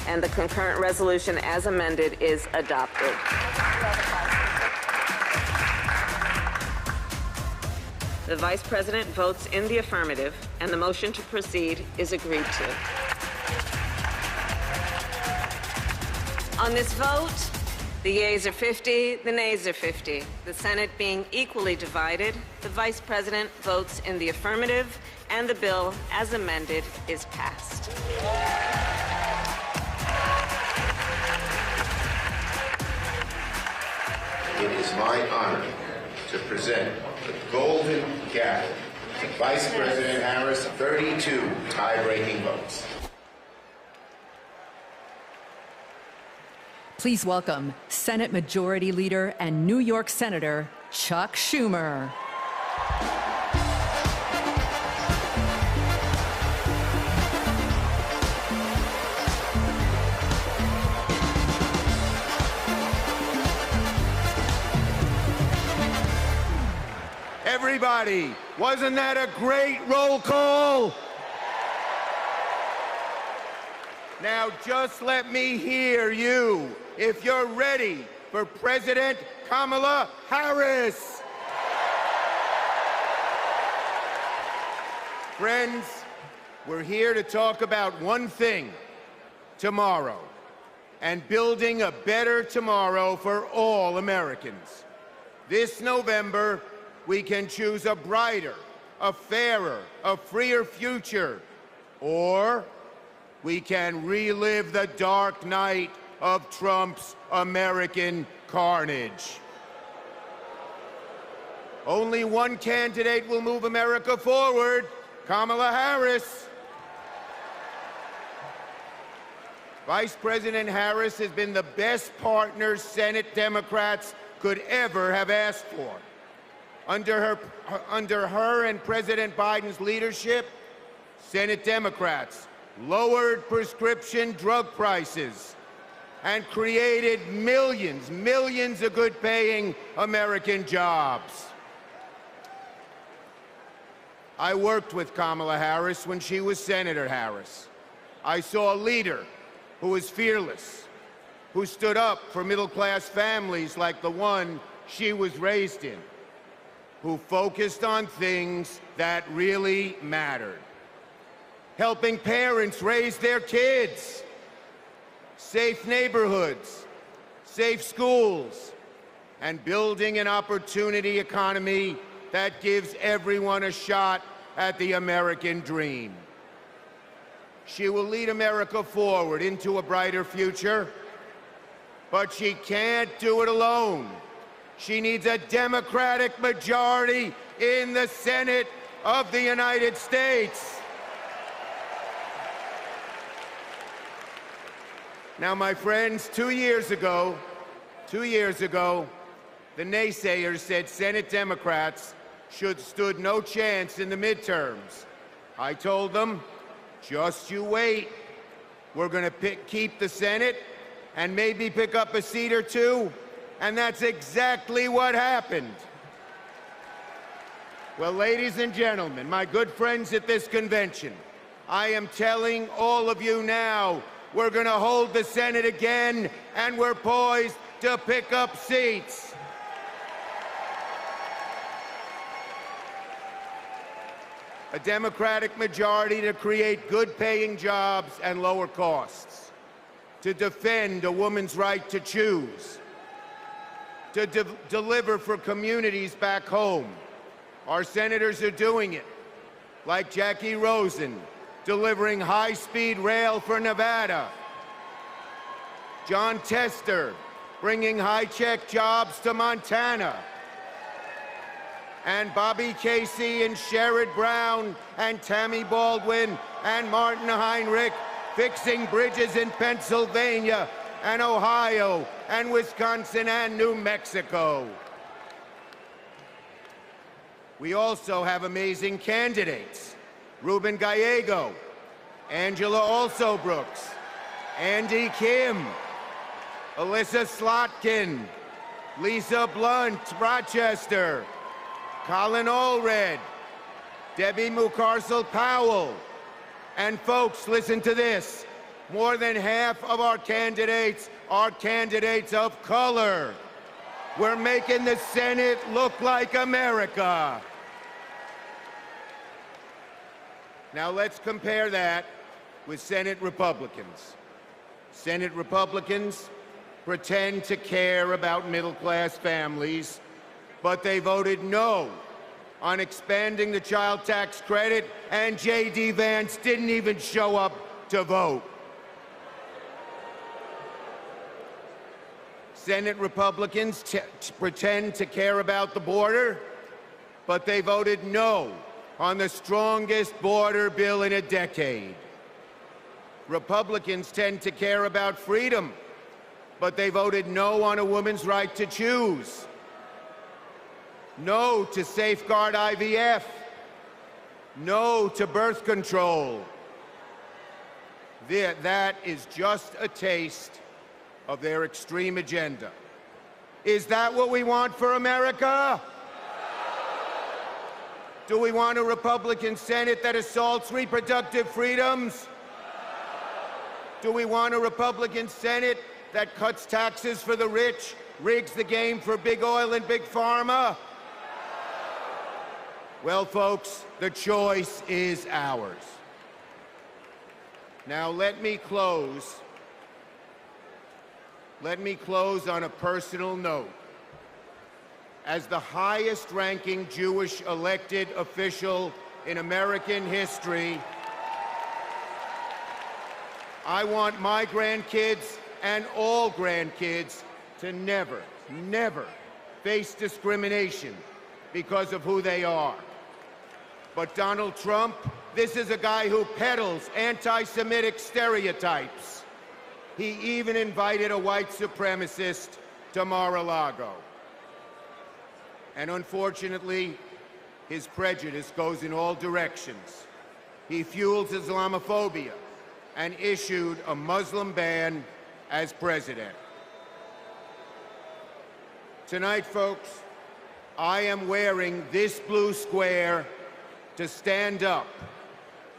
And the concurrent resolution as amended is adopted. The Vice President votes in the affirmative, and the motion to proceed is agreed to. On this vote, the yeas are 50, the nays are 50. The Senate being equally divided, the Vice President votes in the affirmative, and the bill as amended is passed. It is my honor to present the Golden Gavel to Vice President Harris, 32 tie-breaking votes. Please welcome Senate Majority Leader and New York Senator Chuck Schumer. Everybody, wasn't that a great roll call? Now just let me hear you if you're ready for President Kamala Harris. Friends, we're here to talk about one thing tomorrow, and building a better tomorrow for all Americans. This November, we can choose a brighter, a fairer, a freer future, or we can relive the dark night of Trump's American carnage. Only one candidate will move America forward, Kamala Harris. Vice President Harris has been the best partner Senate Democrats could ever have asked for. Under her and President Biden's leadership, Senate Democrats lowered prescription drug prices and created millions of good-paying American jobs. I worked with Kamala Harris when she was Senator Harris. I saw a leader who was fearless, who stood up for middle-class families like the one she was raised in, who focused on things that really mattered. Helping parents raise their kids, safe neighborhoods, safe schools, and building an opportunity economy that gives everyone a shot at the American dream. She will lead America forward into a brighter future, but she can't do it alone. She needs a Democratic majority in the Senate of the United States. Now, my friends, 2 years ago, the naysayers said Senate Democrats stood no chance in the midterms. I told them, just you wait. We're going to keep the Senate and maybe pick up a seat or two, and that's exactly what happened. Well, ladies and gentlemen, my good friends at this convention, I am telling all of you now, we're going to hold the Senate again, and we're poised to pick up seats. A Democratic majority to create good-paying jobs and lower costs, to defend a woman's right to choose, to deliver for communities back home. Our senators are doing it, like Jackie Rosen, delivering high-speed rail for Nevada, John Tester, bringing high-tech jobs to Montana, and Bobby Casey and Sherrod Brown and Tammy Baldwin and Martin Heinrich fixing bridges in Pennsylvania and Ohio and Wisconsin and New Mexico. We also have amazing candidates. Ruben Gallego, Angela Alsobrooks, Andy Kim, Alyssa Slotkin, Lisa Blunt, Rochester, Colin Allred, Debbie Mucarsel-Powell. And folks, listen to this. More than half of our candidates are candidates of color. We're making the Senate look like America. Now let's compare that with Senate Republicans. Senate Republicans pretend to care about middle-class families, but they voted no on expanding the child tax credit, and J.D. Vance didn't even show up to vote. Senate Republicans pretend to care about the border, but they voted no on the strongest border bill in a decade. Republicans tend to care about freedom, but they voted no on a woman's right to choose. No to safeguard IVF. No to birth control. That is just a taste of their extreme agenda. Is that what we want for America? Do we want a Republican Senate that assaults reproductive freedoms? Do we want a Republican Senate that cuts taxes for the rich, rigs the game for big oil and big pharma? Well, folks, the choice is ours. Now, let me close let me close on a personal note. As the highest-ranking Jewish elected official in American history, I want my grandkids and all grandkids to never, never face discrimination because of who they are. But Donald Trump, this is a guy who peddles anti-Semitic stereotypes. He even invited a white supremacist to Mar-a-Lago. And unfortunately, his prejudice goes in all directions. He fuels Islamophobia and issued a Muslim ban as president. Tonight, folks, I am wearing this blue square to stand up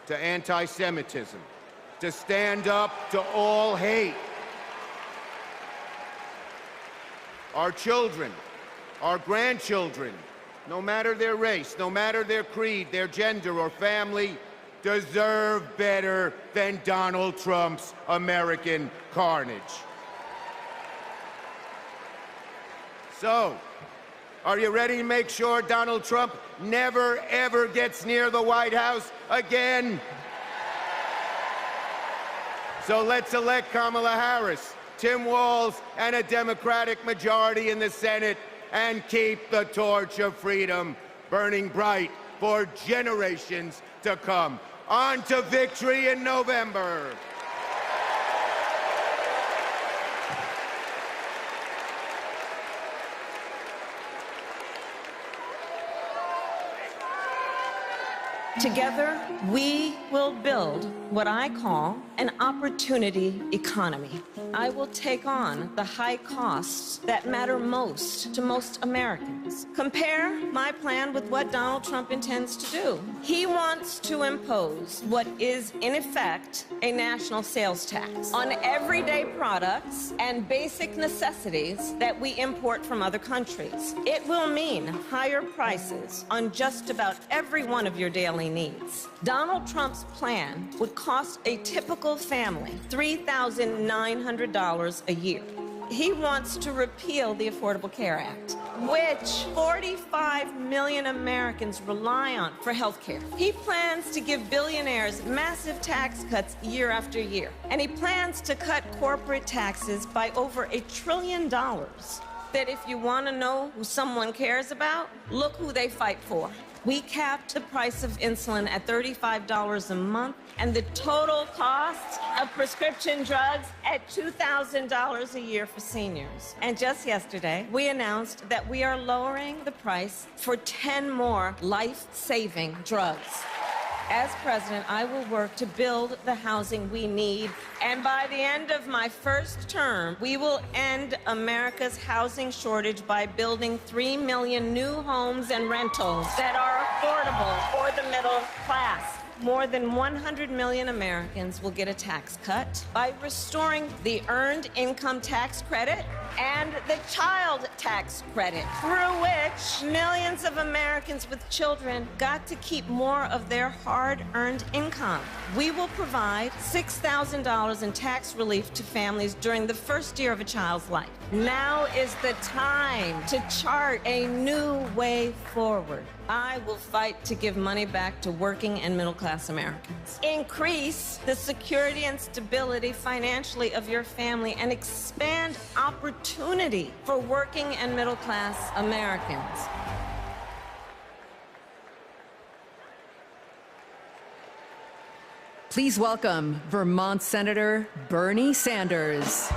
to anti-Semitism, to stand up to all hate. Our children, our grandchildren, no matter their race, no matter their creed, their gender or family, deserve better than Donald Trump's American carnage. So, are you ready to make sure Donald Trump never, ever gets near the White House again? So let's elect Kamala Harris, Tim Walz, and a Democratic majority in the Senate and keep the torch of freedom burning bright for generations to come. On to victory in November. Together, we will build what I call an opportunity economy. I will take on the high costs that matter most to most Americans. Compare my plan with what Donald Trump intends to do. He wants to impose what is, in effect, a national sales tax on everyday products and basic necessities that we import from other countries. It will mean higher prices on just about every one of your daily needs. Donald Trump's plan would cost a typical family $3,900 a year. He wants to repeal the Affordable Care Act, which 45 million Americans rely on for health care. He plans to give billionaires massive tax cuts year after year. And he plans to cut corporate taxes by over $1 trillion. That if you want to know who someone cares about, look who they fight for. We capped the price of insulin at $35 a month and the total cost of prescription drugs at $2,000 a year for seniors. And just yesterday, we announced that we are lowering the price for 10 more life-saving drugs. As president, I will work to build the housing we need, and by the end of my first term, we will end America's housing shortage by building 3 million new homes and rentals that are affordable for the middle class. More than 100 million Americans will get a tax cut by restoring the Earned Income Tax Credit and the Child Tax Credit, through which millions of Americans with children got to keep more of their hard-earned income. We will provide $6,000 in tax relief to families during the first year of a child's life. Now is the time to chart a new way forward. I will fight to give money back to working and middle-class Americans. Increase the security and stability financially of your family and expand opportunity for working and middle-class Americans. Please welcome Vermont Senator Bernie Sanders.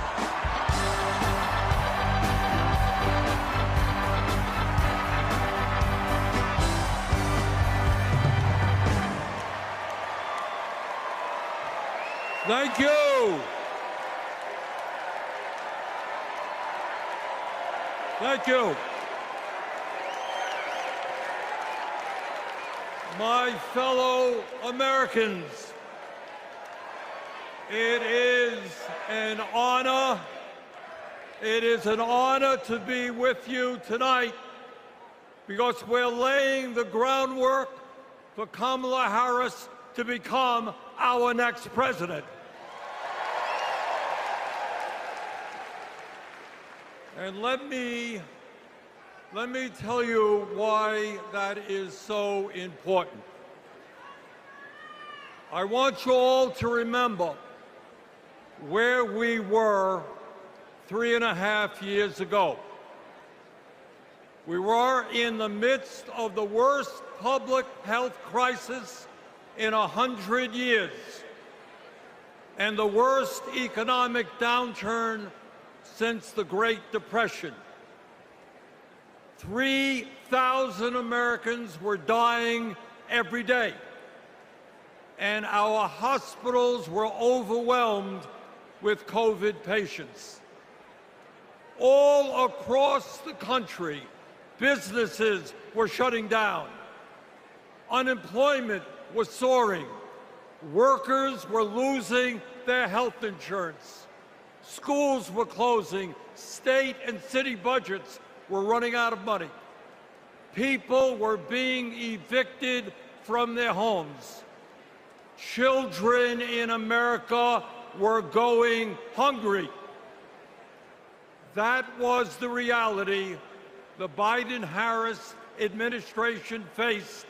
Thank you. Thank you. My fellow Americans, it is an honor. It is an honor to be with you tonight because we're laying the groundwork for Kamala Harris to become our next president. And let me tell you why that is so important. I want you all to remember where we were 3.5 years ago. We were in the midst of the worst public health crisis in 100 years and the worst economic downturn since the Great Depression. 3,000 Americans were dying every day, and our hospitals were overwhelmed with COVID patients. All across the country, businesses were shutting down. Unemployment was soaring. Workers were losing their health insurance. Schools were closing. State and city budgets were running out of money. People were being evicted from their homes. Children in America were going hungry. That was the reality the Biden-Harris administration faced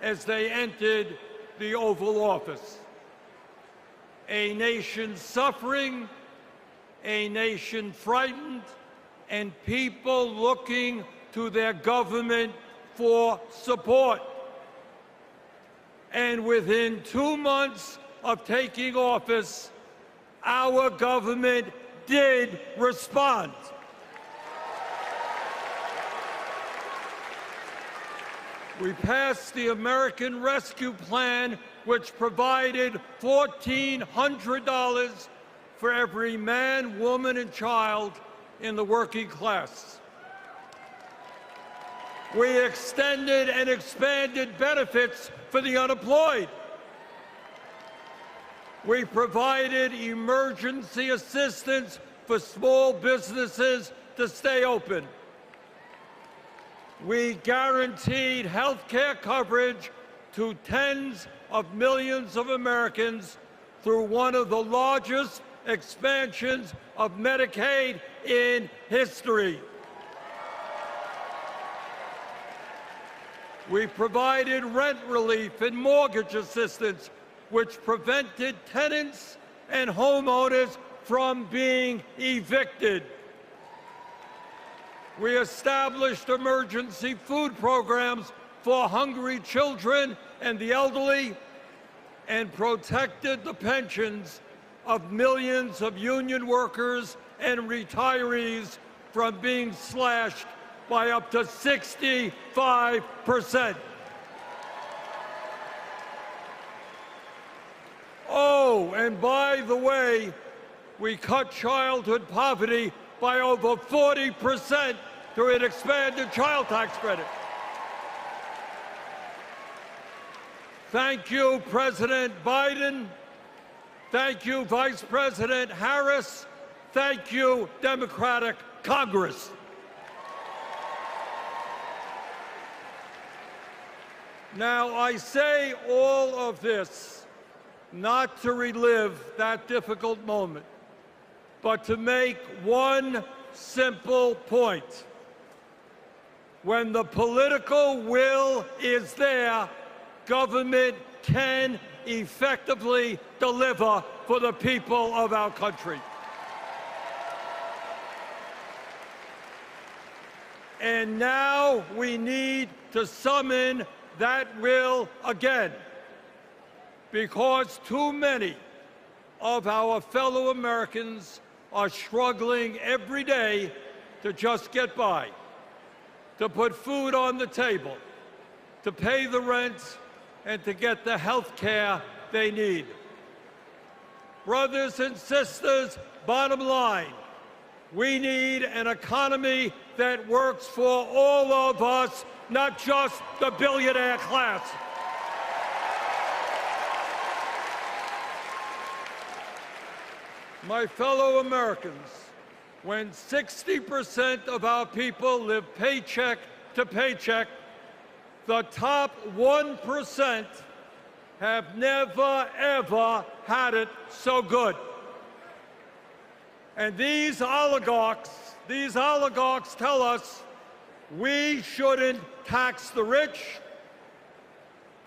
as they entered the Oval Office. A nation suffering, a nation frightened, and people looking to their government for support. And within 2 months of taking office, our government did respond. We passed the American Rescue Plan, which provided $1,400 for every man, woman, and child in the working class. We extended and expanded benefits for the unemployed. We provided emergency assistance for small businesses to stay open. We guaranteed health care coverage to tens of millions of Americans through one of the largest expansions of Medicaid in history. We provided rent relief and mortgage assistance, which prevented tenants and homeowners from being evicted. We established emergency food programs for hungry children and the elderly, and protected the pensions of millions of union workers and retirees from being slashed by up to 65%. Oh, and by the way, we cut childhood poverty by over 40% through an expanded child tax credit. Thank you, President Biden. Thank you, Vice President Harris. Thank you, Democratic Congress. Now, I say all of this not to relive that difficult moment, but to make one simple point. When the political will is there, government can effectively deliver for the people of our country. And now we need to summon that will again, because too many of our fellow Americans are struggling every day to just get by, to put food on the table, to pay the rent, and to get the health care they need. Brothers and sisters, bottom line, we need an economy that works for all of us, not just the billionaire class. My fellow Americans, when 60% of our people live paycheck to paycheck, the top 1% have never, ever had it so good. And these oligarchs, These oligarchs tell us we shouldn't tax the rich.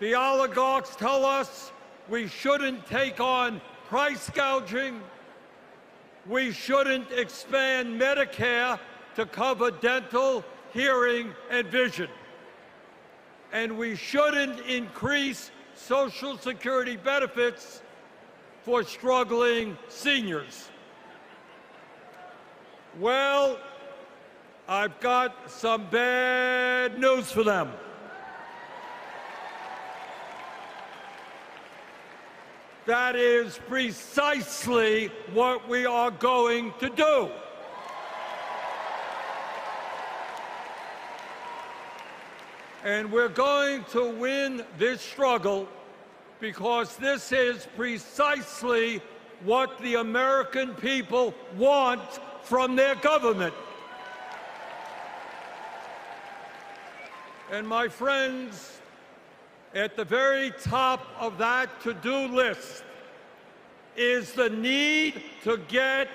The oligarchs tell us we shouldn't take on price gouging. We shouldn't expand Medicare to cover dental, hearing, and vision. And we shouldn't increase Social Security benefits for struggling seniors. Well, I've got some bad news for them. That is precisely what we are going to do. And we're going to win this struggle because this is precisely what the American people want from their government. And my friends, at the very top of that to-do list is the need to get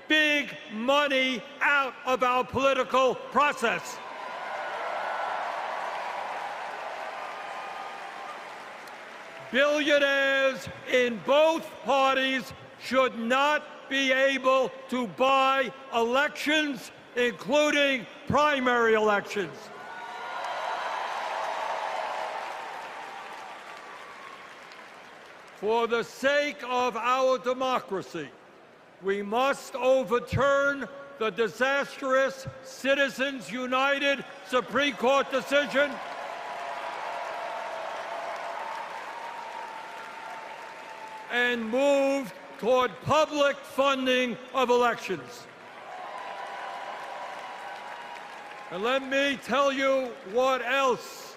big money out of our political process. Billionaires in both parties should not be able to buy elections, including primary elections. For the sake of our democracy, we must overturn the disastrous Citizens United Supreme Court decision and move toward public funding of elections. And let me tell you what else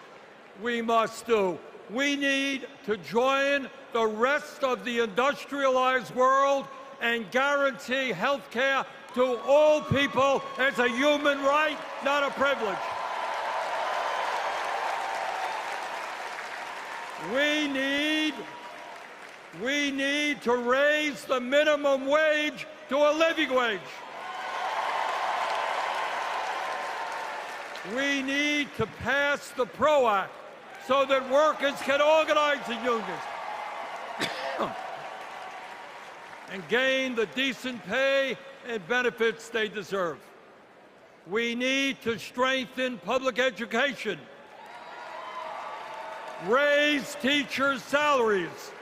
we must do. We need to join the rest of the industrialized world and guarantee health care to all people as a human right, not a privilege. We need to raise the minimum wage to a living wage. We need to pass the PRO Act so that workers can organize in unions and gain the decent pay and benefits they deserve. We need to strengthen public education, raise teachers' salaries,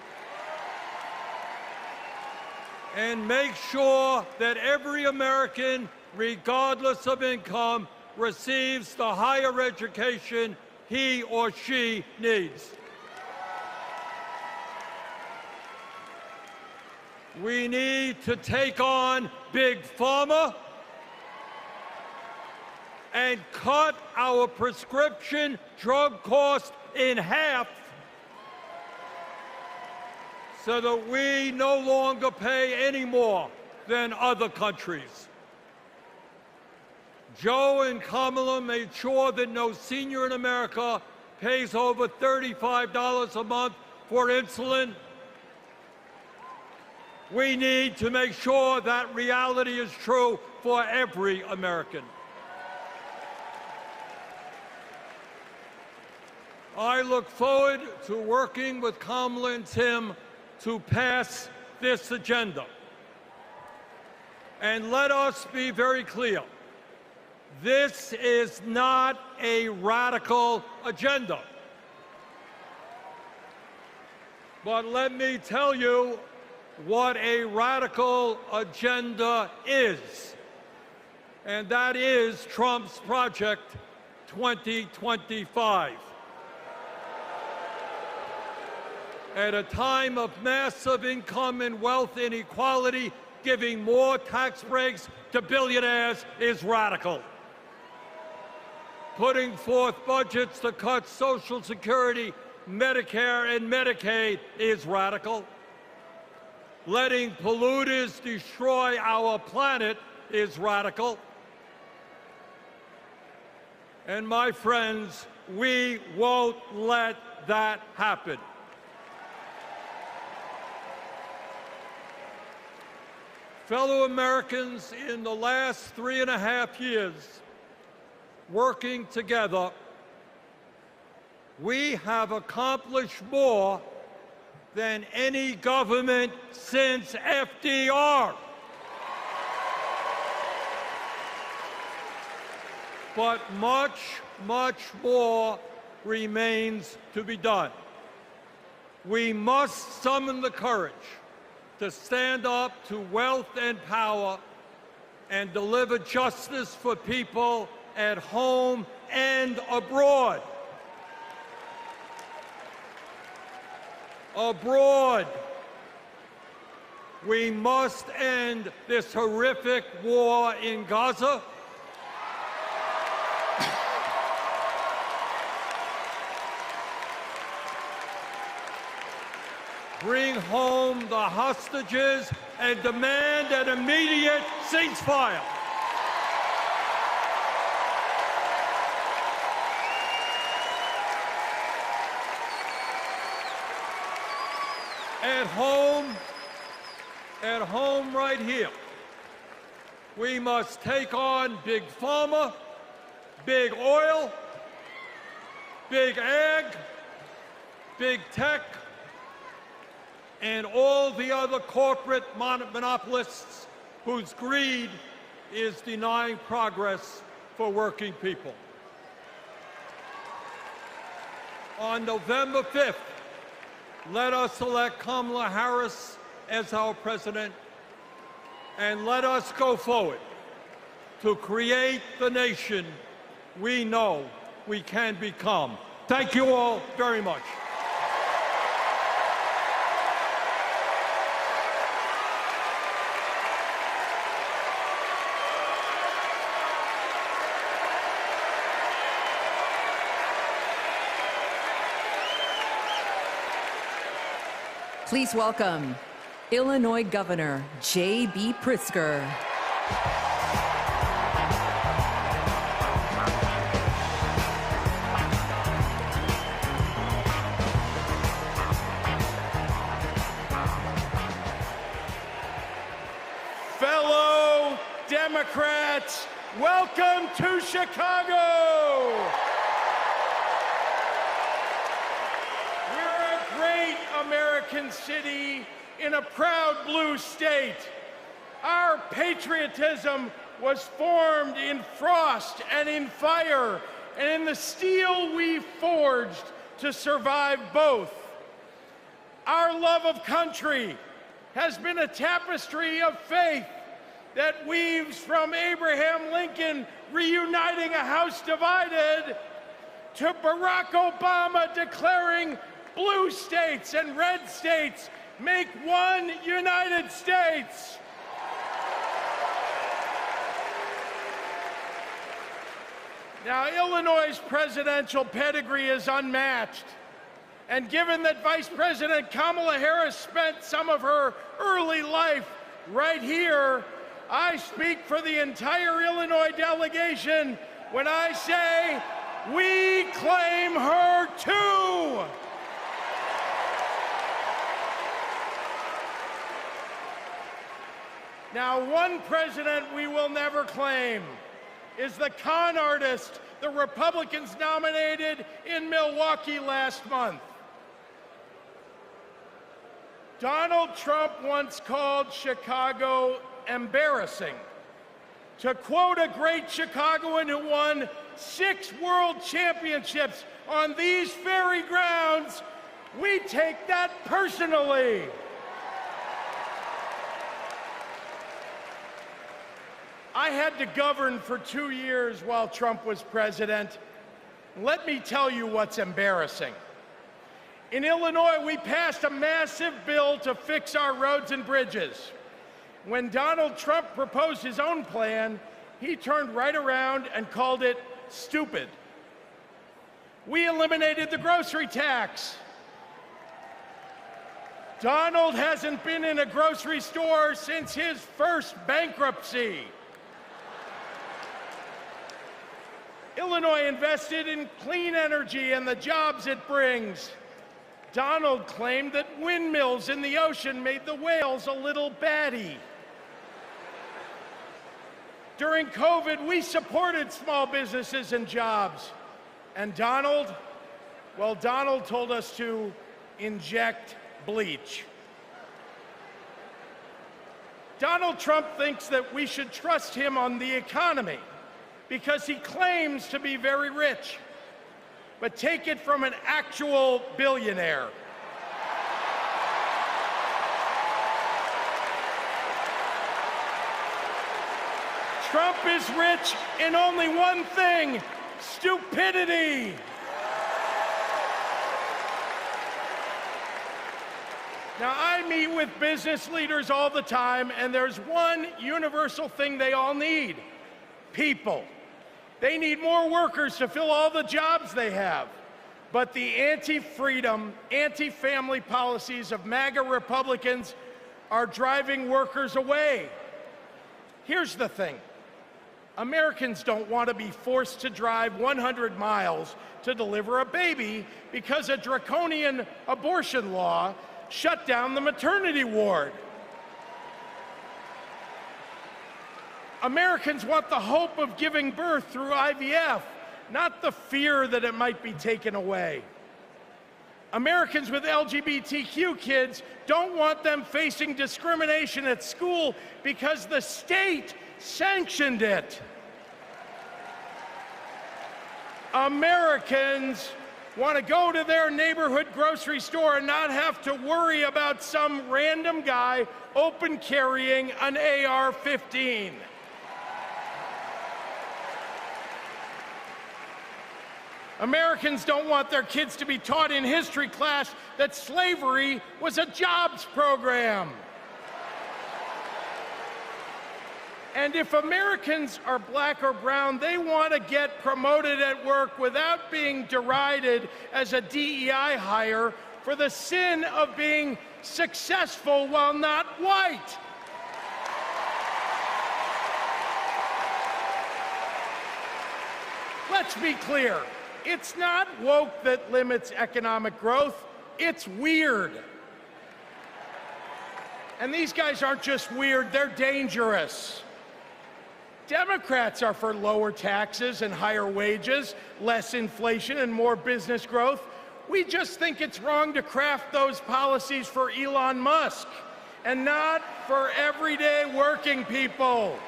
and make sure that every American, regardless of income, receives the higher education he or she needs. We need to take on Big Pharma and cut our prescription drug cost in half so that we no longer pay any more than other countries. Joe and Kamala made sure that no senior in America pays over $35 a month for insulin. We need to make sure that reality is true for every American. I look forward to working with Kamala and Tim to pass this agenda. And let us be very clear. This is not a radical agenda. But let me tell you what a radical agenda is. And that is Trump's Project 2025. At a time of massive income and wealth inequality, giving more tax breaks to billionaires is radical. Putting forth budgets to cut Social Security, Medicare, and Medicaid is radical. Letting polluters destroy our planet is radical. And my friends, we won't let that happen. Fellow Americans, in the last 3.5 years, working together, we have accomplished more than any government since FDR. But much, much more remains to be done. We must summon the courage to stand up to wealth and power and deliver justice for people at home and abroad. Abroad, we must end this horrific war in Gaza. Bring home the hostages and demand an immediate ceasefire. At home right here, we must take on Big Pharma, Big Oil, Big Ag, Big Tech, and all the other corporate monopolists whose greed is denying progress for working people. On November 5th, let us elect Kamala Harris as our president, and let us go forward to create the nation we know we can become. Thank you all very much. Please welcome Illinois Governor J.B. Pritzker. Fellow Democrats, welcome to Chicago. We're a great American city in a proud blue state. Our patriotism was formed in frost and in fire, and in the steel we forged to survive both. Our love of country has been a tapestry of faith that weaves from Abraham Lincoln reuniting a house divided to Barack Obama declaring blue states and red states make one United States. Now, Illinois' presidential pedigree is unmatched. And given that Vice President Kamala Harris spent some of her early life right here, I speak for the entire Illinois delegation when I say, we claim her too. Now, one president we will never claim is the con artist the Republicans nominated in Milwaukee last month. Donald Trump once called Chicago embarrassing. To quote a great Chicagoan who won 6 world championships on these very grounds, we take that personally. I had to govern for 2 years while Trump was president. Let me tell you what's embarrassing. In Illinois, we passed a massive bill to fix our roads and bridges. When Donald Trump proposed his own plan, he turned right around and called it stupid. We eliminated the grocery tax. Donald hasn't been in a grocery store since his first bankruptcy. Illinois invested in clean energy and the jobs it brings. Donald claimed that windmills in the ocean made the whales a little batty. During COVID, we supported small businesses and jobs. And Donald, well, Donald told us to inject bleach. Donald Trump thinks that we should trust him on the economy because he claims to be very rich. But take it from an actual billionaire. Trump is rich in only one thing: stupidity. Now, I meet with business leaders all the time, and there's one universal thing they all need: people. They need more workers to fill all the jobs they have. But the anti-freedom, anti-family policies of MAGA Republicans are driving workers away. Here's the thing. Americans don't want to be forced to drive 100 miles to deliver a baby because a draconian abortion law shut down the maternity ward. Americans want the hope of giving birth through IVF, not the fear that it might be taken away. Americans with LGBTQ kids don't want them facing discrimination at school because the state sanctioned it. Americans want to go to their neighborhood grocery store and not have to worry about some random guy open carrying an AR-15. Americans don't want their kids to be taught in history class that slavery was a jobs program. And if Americans are black or brown, they want to get promoted at work without being derided as a DEI hire for the sin of being successful while not white. Let's be clear. It's not woke that limits economic growth. It's weird. And these guys aren't just weird, they're dangerous. Democrats are for lower taxes and higher wages, less inflation and more business growth. We just think it's wrong to craft those policies for Elon Musk and not for everyday working people.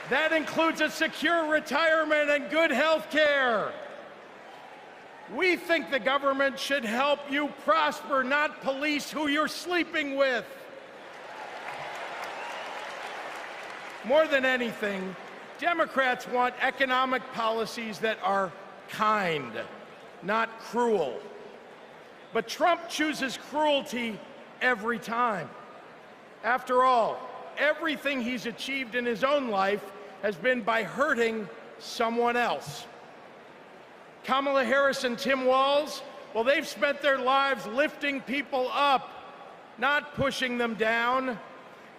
That includes a secure retirement and good health care. We think the government should help you prosper, not police who you're sleeping with. More than anything, Democrats want economic policies that are kind, not cruel. But Trump chooses cruelty every time. After all, everything he's achieved in his own life has been by hurting someone else. Kamala Harris and Tim Walz, well, they've spent their lives lifting people up, not pushing them down.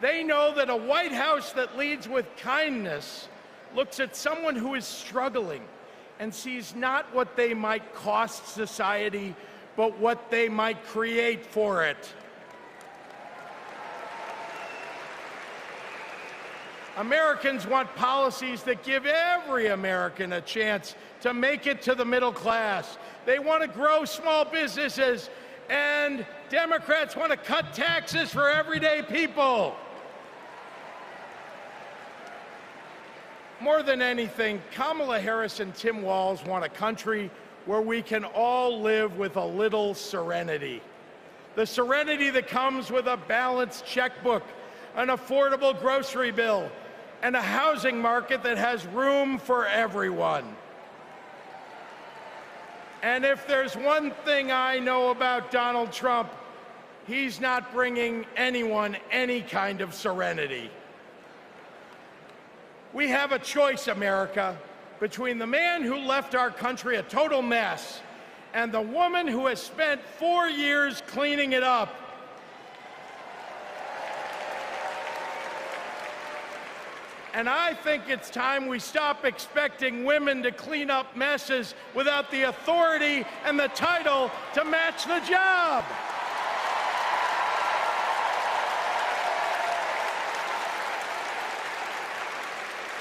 They know that a White House that leads with kindness looks at someone who is struggling and sees not what they might cost society, but what they might create for it. Americans want policies that give every American a chance to make it to the middle class. They want to grow small businesses, and Democrats want to cut taxes for everyday people. More than anything, Kamala Harris and Tim Walz want a country where we can all live with a little serenity. The serenity that comes with a balanced checkbook, an affordable grocery bill, and a housing market that has room for everyone. And if there's one thing I know about Donald Trump, he's not bringing anyone any kind of serenity. We have a choice, America, between the man who left our country a total mess and the woman who has spent 4 years cleaning it up. And I think it's time we stop expecting women to clean up messes without the authority and the title to match the job.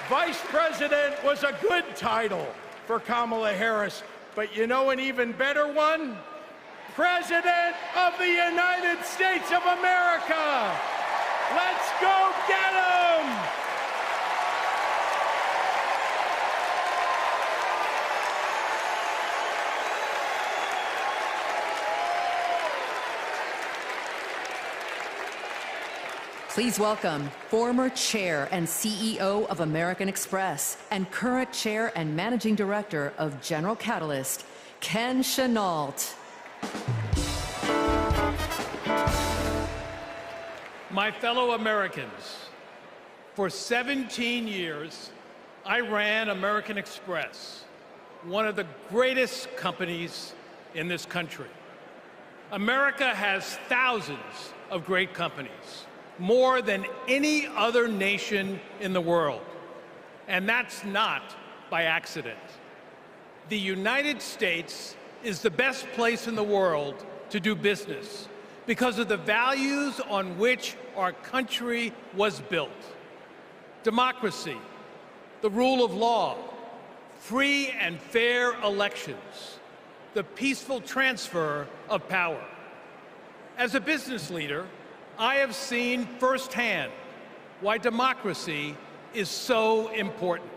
Vice President was a good title for Kamala Harris, but you know an even better one? President of the United States of America. Let's go get 'em! Please welcome former chair and CEO of American Express and current chair and managing director of General Catalyst, Ken Chenault. My fellow Americans, for 17 years, I ran American Express, one of the greatest companies in this country. America has thousands of great companies, more than any other nation in the world. And that's not by accident. The United States is the best place in the world to do business because of the values on which our country was built. Democracy, the rule of law, free and fair elections, the peaceful transfer of power. As a business leader, I have seen firsthand why democracy is so important.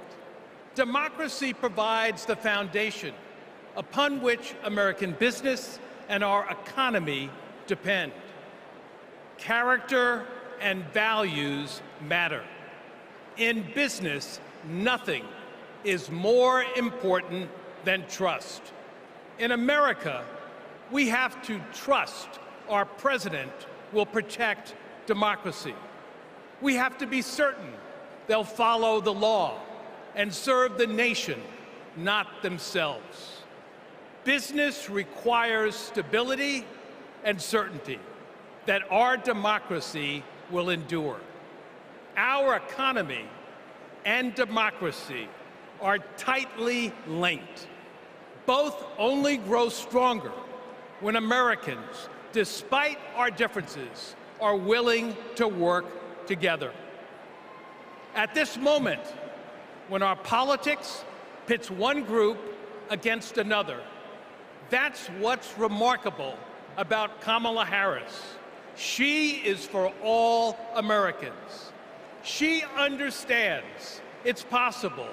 Democracy provides the foundation upon which American business and our economy depend. Character and values matter. In business, nothing is more important than trust. In America, we have to trust our president will protect democracy. We have to be certain they'll follow the law and serve the nation, not themselves. Business requires stability and certainty that our democracy will endure. Our economy and democracy are tightly linked. Both only grow stronger when Americans, despite our differences, are willing to work together. At this moment, when our politics pits one group against another, that's what's remarkable about Kamala Harris. She is for all Americans. She understands it's possible,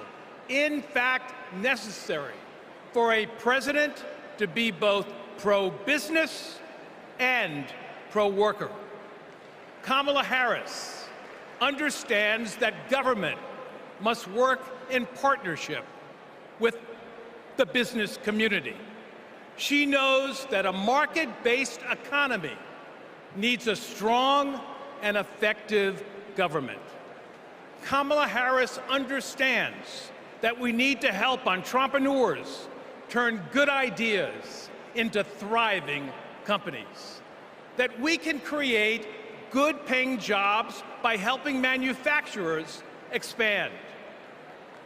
in fact necessary, for a president to be both pro-business and pro-worker. Kamala Harris understands that government must work in partnership with the business community. She knows that a market-based economy needs a strong and effective government. Kamala Harris understands that we need to help entrepreneurs turn good ideas into thriving companies, that we can create good-paying jobs by helping manufacturers expand.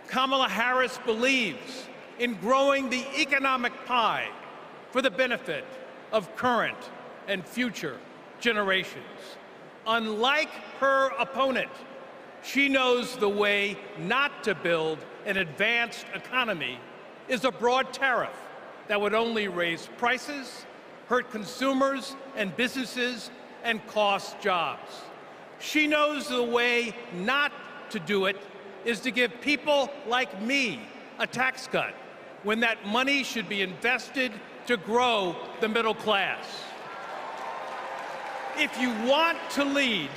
Kamala Harris believes in growing the economic pie for the benefit of current and future generations. Unlike her opponent, she knows the way not to build an advanced economy is a broad tariff that would only raise prices, hurt consumers and businesses, and cost jobs. She knows the way not to do it is to give people like me a tax cut when that money should be invested to grow the middle class. If you want to lead,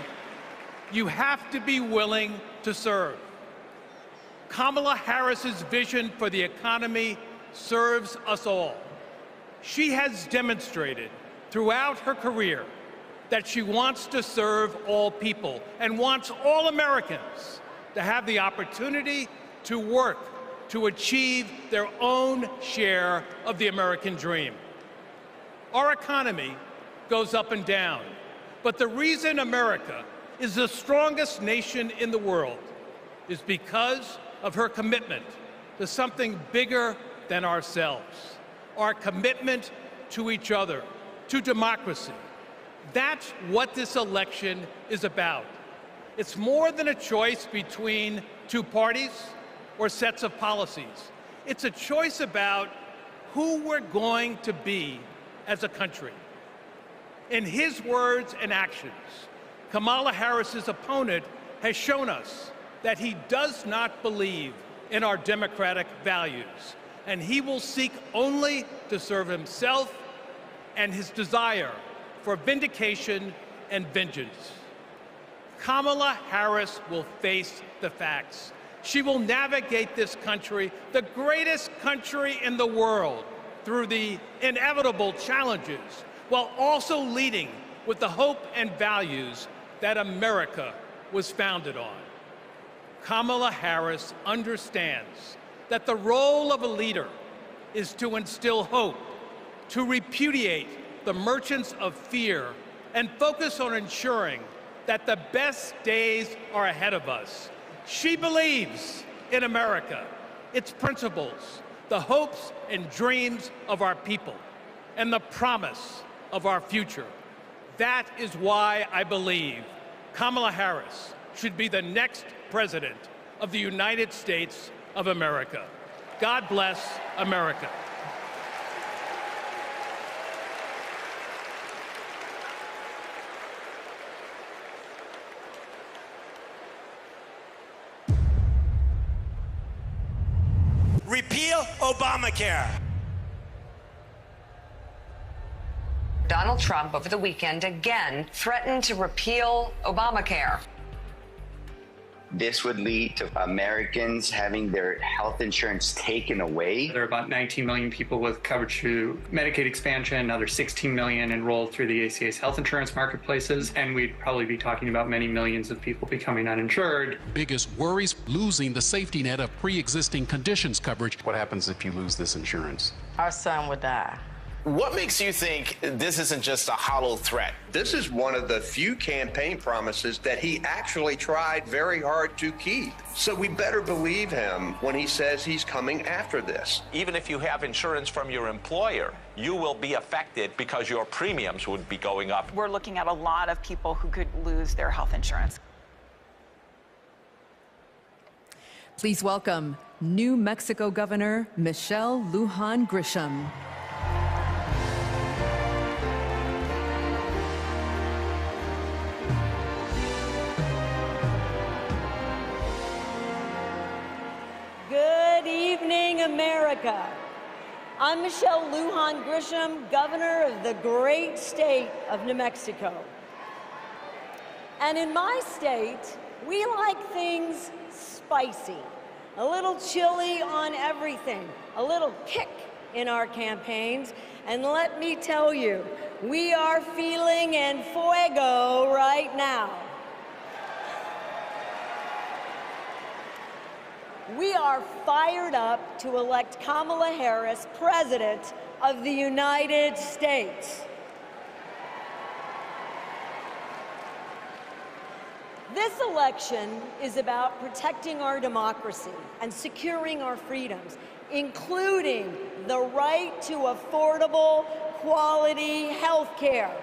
you have to be willing to serve. Kamala Harris's vision for the economy serves us all. She has demonstrated throughout her career that she wants to serve all people and wants all Americans to have the opportunity to work to achieve their own share of the American dream. Our economy goes up and down, but the reason America is the strongest nation in the world is because of her commitment to something bigger than ourselves, our commitment to each other, to democracy. That's what this election is about. It's more than a choice between two parties or sets of policies. It's a choice about who we're going to be as a country. In his words and actions, Kamala Harris's opponent has shown us that he does not believe in our democratic values, and he will seek only to serve himself and his desire for vindication and vengeance. Kamala Harris will face the facts. She will navigate this country, the greatest country in the world, through the inevitable challenges, while also leading with the hope and values that America was founded on. Kamala Harris understands that the role of a leader is to instill hope, to repudiate the merchants of fear, and focus on ensuring that the best days are ahead of us. She believes in America, its principles, the hopes and dreams of our people, and the promise of our future. That is why I believe Kamala Harris should be the next president of the United States of America. God bless America. Repeal Obamacare. Donald Trump over the weekend again threatened to repeal Obamacare. This would lead to Americans having their health insurance taken away. There are about 19 million people with coverage through Medicaid expansion, another 16 million enrolled through the ACA's health insurance marketplaces, and we'd probably be talking about many millions of people becoming uninsured. Biggest worries, losing the safety net of pre-existing conditions coverage. What happens if you lose this insurance? Our son would die. What makes you think this isn't just a hollow threat? This is one of the few campaign promises that he actually tried very hard to keep. So we better believe him when he says he's coming after this. Even if you have insurance from your employer, you will be affected because your premiums would be going up. We're looking at a lot of people who could lose their health insurance. Please welcome New Mexico Governor Michelle Lujan Grisham. Good evening, America. I'm Michelle Lujan Grisham, governor of the great state of New Mexico. And in my state, we like things spicy, a little chili on everything, a little kick in our campaigns. And let me tell you, we are feeling en fuego right now. We are fired up to elect Kamala Harris President of the United States. This election is about protecting our democracy and securing our freedoms, including the right to affordable, quality health care.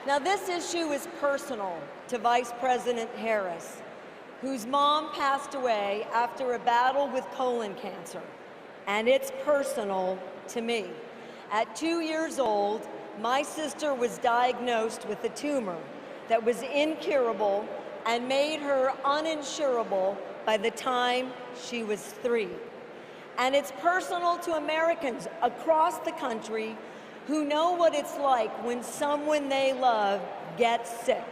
Now, this issue is personal to Vice President Harris, whose mom passed away after a battle with colon cancer. And it's personal to me. At 2 years old, my sister was diagnosed with a tumor that was incurable and made her uninsurable by the time she was 3. And it's personal to Americans across the country who know what it's like when someone they love gets sick.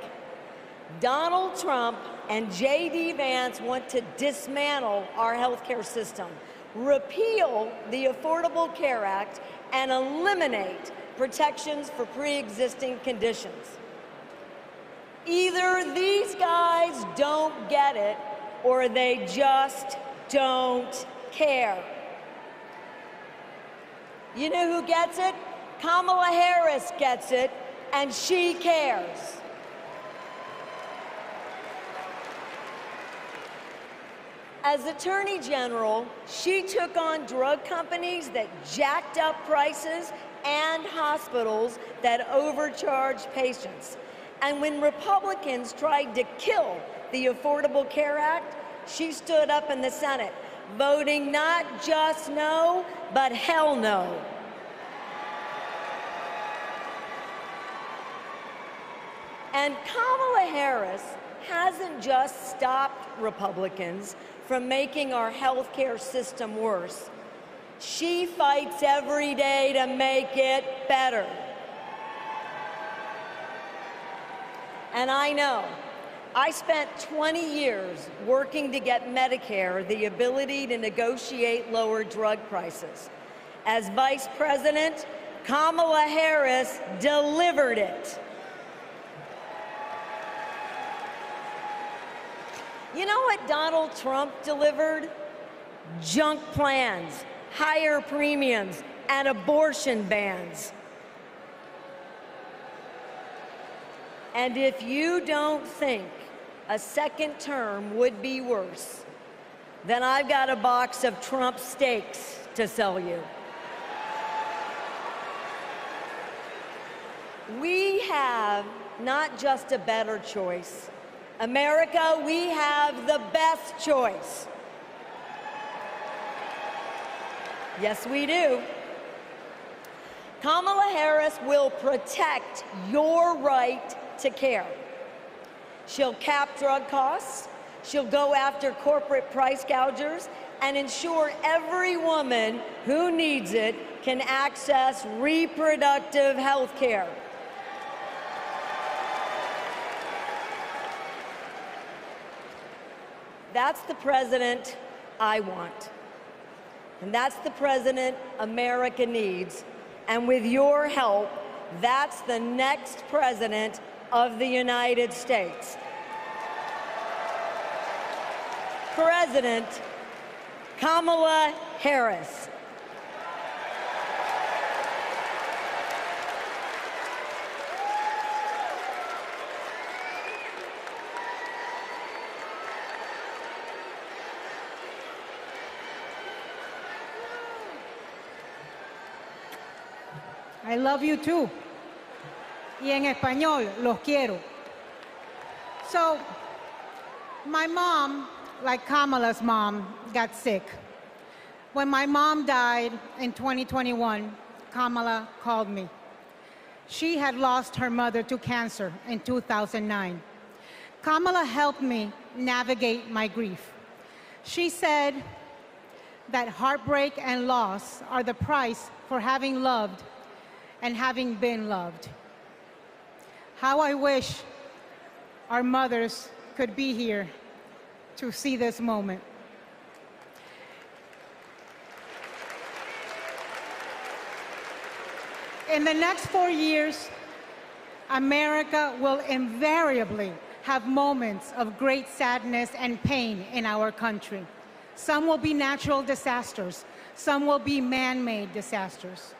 Donald Trump and J.D. Vance want to dismantle our healthcare system, repeal the Affordable Care Act, and eliminate protections for pre-existing conditions. Either these guys don't get it, or they just don't care. You know who gets it? Kamala Harris gets it, and she cares. As Attorney General, she took on drug companies that jacked up prices and hospitals that overcharged patients. And when Republicans tried to kill the Affordable Care Act, she stood up in the Senate, voting not just no, but hell no. And Kamala Harris hasn't just stopped Republicans from making our health care system worse. She fights every day to make it better. And I know, I spent 20 years working to get Medicare the ability to negotiate lower drug prices. As Vice President, Kamala Harris delivered it. You know what Donald Trump delivered? Junk plans, higher premiums, and abortion bans. And if you don't think a second term would be worse, then I've got a box of Trump steaks to sell you. We have not just a better choice. America, we have the best choice. Yes, we do. Kamala Harris will protect your right to care. She'll cap drug costs, she'll go after corporate price gougers, and ensure every woman who needs it can access reproductive health care. That's the president I want. And that's the president America needs. And with your help, that's the next president of the United States. President Kamala Harris. I love you too. Y en español, los quiero. So, my mom, like Kamala's mom, got sick. When my mom died in 2021, Kamala called me. She had lost her mother to cancer in 2009. Kamala helped me navigate my grief. She said that heartbreak and loss are the price for having loved and having been loved. How I wish our mothers could be here to see this moment. In the next 4 years, America will invariably have moments of great sadness and pain in our country. Some will be natural disasters. Some will be man-made disasters.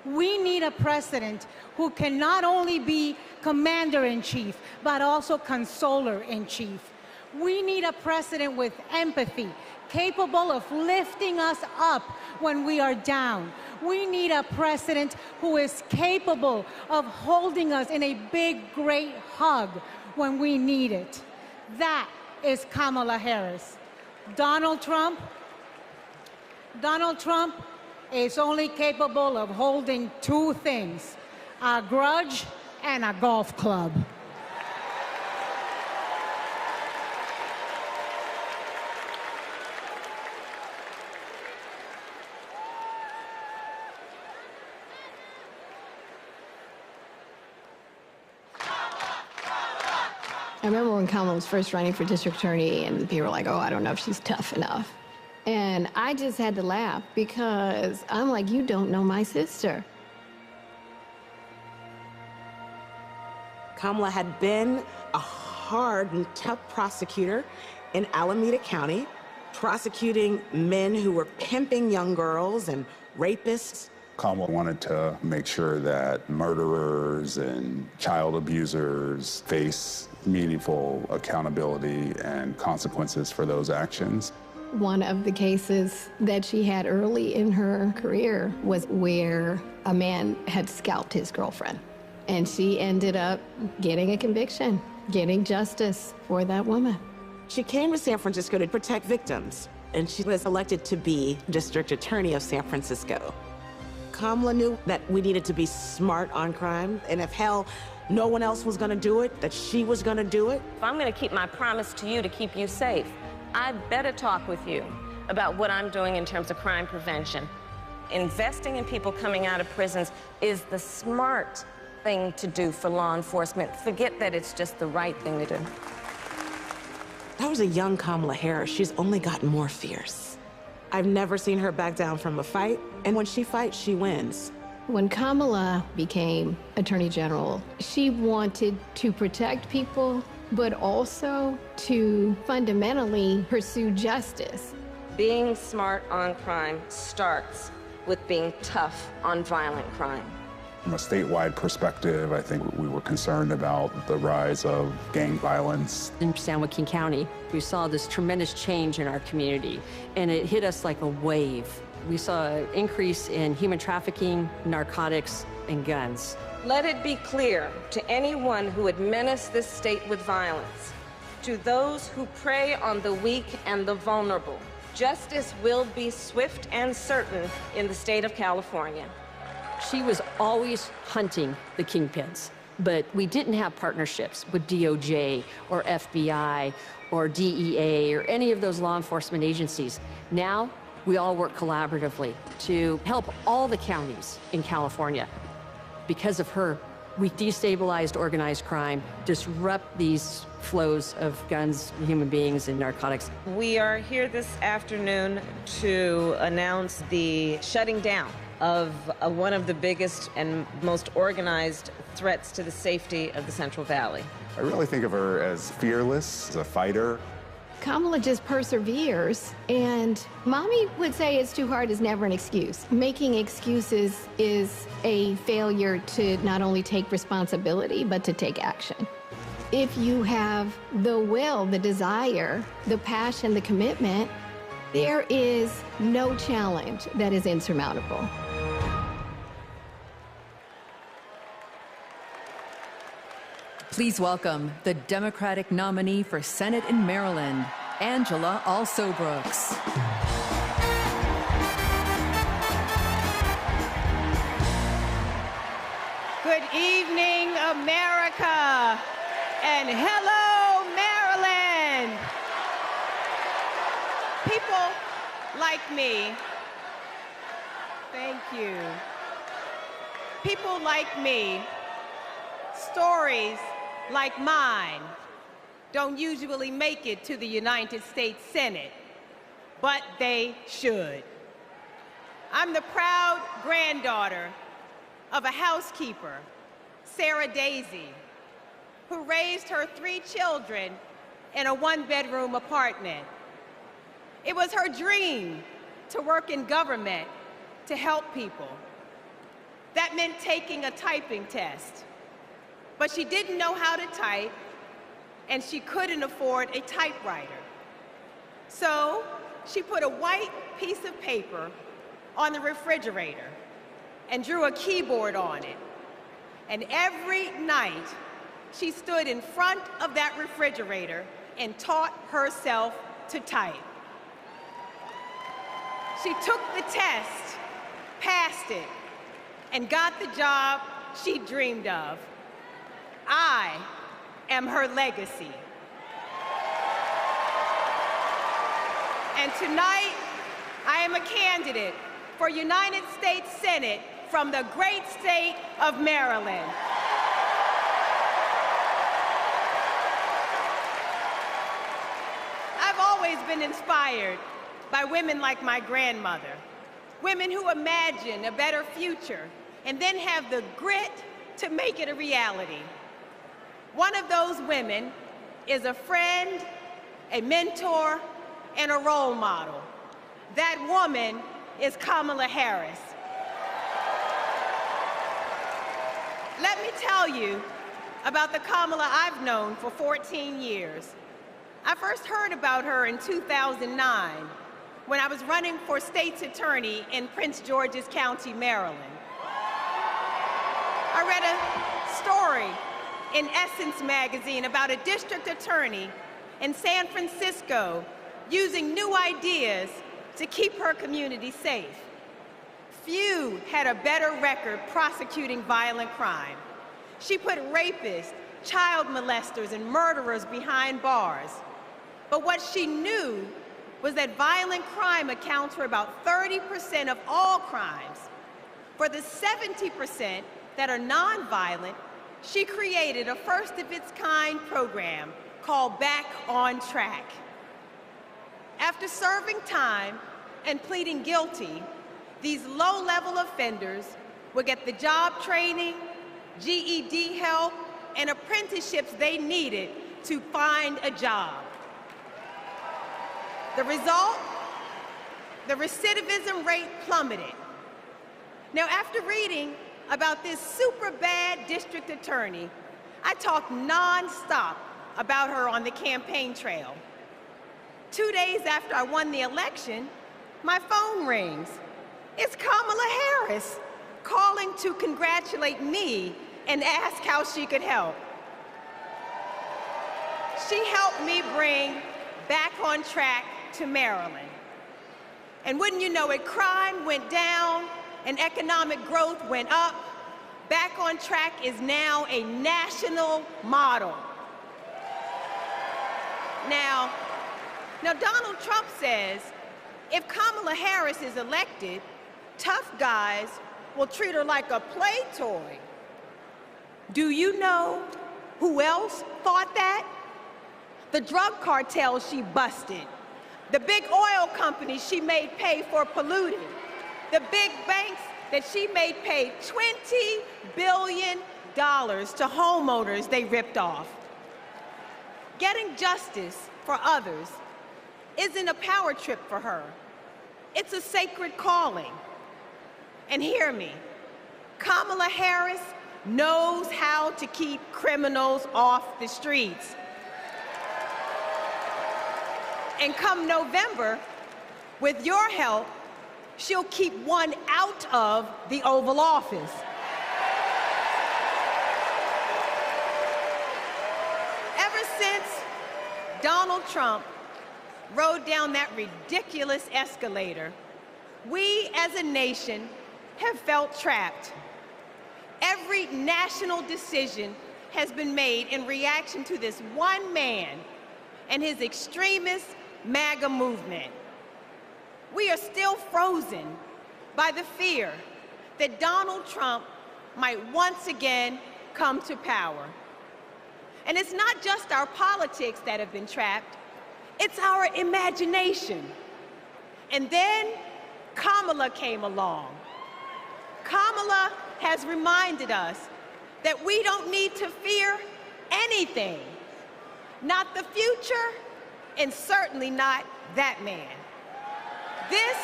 We need a president who can not only be commander-in-chief, but also consoler-in-chief. We need a president with empathy, capable of lifting us up when we are down. We need a president who is capable of holding us in a big, great hug when we need it. That is Kamala Harris. Donald Trump is only capable of holding two things, a grudge and a golf club. I remember when Kamala was first running for district attorney and people were like, oh, I don't know if she's tough enough. And I just had to laugh because I'm like, you don't know my sister. Kamala had been a hard and tough prosecutor in Alameda County, prosecuting men who were pimping young girls and rapists. Kamala wanted to make sure that murderers and child abusers face meaningful accountability and consequences for those actions. One of the cases that she had early in her career was where a man had scalped his girlfriend. And she ended up getting a conviction, getting justice for that woman. She came to San Francisco to protect victims, and she was elected to be District Attorney of San Francisco. Kamala knew that we needed to be smart on crime, and if hell, no one else was gonna do it, that she was gonna do it. If I'm gonna keep my promise to you to keep you safe, I better talk with you about what I'm doing in terms of crime prevention. Investing in people coming out of prisons is the smart thing to do for law enforcement. Forget that it's just the right thing to do. That was a young Kamala Harris. She's only gotten more fierce. I've never seen her back down from a fight, and when she fights, she wins. When Kamala became Attorney General, she wanted to protect people, but also to fundamentally pursue justice. Being smart on crime starts with being tough on violent crime. From a statewide perspective, I think we were concerned about the rise of gang violence. In San Joaquin County, we saw this tremendous change in our community, and it hit us like a wave. We saw an increase in human trafficking, narcotics, and guns. Let it be clear to anyone who would menace this state with violence, to those who prey on the weak and the vulnerable, justice will be swift and certain in the state of California. She was always hunting the kingpins, but we didn't have partnerships with DOJ or FBI or DEA or any of those law enforcement agencies. Now, we all work collaboratively to help all the counties in California. Because of her, we destabilized organized crime, disrupt these flows of guns, human beings, and narcotics. We are here this afternoon to announce the shutting down of one of the biggest and most organized threats to the safety of the Central Valley. I really think of her as fearless, as a fighter. Kamala just perseveres, and mommy would say it's too hard is never an excuse. Making excuses is a failure to not only take responsibility, but to take action. If you have the will, the desire, the passion, the commitment, there is no challenge that is insurmountable. Please welcome the Democratic nominee for Senate in Maryland, Angela Alsobrooks. Good evening, America, and hello, Maryland. People like me, thank you. People like me, stories like mine don't usually make it to the United States Senate, but they should. I'm the proud granddaughter of a housekeeper, Sarah Daisy, who raised her 3 children in a 1-bedroom apartment. It was her dream to work in government to help people. That meant taking a typing test. But she didn't know how to type, and she couldn't afford a typewriter. So she put a white piece of paper on the refrigerator and drew a keyboard on it. And every night, she stood in front of that refrigerator and taught herself to type. She took the test, passed it, and got the job she dreamed of. I am her legacy. And tonight, I am a candidate for United States Senate from the great state of Maryland. I've always been inspired by women like my grandmother, women who imagine a better future and then have the grit to make it a reality. One of those women is a friend, a mentor, and a role model. That woman is Kamala Harris. Let me tell you about the Kamala I've known for 14 years. I first heard about her in 2009 when I was running for state's attorney in Prince George's County, Maryland. I read a in Essence magazine about a district attorney in San Francisco using new ideas to keep her community safe. Few had a better record prosecuting violent crime. She put rapists, child molesters, and murderers behind bars. But what she knew was that violent crime accounts for about 30% of all crimes. For the 70% that are nonviolent, she created a first-of-its-kind program called Back on Track. After serving time and pleading guilty, these low-level offenders will get the job training, GED help, and apprenticeships they needed to find a job. The result? The recidivism rate plummeted. Now, after reading about this super bad district attorney, I talked nonstop about her on the campaign trail. 2 days after I won the election, my phone rings. It's Kamala Harris calling to congratulate me and ask how she could help. She helped me bring Back on Track to Maryland. And wouldn't you know it, crime went down and economic growth went up. Back on Track is now a national model. Now Donald Trump says if Kamala Harris is elected, tough guys will treat her like a play toy. Do you know who else thought that? The drug cartels she busted, the big oil companies she made pay for polluting, the big banks that she made pay $20 billion to homeowners they ripped off. Getting justice for others isn't a power trip for her. It's a sacred calling. And hear me, Kamala Harris knows how to keep criminals off the streets. And come November, with your help, she'll keep one out of the Oval Office. Ever since Donald Trump rode down that ridiculous escalator, we as a nation have felt trapped. Every national decision has been made in reaction to this one man and his extremist MAGA movement. We are still frozen by the fear that Donald Trump might once again come to power. And it's not just our politics that have been trapped, it's our imagination. And then Kamala came along. Kamala has reminded us that we don't need to fear anything, not the future, and certainly not that man. This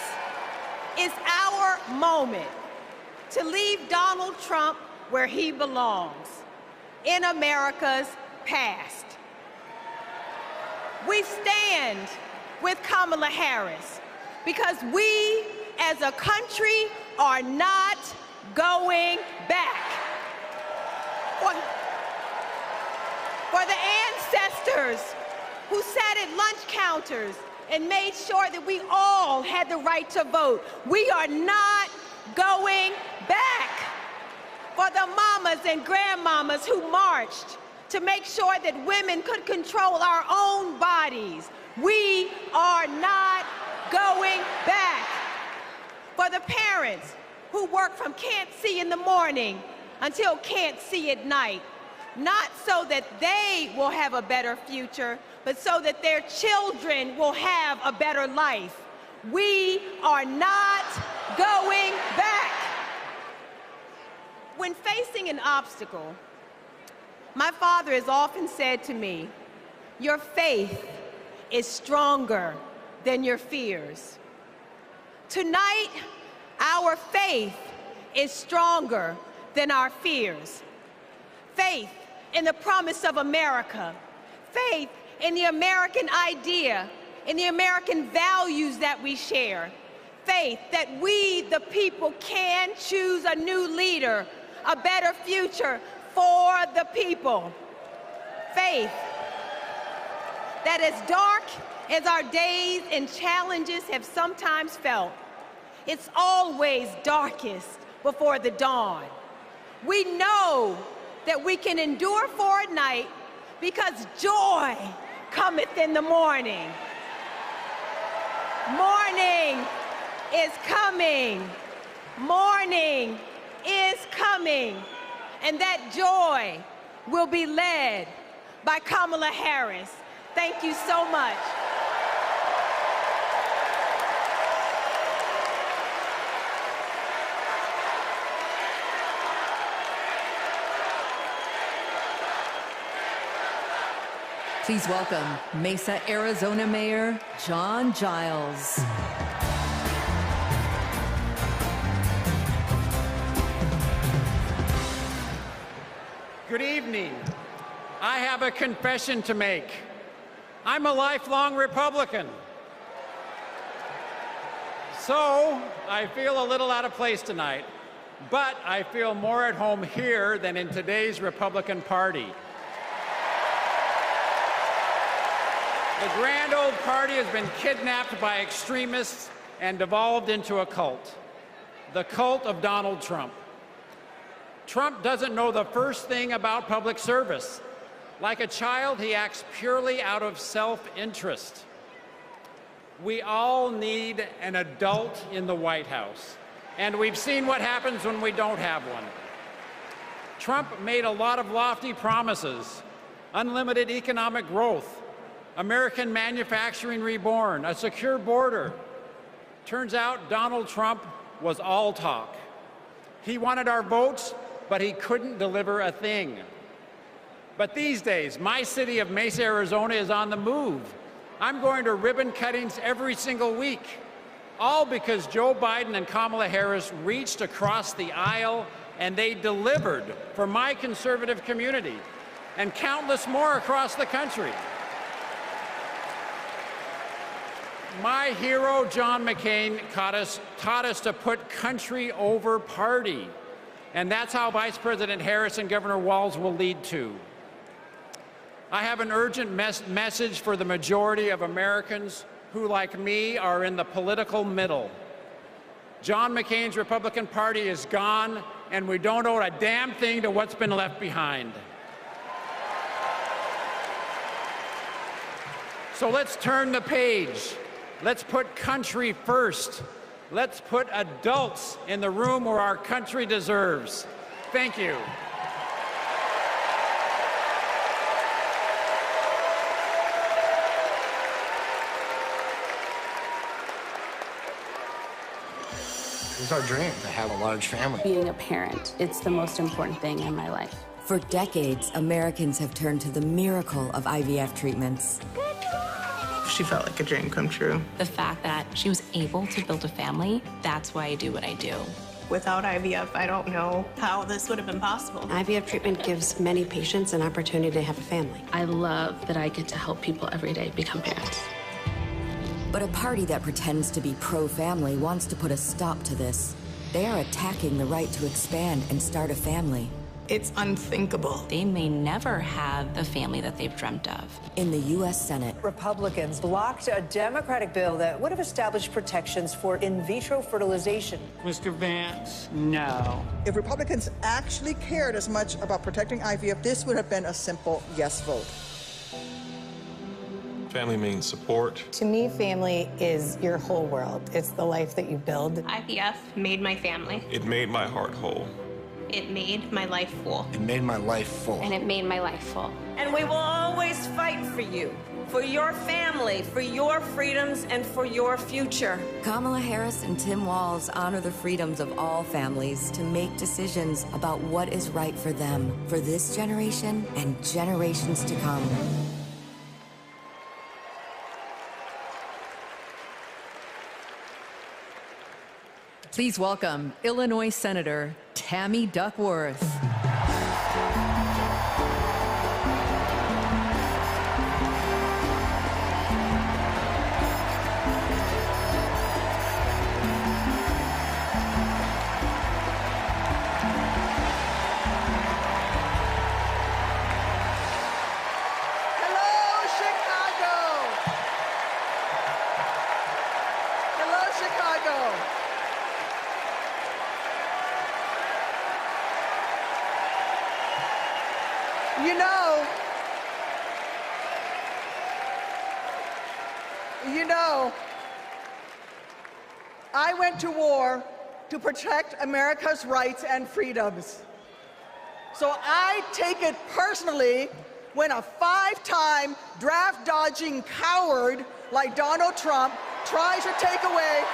is our moment to leave Donald Trump where he belongs, in America's past. We stand with Kamala Harris because we as a country are not going back. For the ancestors who sat at lunch counters and made sure that we all had the right to vote, we are not going back. For the mamas and grandmamas who marched to make sure that women could control our own bodies, we are not going back. For the parents who work from can't see in the morning until can't see at night, not so that they will have a better future, but so that their children will have a better life. We are not going back. When facing an obstacle, my father has often said to me, your faith is stronger than your fears. Tonight, our faith is stronger than our fears. Faith in the promise of America, faith in the American idea, in the American values that we share, faith that we, the people, can choose a new leader, a better future, for the people. Faith that as dark as our days and challenges have sometimes felt, it's always darkest before the dawn. We know that we can endure for a night because joy cometh in the morning. Morning is coming. Morning is coming. And that joy will be led by Kamala Harris. Thank you so much. Please welcome Mesa, Arizona Mayor John Giles. Good evening. I have a confession to make. I'm a lifelong Republican. So I feel a little out of place tonight, but I feel more at home here than in today's Republican Party. The grand old party has been kidnapped by extremists and devolved into a cult, the cult of Donald Trump. Trump doesn't know the first thing about public service. Like a child, he acts purely out of self-interest. We all need an adult in the White House, and we've seen what happens when we don't have one. Trump made a lot of lofty promises: unlimited economic growth, American manufacturing reborn, a secure border. Turns out Donald Trump was all talk. He wanted our votes, but he couldn't deliver a thing. But these days, my city of Mesa, Arizona is on the move. I'm going to ribbon cuttings every single week, all because Joe Biden and Kamala Harris reached across the aisle and they delivered for my conservative community and countless more across the country. My hero, John McCain, taught us to put country over party. And that's how Vice President Harris and Governor Walz will lead too. I have an urgent message for the majority of Americans who, like me, are in the political middle. John McCain's Republican Party is gone, and we don't owe a damn thing to what's been left behind. So let's turn the page. Let's put country first. Let's put adults in the room where our country deserves. Thank you. It's our dream to have a large family. Being a parent, it's the most important thing in my life. For decades, Americans have turned to the miracle of IVF treatments. She felt like a dream come true. The fact that she was able to build a family, that's why I do what I do. Without IVF, I don't know how this would have been possible. IVF treatment gives many patients an opportunity to have a family. I love that I get to help people every day become parents. But a party that pretends to be pro-family wants to put a stop to this. They are attacking the right to expand and start a family. It's unthinkable. They may never have the family that they've dreamt of. In the U.S. Senate, Republicans blocked a Democratic bill that would have established protections for in vitro fertilization. Mr. Vance, no. If Republicans actually cared as much about protecting IVF, this would have been a simple yes vote. Family means support. To me, family is your whole world. It's the life that you build. IVF made my family. It made my heart whole. It made my life full. It made my life full. And it made my life full. And we will always fight for you, for your family, for your freedoms, and for your future. Kamala Harris and Tim Walz honor the freedoms of all families to make decisions about what is right for them, for this generation and generations to come. Please welcome Illinois Senator Tammy Duckworth. You know, I went to war to protect America's rights and freedoms. So I take it personally when a 5-time draft-dodging coward like Donald Trump tries to take away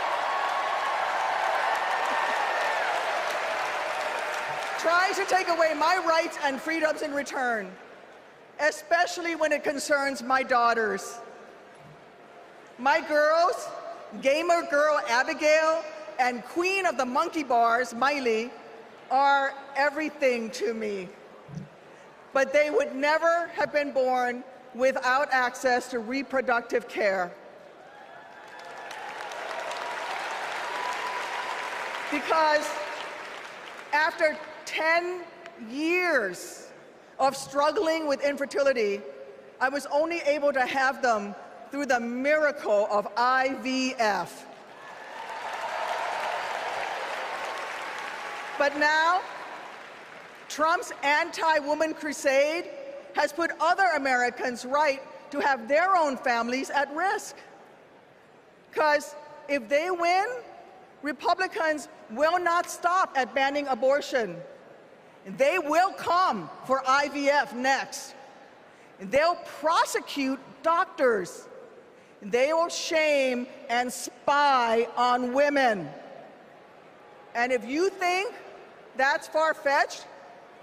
my rights and freedoms in return, especially when it concerns my daughters. My girls, gamer girl Abigail and queen of the monkey bars, Miley, are everything to me. But they would never have been born without access to reproductive care. Because after 10 years of struggling with infertility, I was only able to have them through the miracle of IVF. But now, Trump's anti-woman crusade has put other Americans' right to have their own families at risk. Because if they win, Republicans will not stop at banning abortion. They will come for IVF next. They'll prosecute doctors. They will shame and spy on women. And if you think that's far-fetched,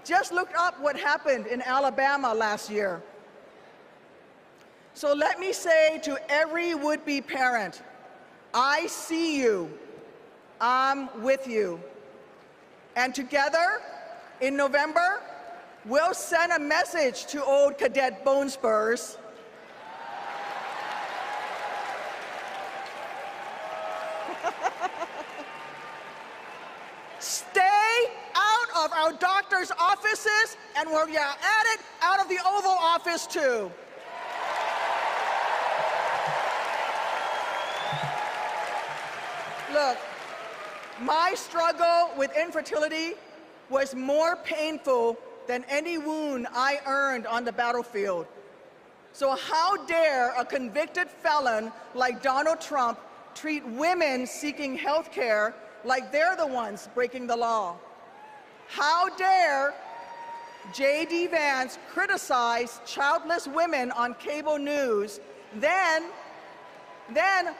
just look up what happened in Alabama last year. So let me say to every would-be parent, I see you, I'm with you. And together, in November, we'll send a message to old Cadet Bone Spurs. Stay out of our doctors' offices, and where you're at it, out of the Oval Office too. Look, my struggle with infertility was more painful than any wound I earned on the battlefield. So how dare a convicted felon like Donald Trump treat women seeking health care like they're the ones breaking the law? How dare J.D. Vance criticize childless women on cable news, then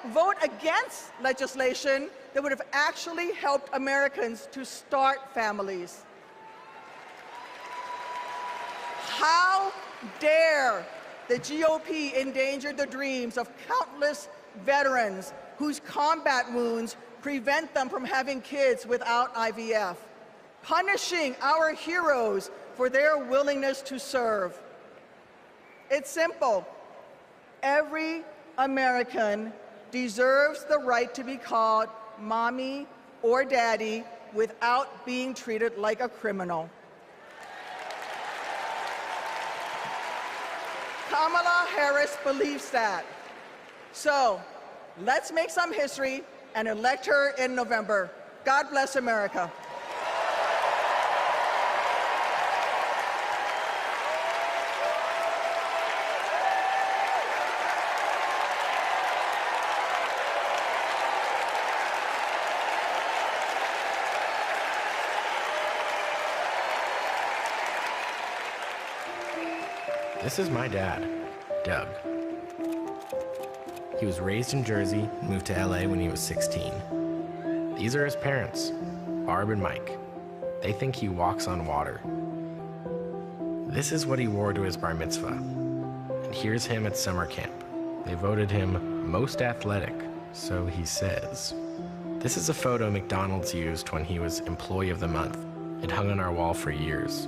vote against legislation that would have actually helped Americans to start families? How dare the GOP endanger the dreams of countless veterans whose combat wounds prevent them from having kids without IVF, punishing our heroes for their willingness to serve? It's simple. Every American deserves the right to be called mommy or daddy without being treated like a criminal. Kamala Harris believes that. So let's make some history and elect her in November. God bless America. This is my dad, Doug. He was raised in Jersey and moved to LA when he was 16. These are his parents, Barb and Mike. They think he walks on water. This is what he wore to his bar mitzvah. And here's him at summer camp. They voted him most athletic, so he says. This is a photo McDonald's used when he was Employee of the Month. It hung on our wall for years.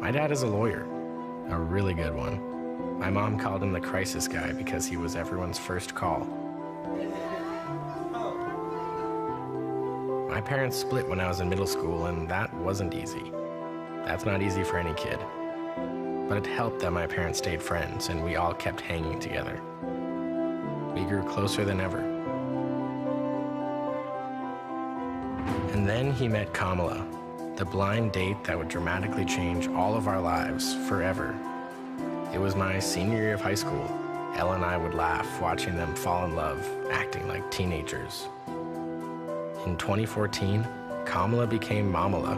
My dad is a lawyer, a really good one. My mom called him the crisis guy because he was everyone's first call. My parents split when I was in middle school, and that wasn't easy. That's not easy for any kid. But it helped that my parents stayed friends, and we all kept hanging together. We grew closer than ever. And then he met Kamala, The blind date that would dramatically change all of our lives forever. It was my senior year of high school. Elle and I would laugh watching them fall in love, acting like teenagers. In 2014, Kamala became Mamala.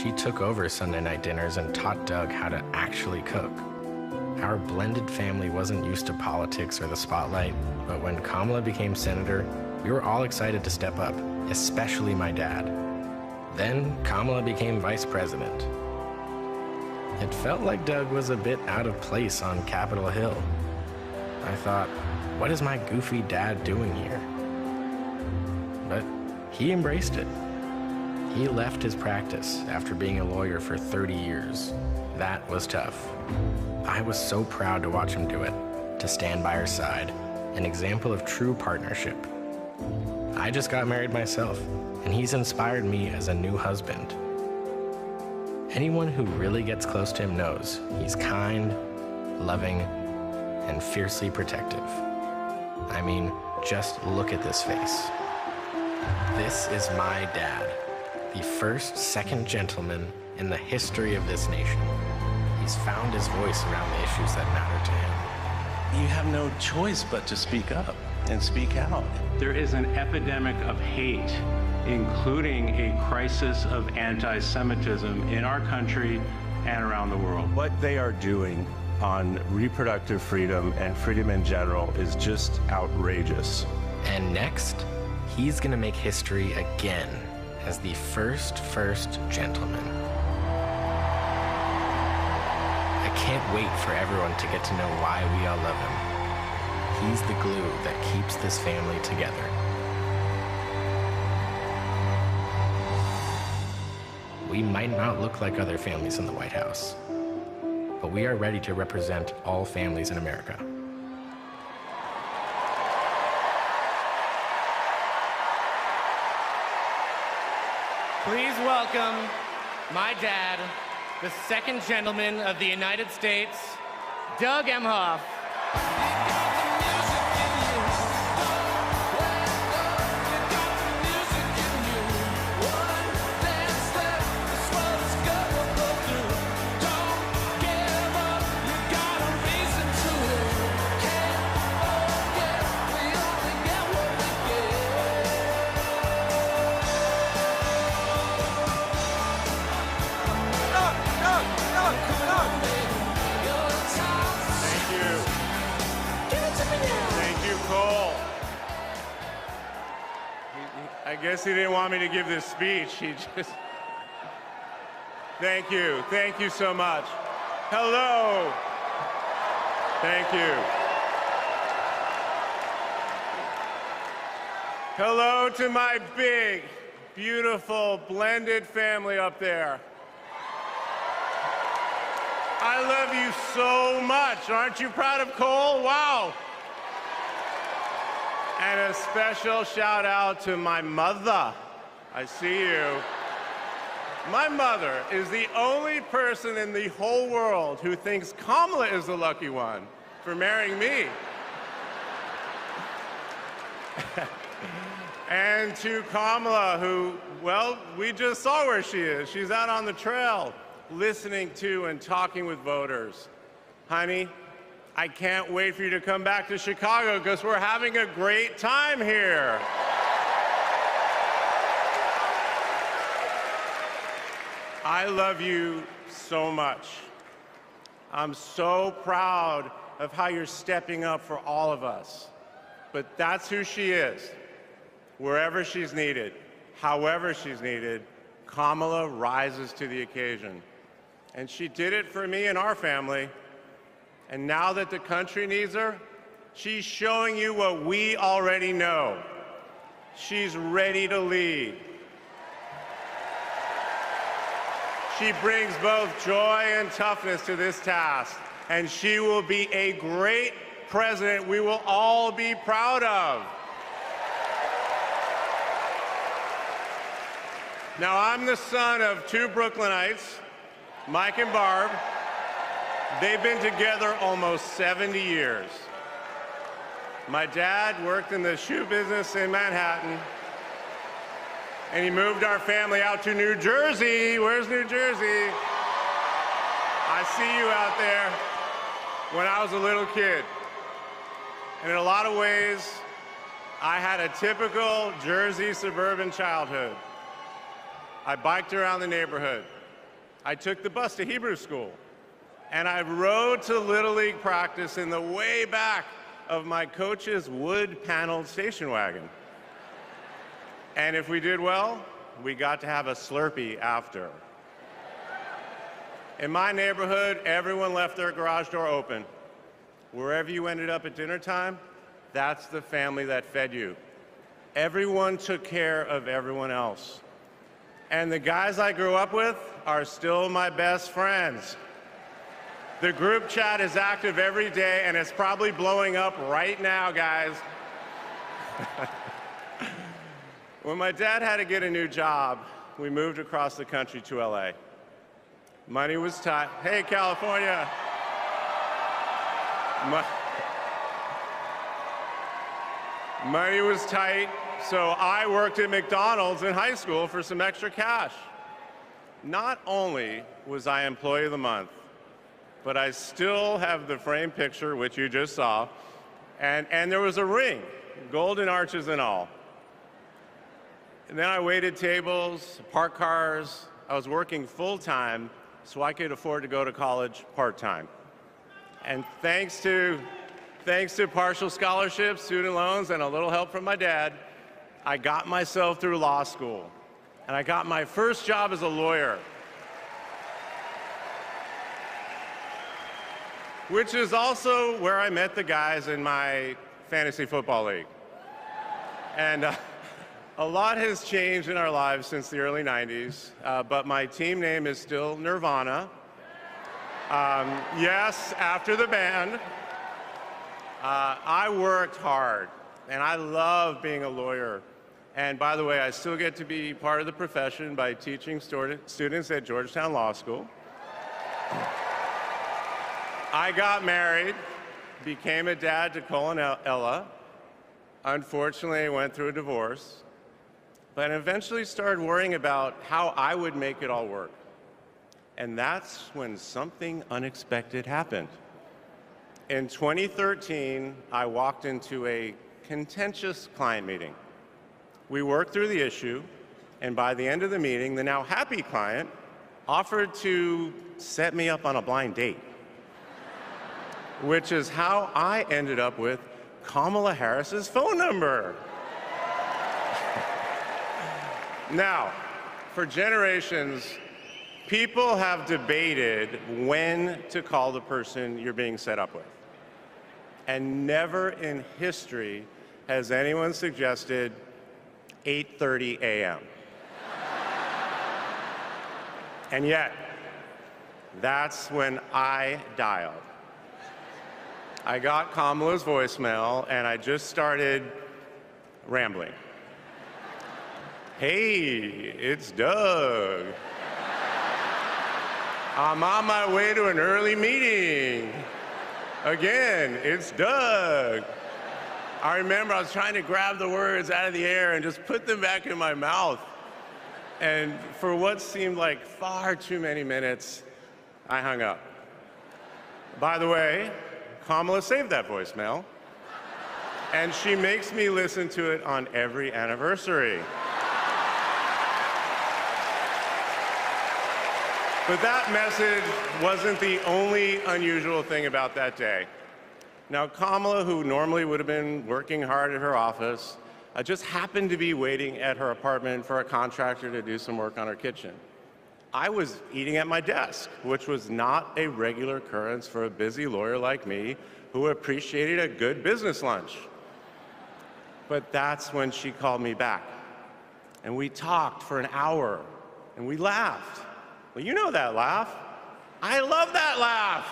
She took over Sunday night dinners and taught Doug how to actually cook. Our blended family wasn't used to politics or the spotlight, but when Kamala became senator, we were all excited to step up, especially my dad. Then Kamala became vice president. It felt like Doug was a bit out of place on Capitol Hill. I thought, what is my goofy dad doing here? But he embraced it. He left his practice after being a lawyer for 30 years. That was tough. I was so proud to watch him do it, to stand by her side, an example of true partnership. I just got married myself, and he's inspired me as a new husband. Anyone who really gets close to him knows he's kind, loving, and fiercely protective. I mean, just look at this face. This is my dad, the first second gentleman in the history of this nation. He's found his voice around the issues that matter to him. You have no choice but to speak up and speak out. There is an epidemic of hate, including a crisis of anti-Semitism in our country and around the world. What they are doing on reproductive freedom and freedom in general is just outrageous. And next, he's gonna make history again as the first gentleman. I can't wait for everyone to get to know why we all love him. He's the glue that keeps this family together. We might not look like other families in the White House, but we are ready to represent all families in America. Please welcome my dad, the second gentleman of the United States, Doug Emhoff. I guess he didn't want me to give this speech. He just... Thank you. Thank you so much. Hello. Thank you. Hello to my big, beautiful, blended family up there. I love you so much. Aren't you proud of Cole? Wow. And a special shout out to my mother. I see you. My mother is the only person in the whole world who thinks Kamala is the lucky one for marrying me. And to Kamala, who, well, we just saw where she is. She's out on the trail, listening to and talking with voters. Honey, I can't wait for you to come back to Chicago because we're having a great time here. I love you so much. I'm so proud of how you're stepping up for all of us. But that's who she is. Wherever she's needed, however she's needed, Kamala rises to the occasion. And she did it for me and our family. And now that the country needs her, she's showing you what we already know. She's ready to lead. She brings both joy and toughness to this task, and she will be a great president we will all be proud of. Now, I'm the son of two Brooklynites, Mike and Barb. They've been together almost 70 years. My dad worked in the shoe business in Manhattan, And he moved our family out to New Jersey. Where's New Jersey? I see you out there. When I was a little kid. And in a lot of ways, I had a typical Jersey suburban childhood. I biked around the neighborhood. I took the bus to Hebrew school. And I rode to Little League practice in the way back of my coach's wood-paneled station wagon. And if we did well, we got to have a Slurpee after. In my neighborhood, everyone left their garage door open. Wherever you ended up at dinner time, that's the family that fed you. Everyone took care of everyone else. And the guys I grew up with are still my best friends. The group chat is active every day, and it's probably blowing up right now, guys. When my dad had to get a new job, we moved across the country to LA. Money was tight. Hey, California. Money was tight, so I worked at McDonald's in high school for some extra cash. Not only was I Employee of the Month, but I still have the framed picture, which you just saw, and there was a ring, golden arches and all. And then I waited tables, parked cars. I was working full-time so I could afford to go to college part-time. And thanks to partial scholarships, student loans, and a little help from my dad, I got myself through law school. And I got my first job as a lawyer, which is also where I met the guys in my fantasy football league. And a lot has changed in our lives since the early 90s, but my team name is still Nirvana. Yes, after the band. I worked hard, and I love being a lawyer. And by the way, I still get to be part of the profession by teaching students at Georgetown Law School. I got married, became a dad to Cole and Ella. Unfortunately, I went through a divorce, but eventually started worrying about how I would make it all work. And that's when something unexpected happened. In 2013, I walked into a contentious client meeting. We worked through the issue, and by the end of the meeting, the now happy client offered to set me up on a blind date, which is how I ended up with Kamala Harris's phone number. Now, for generations, people have debated when to call the person you're being set up with. And never in history has anyone suggested 8:30 a.m. And yet, that's when I dialed. I got Kamala's voicemail, and I just started rambling. Hey, it's Doug. I'm on my way to an early meeting. Again, it's Doug. I remember I was trying to grab the words out of the air and just put them back in my mouth. And for what seemed like far too many minutes, I hung up. By the way, Kamala saved that voicemail, and she makes me listen to it on every anniversary. But that message wasn't the only unusual thing about that day. Now, Kamala, who normally would have been working hard at her office, just happened to be waiting at her apartment for a contractor to do some work on her kitchen. I was eating at my desk, which was not a regular occurrence for a busy lawyer like me who appreciated a good business lunch. But that's when she called me back. And we talked for an hour, and we laughed. Well, you know that laugh. I love that laugh.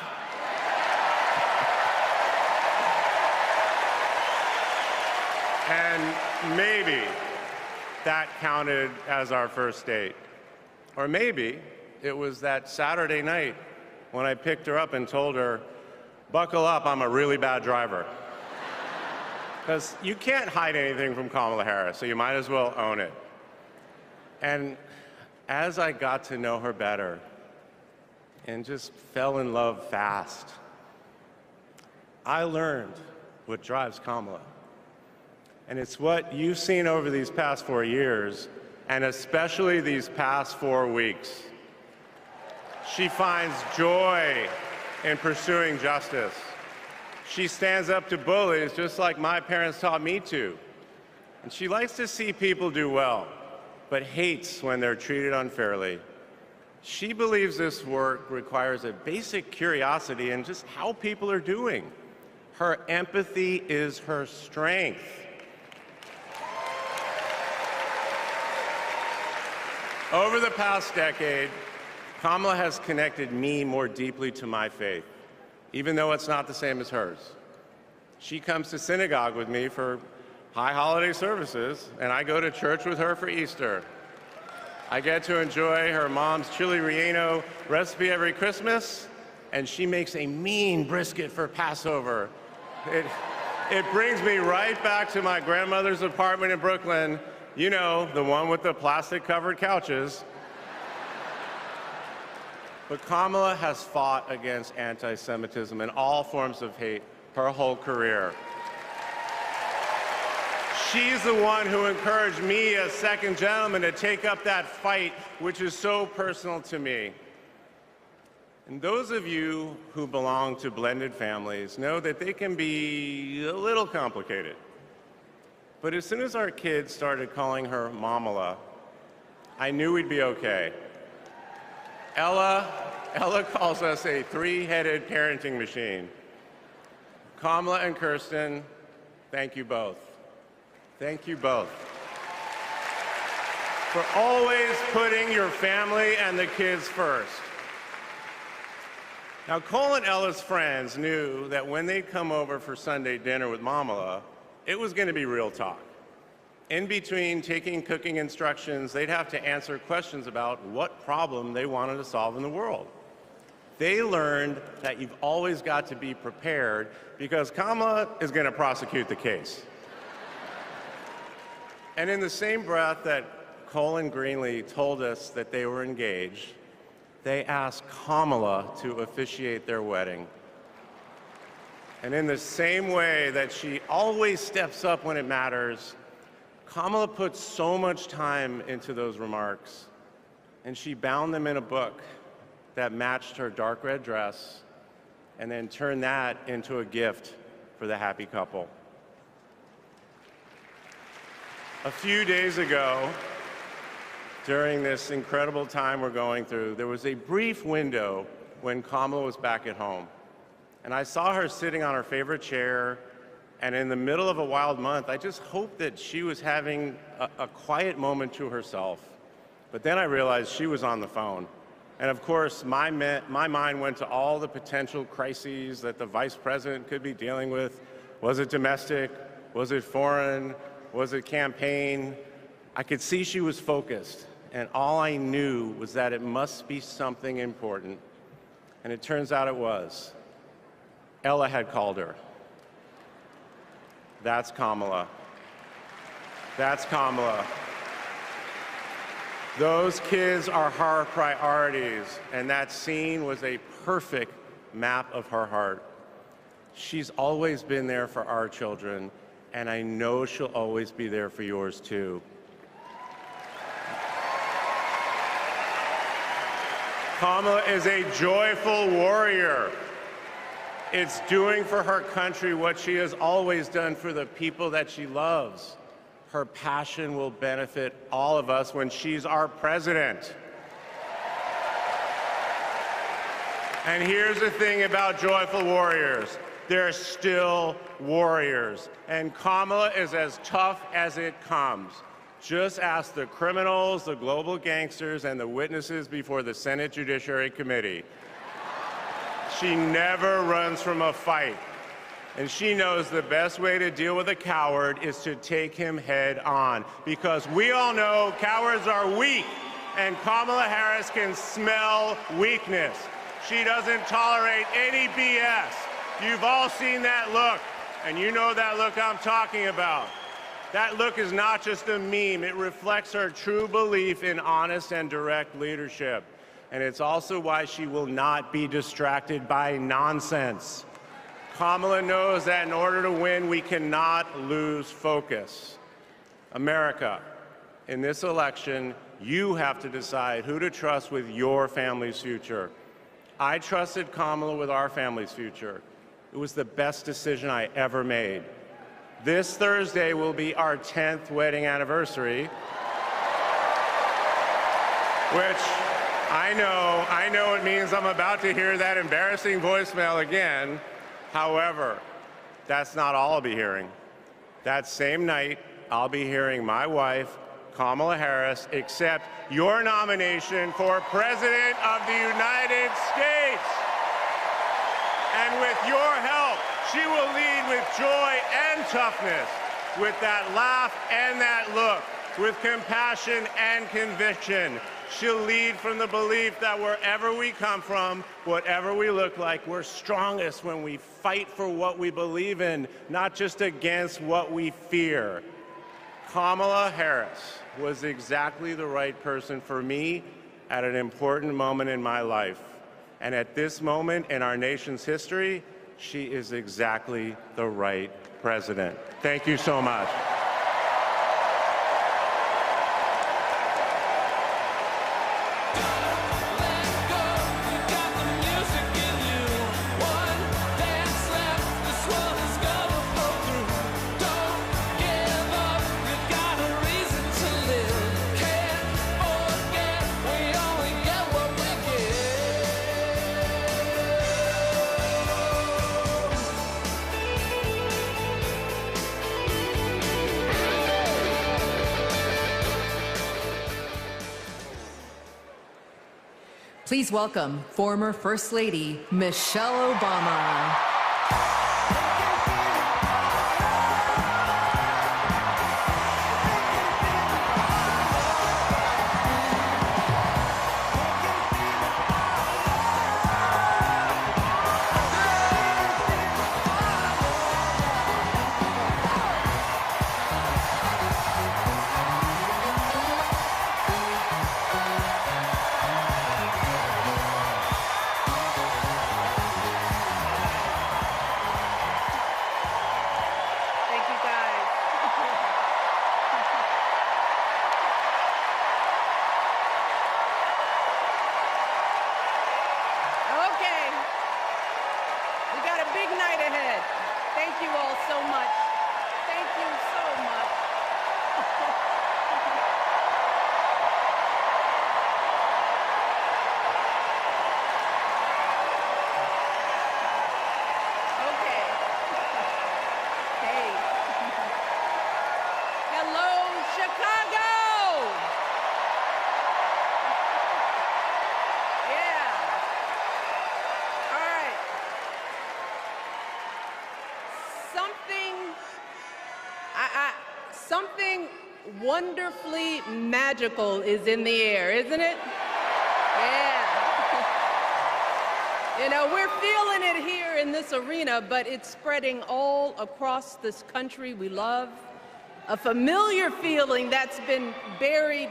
And maybe that counted as our first date. Or maybe it was that Saturday night when I picked her up and told her, buckle up, I'm a really bad driver. Because you can't hide anything from Kamala Harris, so you might as well own it. And as I got to know her better and just fell in love fast, I learned what drives Kamala. And it's what you've seen over these past 4 years, and especially these past 4 weeks. She finds joy in pursuing justice. She stands up to bullies just like my parents taught me to. And she likes to see people do well, but hates when they're treated unfairly. She believes this work requires a basic curiosity in just how people are doing. Her empathy is her strength. Over the past decade, Kamala has connected me more deeply to my faith, even though it's not the same as hers. She comes to synagogue with me for high holiday services, and I go to church with her for Easter. I get to enjoy her mom's chili relleno recipe every Christmas, and she makes a mean brisket for Passover. It brings me right back to my grandmother's apartment in Brooklyn, you know, the one with the plastic-covered couches. But Kamala has fought against anti-Semitism and all forms of hate her whole career. She's the one who encouraged me as second gentleman to take up that fight, which is so personal to me. And those of you who belong to blended families know that they can be a little complicated. But as soon as our kids started calling her Mamala, I knew we'd be okay. Ella calls us a three-headed parenting machine. Kamala and Kirsten, thank you both. Thank you both for always putting your family and the kids first. Now, Cole and Ella's friends knew that when they'd come over for Sunday dinner with Mamala, it was going to be real talk. In between taking cooking instructions, they'd have to answer questions about what problem they wanted to solve in the world. They learned that you've always got to be prepared because Kamala is going to prosecute the case. And in the same breath that Cole and Greenlee told us that they were engaged, they asked Kamala to officiate their wedding. And in the same way that she always steps up when it matters, Kamala put so much time into those remarks, and she bound them in a book that matched her dark red dress, and then turned that into a gift for the happy couple. A few days ago, during this incredible time we're going through, there was a brief window when Kamala was back at home. And I saw her sitting on her favorite chair, and in the middle of a wild month, I just hoped that she was having a quiet moment to herself. But then I realized she was on the phone. And of course, my mind went to all the potential crises that the vice president could be dealing with. Was it domestic? Was it foreign? Was it campaign? I could see she was focused, and all I knew was that it must be something important. And it turns out it was. Ella had called her. That's Kamala. That's Kamala. Those kids are her priorities, and that scene was a perfect map of her heart. She's always been there for our children, and I know she'll always be there for yours too. Kamala is a joyful warrior. It's doing for her country what she has always done for the people that she loves. Her passion will benefit all of us when she's our president. And here's the thing about joyful warriors. They're still warriors. And Kamala is as tough as it comes. Just ask the criminals, the global gangsters, and the witnesses before the Senate Judiciary Committee. She never runs from a fight. And she knows the best way to deal with a coward is to take him head on. Because we all know cowards are weak, and Kamala Harris can smell weakness. She doesn't tolerate any BS. You've all seen that look, and you know that look I'm talking about. That look is not just a meme. It reflects her true belief in honest and direct leadership. And it's also why she will not be distracted by nonsense. Kamala knows that in order to win, we cannot lose focus. America, in this election, you have to decide who to trust with your family's future. I trusted Kamala with our family's future. It was the best decision I ever made. This Thursday will be our 10th wedding anniversary, which I know it means I'm about to hear that embarrassing voicemail again. However, that's not all I'll be hearing. That same night, I'll be hearing my wife, Kamala Harris, accept your nomination for President of the United States. And with your help, she will lead with joy and toughness, with that laugh and that look, with compassion and conviction. She'll lead from the belief that wherever we come from, whatever we look like, we're strongest when we fight for what we believe in, not just against what we fear. Kamala Harris was exactly the right person for me at an important moment in my life. And at this moment in our nation's history, she is exactly the right president. Thank you so much. Please welcome former First Lady Michelle Obama. Something wonderfully magical is in the air, isn't it? Yeah. You know, we're feeling it here in this arena, but it's spreading all across this country we love. A familiar feeling that's been buried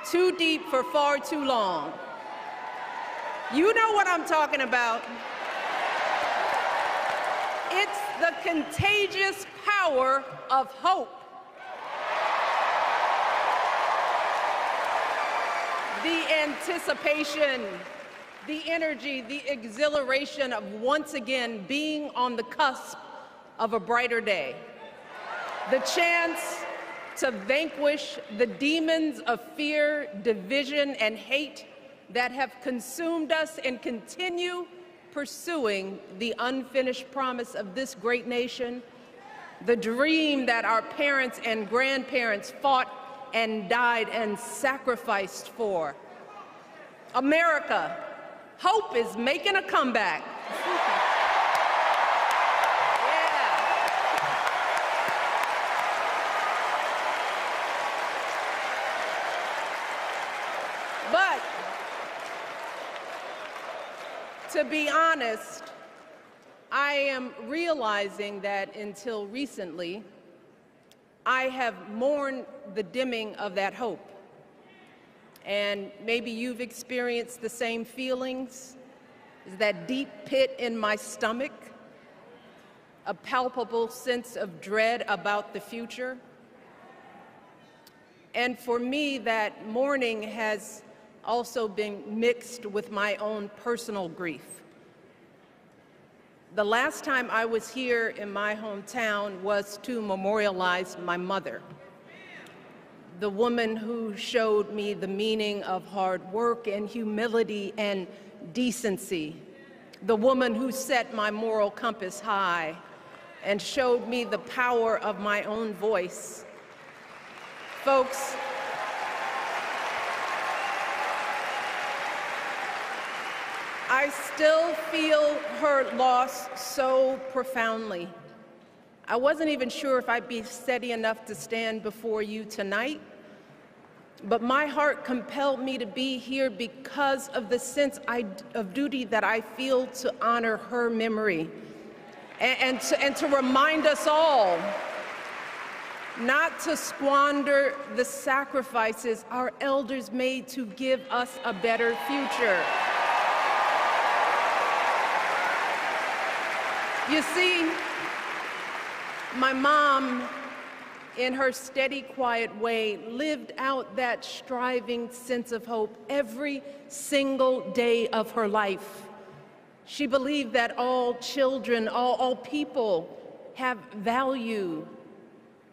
too deep for far too long. You know what I'm talking about. It's the contagious power of hope. The anticipation, the energy, the exhilaration of once again being on the cusp of a brighter day. The chance to vanquish the demons of fear, division, and hate that have consumed us and continue pursuing the unfinished promise of this great nation, the dream that our parents and grandparents fought and died and sacrificed for. America, hope is making a comeback. But to be honest, I am realizing that until recently, I have mourned the dimming of that hope. And maybe you've experienced the same feelings, that deep pit in my stomach, a palpable sense of dread about the future. And for me, that mourning has also been mixed with my own personal grief. The last time I was here in my hometown was to memorialize my mother, the woman who showed me the meaning of hard work and humility and decency, the woman who set my moral compass high and showed me the power of my own voice. Folks, I still feel her loss so profoundly. I wasn't even sure if I'd be steady enough to stand before you tonight, but my heart compelled me to be here because of the sense of duty that I feel to honor her memory and to remind us all not to squander the sacrifices our elders made to give us a better future. You see, my mom, in her steady, quiet way, lived out that striving sense of hope every single day of her life. She believed that all children, all people have value,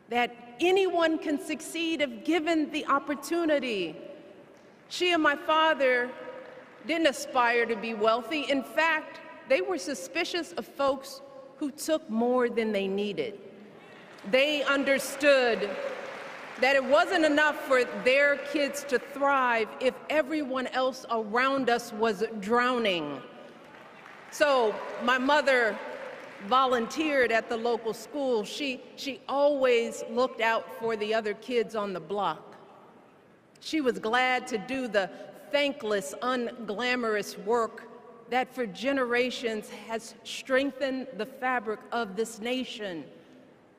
that anyone can succeed if given the opportunity. She and my father didn't aspire to be wealthy. In fact, they were suspicious of folks who took more than they needed. They understood that it wasn't enough for their kids to thrive if everyone else around us was drowning. So my mother volunteered at the local school. She always looked out for the other kids on the block. She was glad to do the thankless, unglamorous work that for generations has strengthened the fabric of this nation.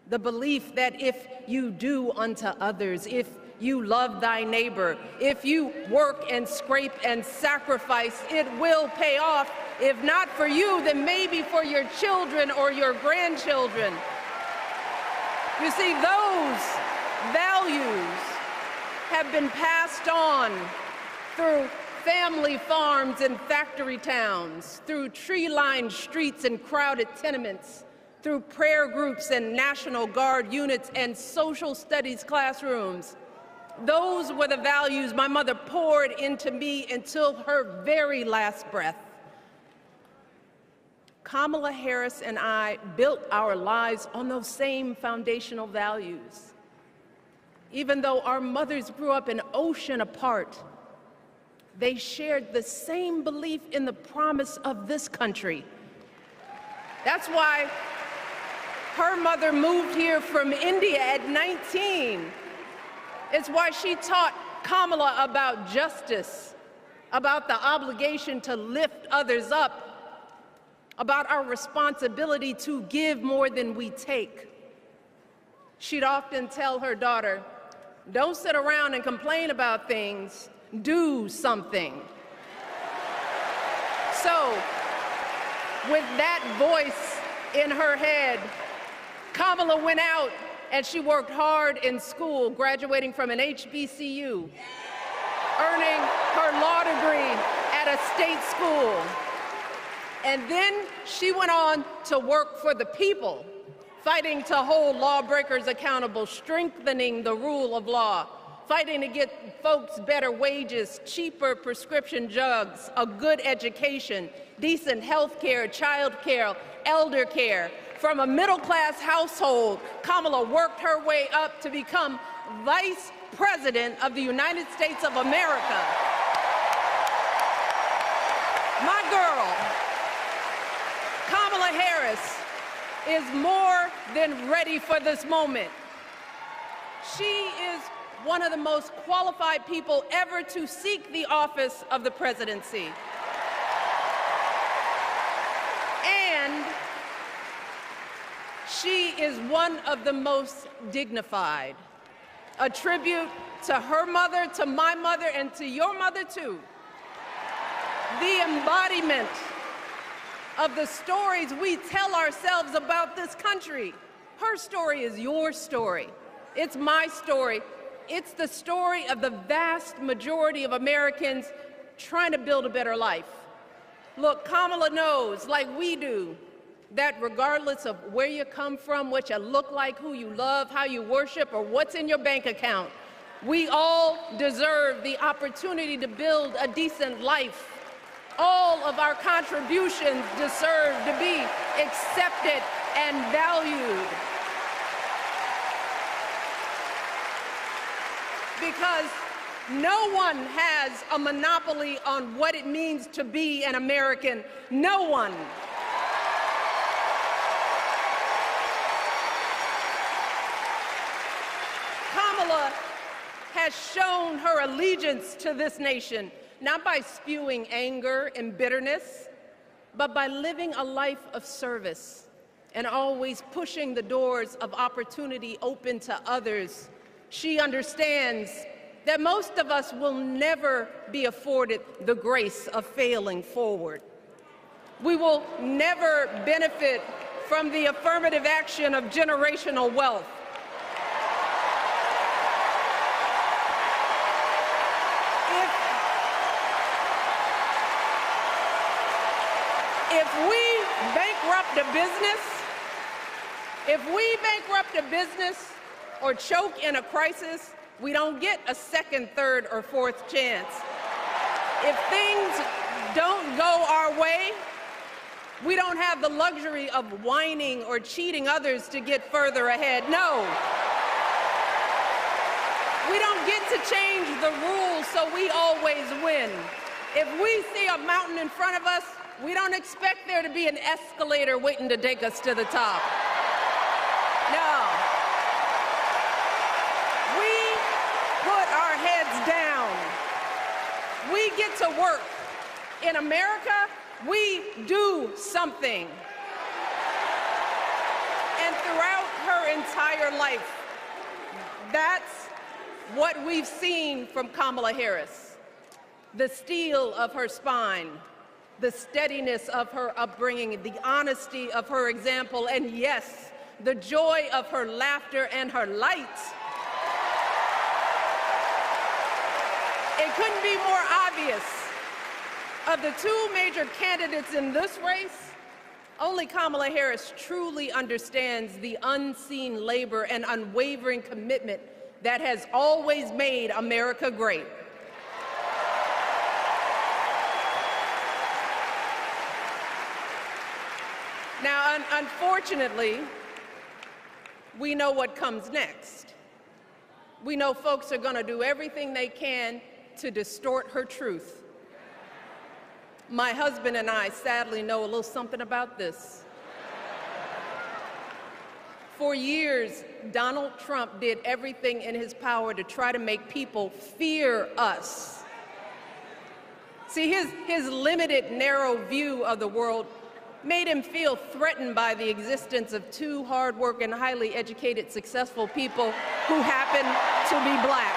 The belief that if you do unto others, if you love thy neighbor, if you work and scrape and sacrifice, it will pay off. If not for you, then maybe for your children or your grandchildren. You see, those values have been passed on through family farms and factory towns, through tree-lined streets and crowded tenements, through prayer groups and National Guard units and social studies classrooms. Those were the values my mother poured into me until her very last breath. Kamala Harris and I built our lives on those same foundational values. Even though our mothers grew up an ocean apart, they shared the same belief in the promise of this country. That's why her mother moved here from India at 19. It's why she taught Kamala about justice, about the obligation to lift others up, about our responsibility to give more than we take. She'd often tell her daughter, "Don't sit around and complain about things. Do something." So, with that voice in her head, Kamala went out and she worked hard in school, graduating from an HBCU, earning her law degree at a state school. And then she went on to work for the people, fighting to hold lawbreakers accountable, strengthening the rule of law, fighting to get folks better wages, cheaper prescription drugs, a good education, decent health care, child care, elder care. From a middle-class household, Kamala worked her way up to become Vice President of the United States of America. My girl, Kamala Harris, is more than ready for this moment. She is one of the most qualified people ever to seek the office of the presidency. And she is one of the most dignified. A tribute to her mother, to my mother, and to your mother too. The embodiment of the stories we tell ourselves about this country. Her story is your story. It's my story. It's the story of the vast majority of Americans trying to build a better life. Look, Kamala knows, like we do, that regardless of where you come from, what you look like, who you love, how you worship, or what's in your bank account, we all deserve the opportunity to build a decent life. All of our contributions deserve to be accepted and valued. Because no one has a monopoly on what it means to be an American. No one. Kamala has shown her allegiance to this nation, not by spewing anger and bitterness, but by living a life of service and always pushing the doors of opportunity open to others. She understands that most of us will never be afforded the grace of failing forward. We will never benefit from the affirmative action of generational wealth. If we bankrupt a business or choke in a crisis, we don't get a second, third, or fourth chance. If things don't go our way, we don't have the luxury of whining or cheating others to get further ahead. No. We don't get to change the rules so we always win. If we see a mountain in front of us, we don't expect there to be an escalator waiting to take us to the top. No. We put our heads down. We get to work. In America, we do something. And throughout her entire life, that's what we've seen from Kamala Harris. The steel of her spine, the steadiness of her upbringing, the honesty of her example, and yes, the joy of her laughter and her light. It couldn't be more obvious. Of the two major candidates in this race, only Kamala Harris truly understands the unseen labor and unwavering commitment that has always made America great. Now, unfortunately, we know what comes next. We know folks are going to do everything they can to distort her truth. My husband and I sadly know a little something about this. For years, Donald Trump did everything in his power to try to make people fear us. See, his limited, narrow view of the world made him feel threatened by the existence of two hard-working, highly educated, successful people who happen to be black.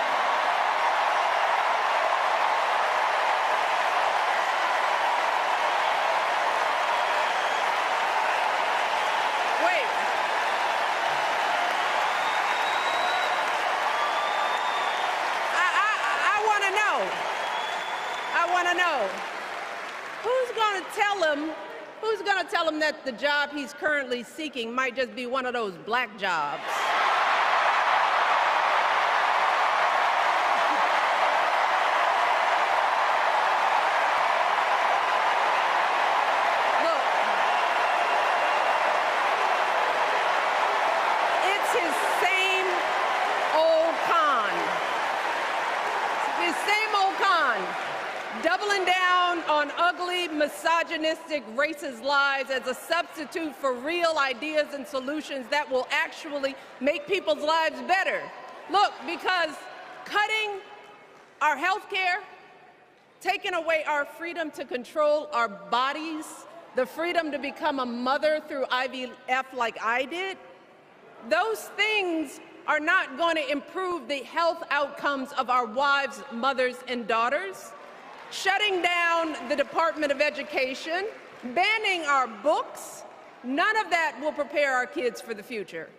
Who's going to tell him that the job he's currently seeking might just be one of those black jobs? Look, it's his same old con. His same old con. Doubling down on ugly, misogynistic, racist lies as a substitute for real ideas and solutions that will actually make people's lives better. Look, because cutting our health care, taking away our freedom to control our bodies, the freedom to become a mother through IVF like I did, Those things are not going to improve the health outcomes of our wives, mothers, and daughters. Shutting down the Department of Education, banning our books, none of that will prepare our kids for the future.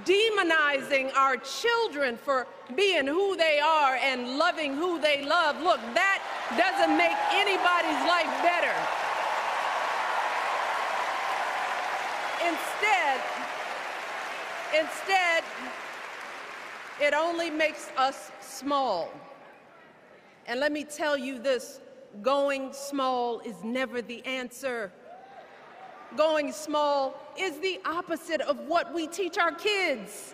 Demonizing our children for being who they are and loving who they love, look, that doesn't make anybody's life better. Instead, it only makes us small. And let me tell you this, going small is never the answer. Going small is the opposite of what we teach our kids.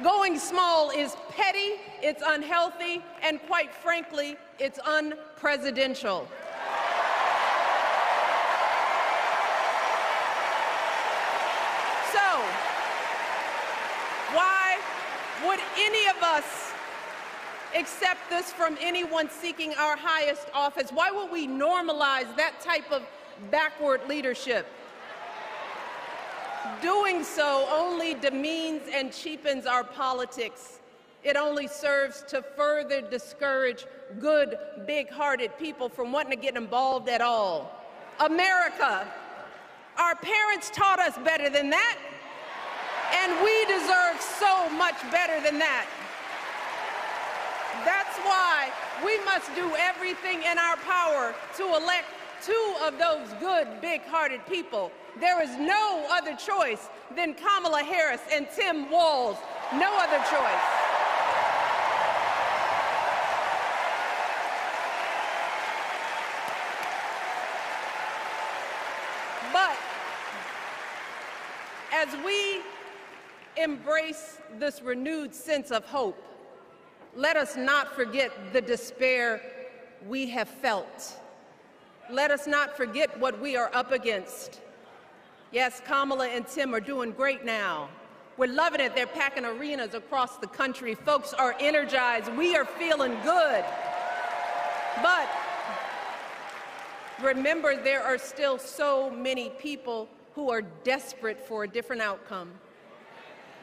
Going small is petty, it's unhealthy, and quite frankly, it's unpresidential. So, why would any of us accept this from anyone seeking our highest office? Why would we normalize that type of backward leadership? Doing so only demeans and cheapens our politics. It only serves to further discourage good, big-hearted people from wanting to get involved at all. America, our parents taught us better than that, and we deserve so much better than that. That's why we must do everything in our power to elect 2 of those good, big-hearted people. There is no other choice than Kamala Harris and Tim Walz. No other choice. But as we embrace this renewed sense of hope, let us not forget the despair we have felt. Let us not forget what we are up against. Yes, Kamala and Tim are doing great now. We're loving it. They're packing arenas across the country. Folks are energized. We are feeling good. But remember, there are still so many people who are desperate for a different outcome,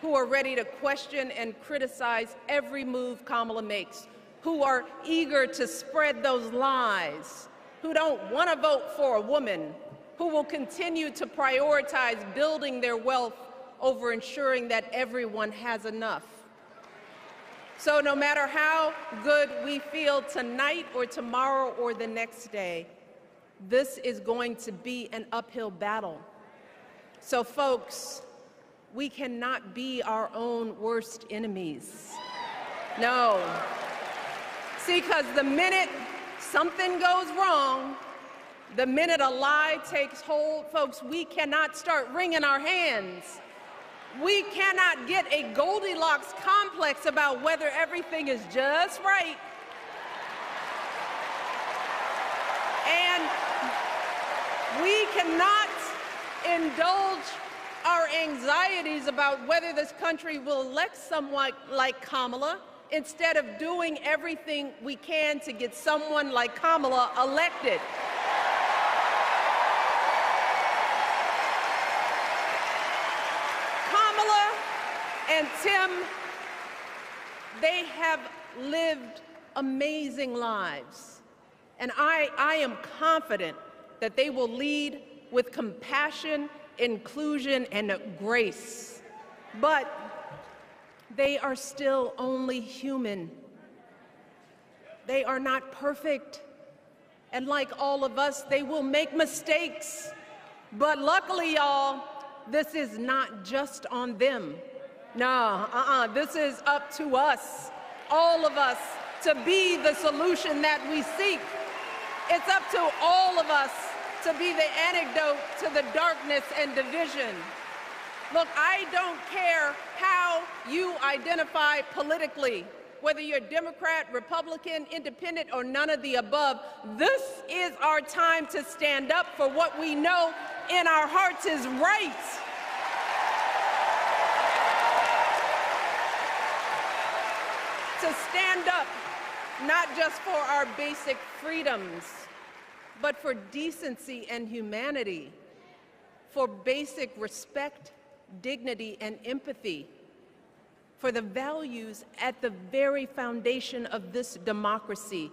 who are ready to question and criticize every move Kamala makes, who are eager to spread those lies, who don't want to vote for a woman, who will continue to prioritize building their wealth over ensuring that everyone has enough. So no matter how good we feel tonight or tomorrow or the next day, this is going to be an uphill battle. So folks, we cannot be our own worst enemies. No. See, because the minute something goes wrong, the minute a lie takes hold, folks, we cannot start wringing our hands. We cannot get a Goldilocks complex about whether everything is just right. And we cannot indulge our anxieties about whether this country will elect someone like Kamala instead of doing everything we can to get someone like Kamala elected. Kamala and Tim, they have lived amazing lives. And I am confident that they will lead with compassion, inclusion, and grace. But they are still only human. They are not perfect. And like all of us, they will make mistakes. But luckily, y'all, this is not just on them. No, this is up to us, all of us, to be the solution that we seek. It's up to all of us to be the antidote to the darkness and division. Look, I don't care how you identify politically, whether you're Democrat, Republican, Independent, or none of the above. This is our time to stand up for what we know in our hearts is right. To stand up, not just for our basic freedoms, but for decency and humanity, for basic respect, dignity, and empathy, for the values at the very foundation of this democracy.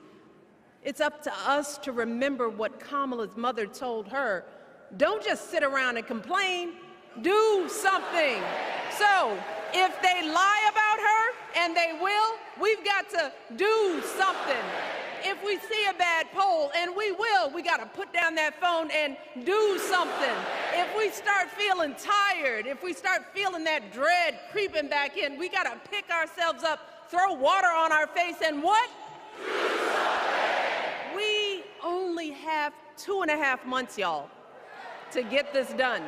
It's up to us to remember what Kamala's mother told her. Don't just sit around and complain, do something. So if they lie about her, and they will, we've got to do something. If we see a bad poll, and we will, we got to put down that phone and do something. If we start feeling tired, if we start feeling that dread creeping back in, we got to pick ourselves up, throw water on our face, and what? We only have 2.5 months, y'all, to get this done.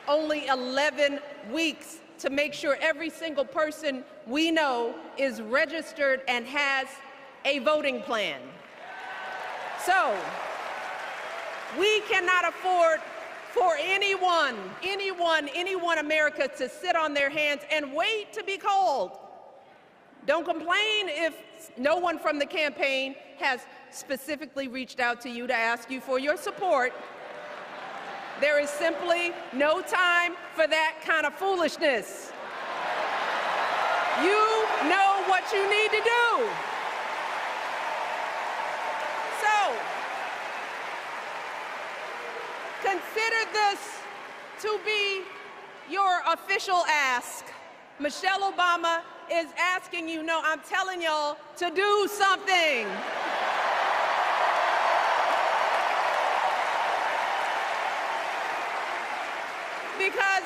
Only 11 weeks to make sure every single person we know is registered and has a voting plan. So we cannot afford for anyone America to sit on their hands and wait to be called. Don't complain if no one from the campaign has specifically reached out to you to ask you for your support. There is simply no time for that kind of foolishness. You know what you need to do. So, consider this to be your official ask. Michelle Obama is asking you, no, I'm telling y'all to do something. Because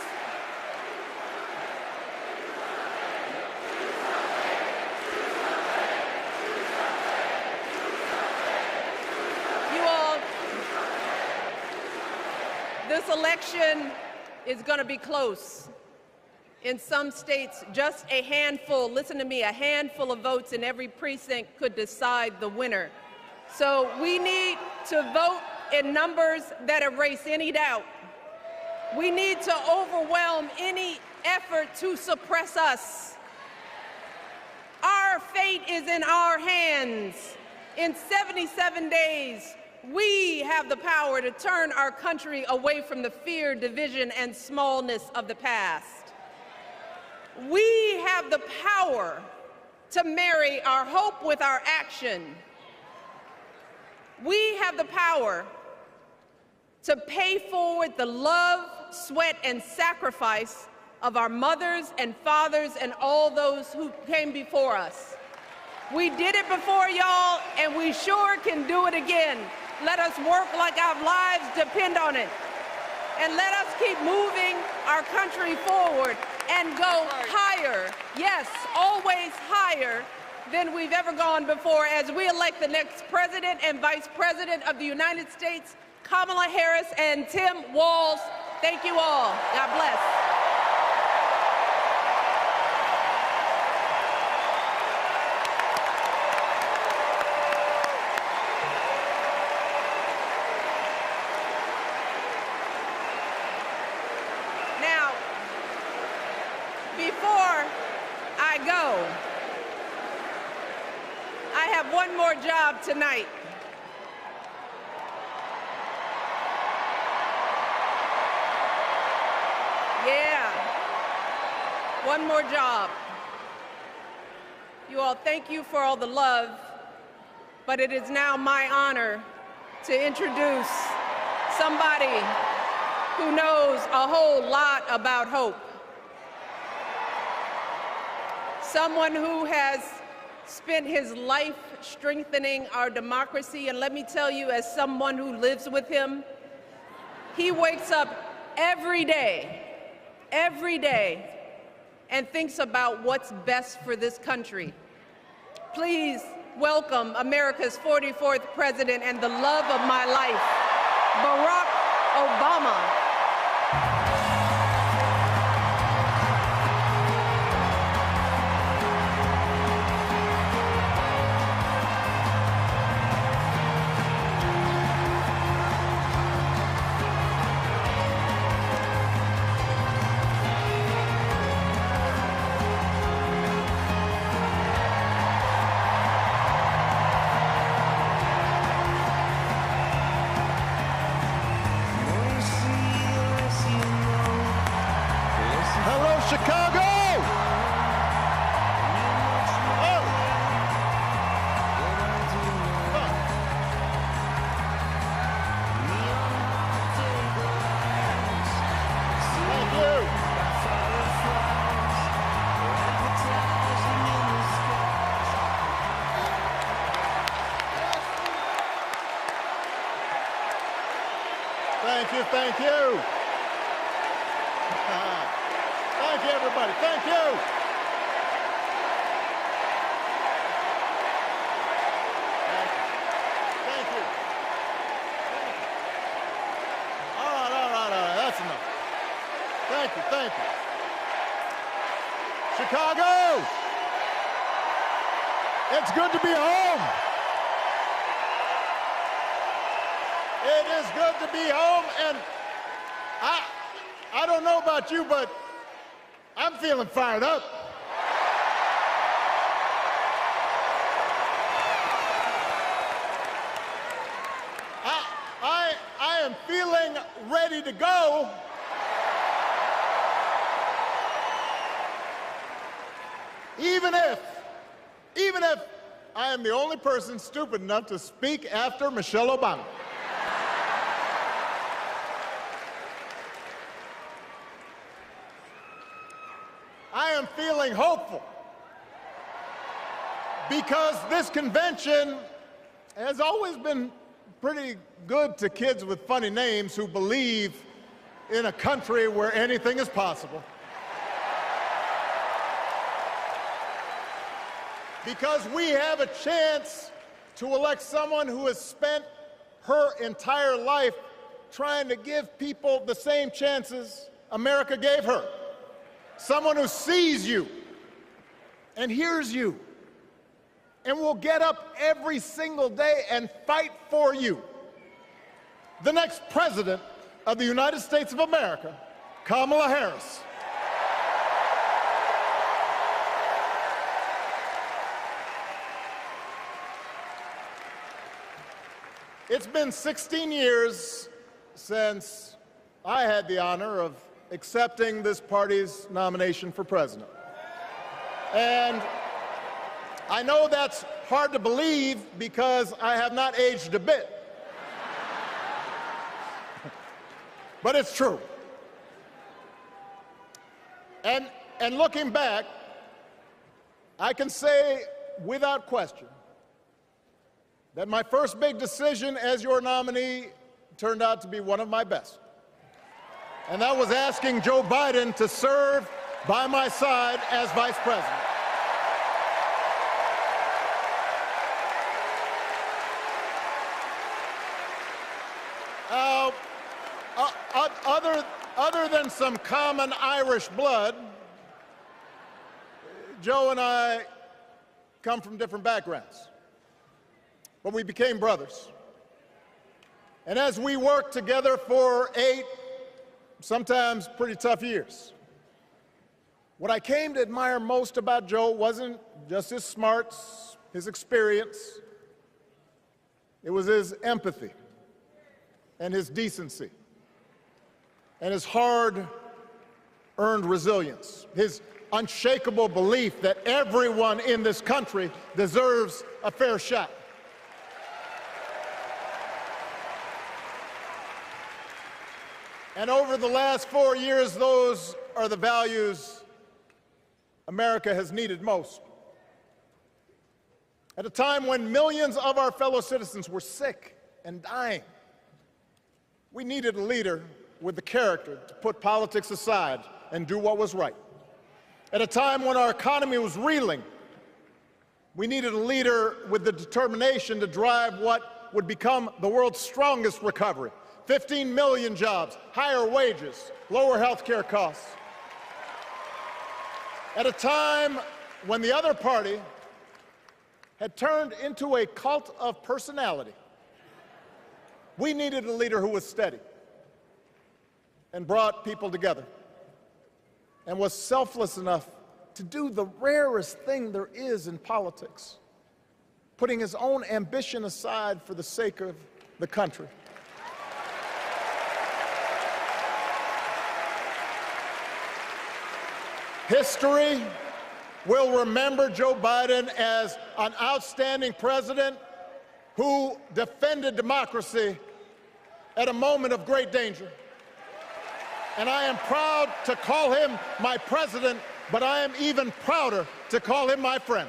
you all, this election is going to be close. In some states, just a handful, listen to me, a handful of votes in every precinct could decide the winner. So we need to vote in numbers that erase any doubt. We need to overwhelm any effort to suppress us. Our fate is in our hands. In 77 days, we have the power to turn our country away from the fear, division, and smallness of the past. We have the power to marry our hope with our action. We have the power to pay forward the love, sweat, and sacrifice of our mothers and fathers and all those who came before us. We did it before, y'all, and we sure can do it again. Let us work like our lives depend on it. And let us keep moving our country forward and go higher, yes, always higher than we've ever gone before as we elect the next President and Vice President of the United States, Kamala Harris and Tim Walz. Thank you all. God bless. Now, before I go, I have one more job tonight. Yeah, one more job. You all, thank you for all the love, but it is now my honor to introduce somebody who knows a whole lot about hope. Someone who has spent his life strengthening our democracy, and let me tell you, as someone who lives with him, he wakes up every day, and thinks about what's best for this country. Please welcome America's 44th president and the love of my life, Barack Obama. No, you see, Thank you, thank you. Thank you, everybody. Thank you. Thank you. All right. That's enough. Thank you, thank you. Chicago, it's good to be home. It is good to be home, and I don't know about you, but I'm feeling fired up. I am feeling ready to go. Even if I am the only person stupid enough to speak after Michelle Obama. I am feeling hopeful because this convention has always been pretty good to kids with funny names who believe in a country where anything is possible. Because we have a chance to elect someone who has spent her entire life trying to give people the same chances America gave her. Someone who sees you and hears you and will get up every single day and fight for you. The next president of the United States of America, Kamala Harris. It's been 16 years since I had the honor of accepting this party's nomination for president. And I know that's hard to believe because I have not aged a bit. But it's true. And looking back, I can say without question that my first big decision as your nominee turned out to be one of my best. And that was asking Joe Biden to serve by my side as vice president. Other than some common Irish blood, Joe and I come from different backgrounds, but we became brothers. And as we worked together for 8, sometimes pretty tough years, what I came to admire most about Joe wasn't just his smarts, his experience. It was his empathy and his decency and his hard-earned resilience, his unshakable belief that everyone in this country deserves a fair shot. And over the last 4 years, those are the values America has needed most. At a time when millions of our fellow citizens were sick and dying, we needed a leader with the character to put politics aside and do what was right. At a time when our economy was reeling, we needed a leader with the determination to drive what would become the world's strongest recovery. 15 million jobs, higher wages, lower health care costs. At a time when the other party had turned into a cult of personality, we needed a leader who was steady and brought people together and was selfless enough to do the rarest thing there is in politics, putting his own ambition aside for the sake of the country. History will remember Joe Biden as an outstanding president who defended democracy at a moment of great danger. And I am proud to call him my president, but I am even prouder to call him my friend.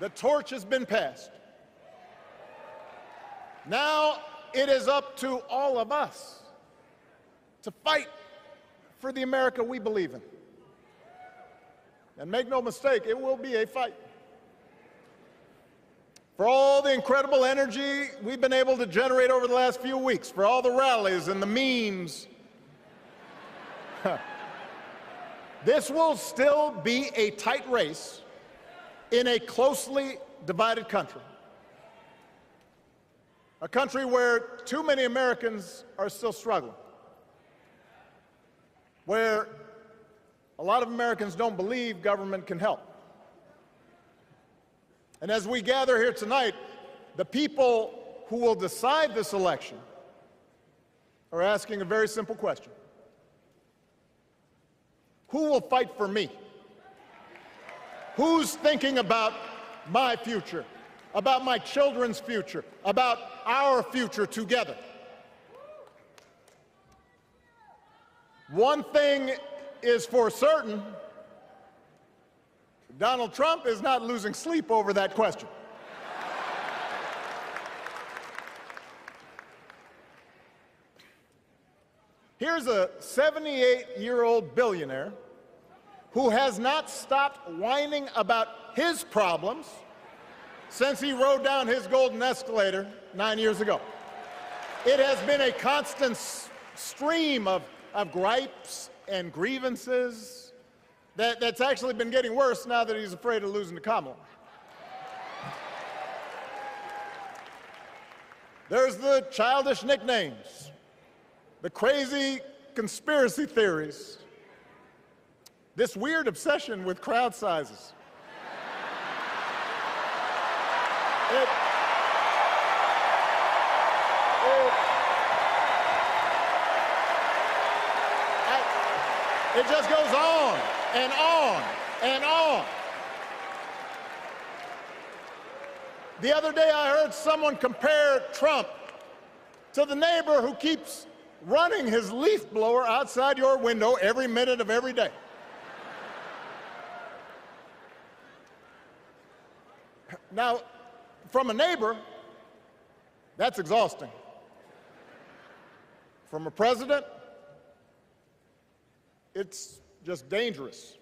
The torch has been passed. Now it is up to all of us to fight for the America we believe in. And make no mistake, it will be a fight. For all the incredible energy we've been able to generate over the last few weeks, for all the rallies and the memes, this will still be a tight race in a closely divided country. A country where too many Americans are still struggling. Where a lot of Americans don't believe government can help. And as we gather here tonight, the people who will decide this election are asking a very simple question. Who will fight for me? Who's thinking about my future, about my children's future, about our future together? One thing is for certain, Donald Trump is not losing sleep over that question. Here's a 78-year-old billionaire who has not stopped whining about his problems since he rode down his golden escalator 9 years ago. It has been a constant stream of gripes and grievances that's actually been getting worse now that he's afraid of losing to Kamala. There's the childish nicknames, the crazy conspiracy theories, this weird obsession with crowd sizes. It just goes on and on and on. The other day I heard someone compare Trump to the neighbor who keeps running his leaf blower outside your window every minute of every day. Now, from a neighbor, that's exhausting. From a president, it's just dangerous.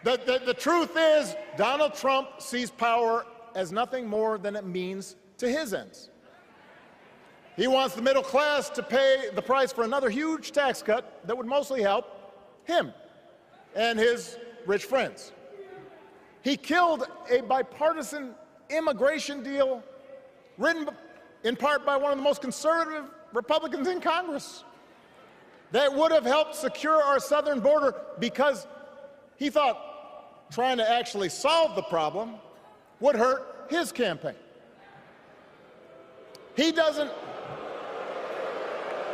The truth is, Donald Trump sees power as nothing more than it means to his ends. He wants the middle class to pay the price for another huge tax cut that would mostly help him and his rich friends. He killed a bipartisan immigration deal written in part by one of the most conservative Republicans in Congress that would have helped secure our southern border because he thought trying to actually solve the problem would hurt his campaign. He doesn't.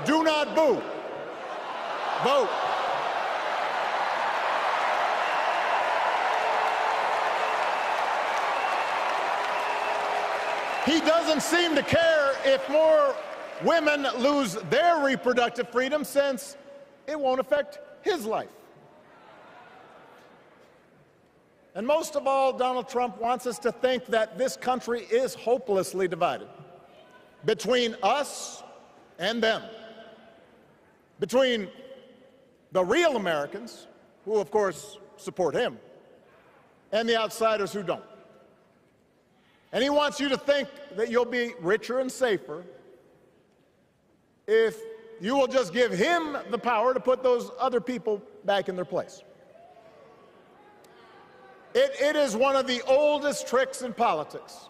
Do not boo. Vote. He doesn't seem to care if more women lose their reproductive freedom since it won't affect his life. And most of all, Donald Trump wants us to think that this country is hopelessly divided between us and them, between the real Americans, who of course support him, and the outsiders who don't. And he wants you to think that you'll be richer and safer if you will just give him the power to put those other people back in their place. It is one of the oldest tricks in politics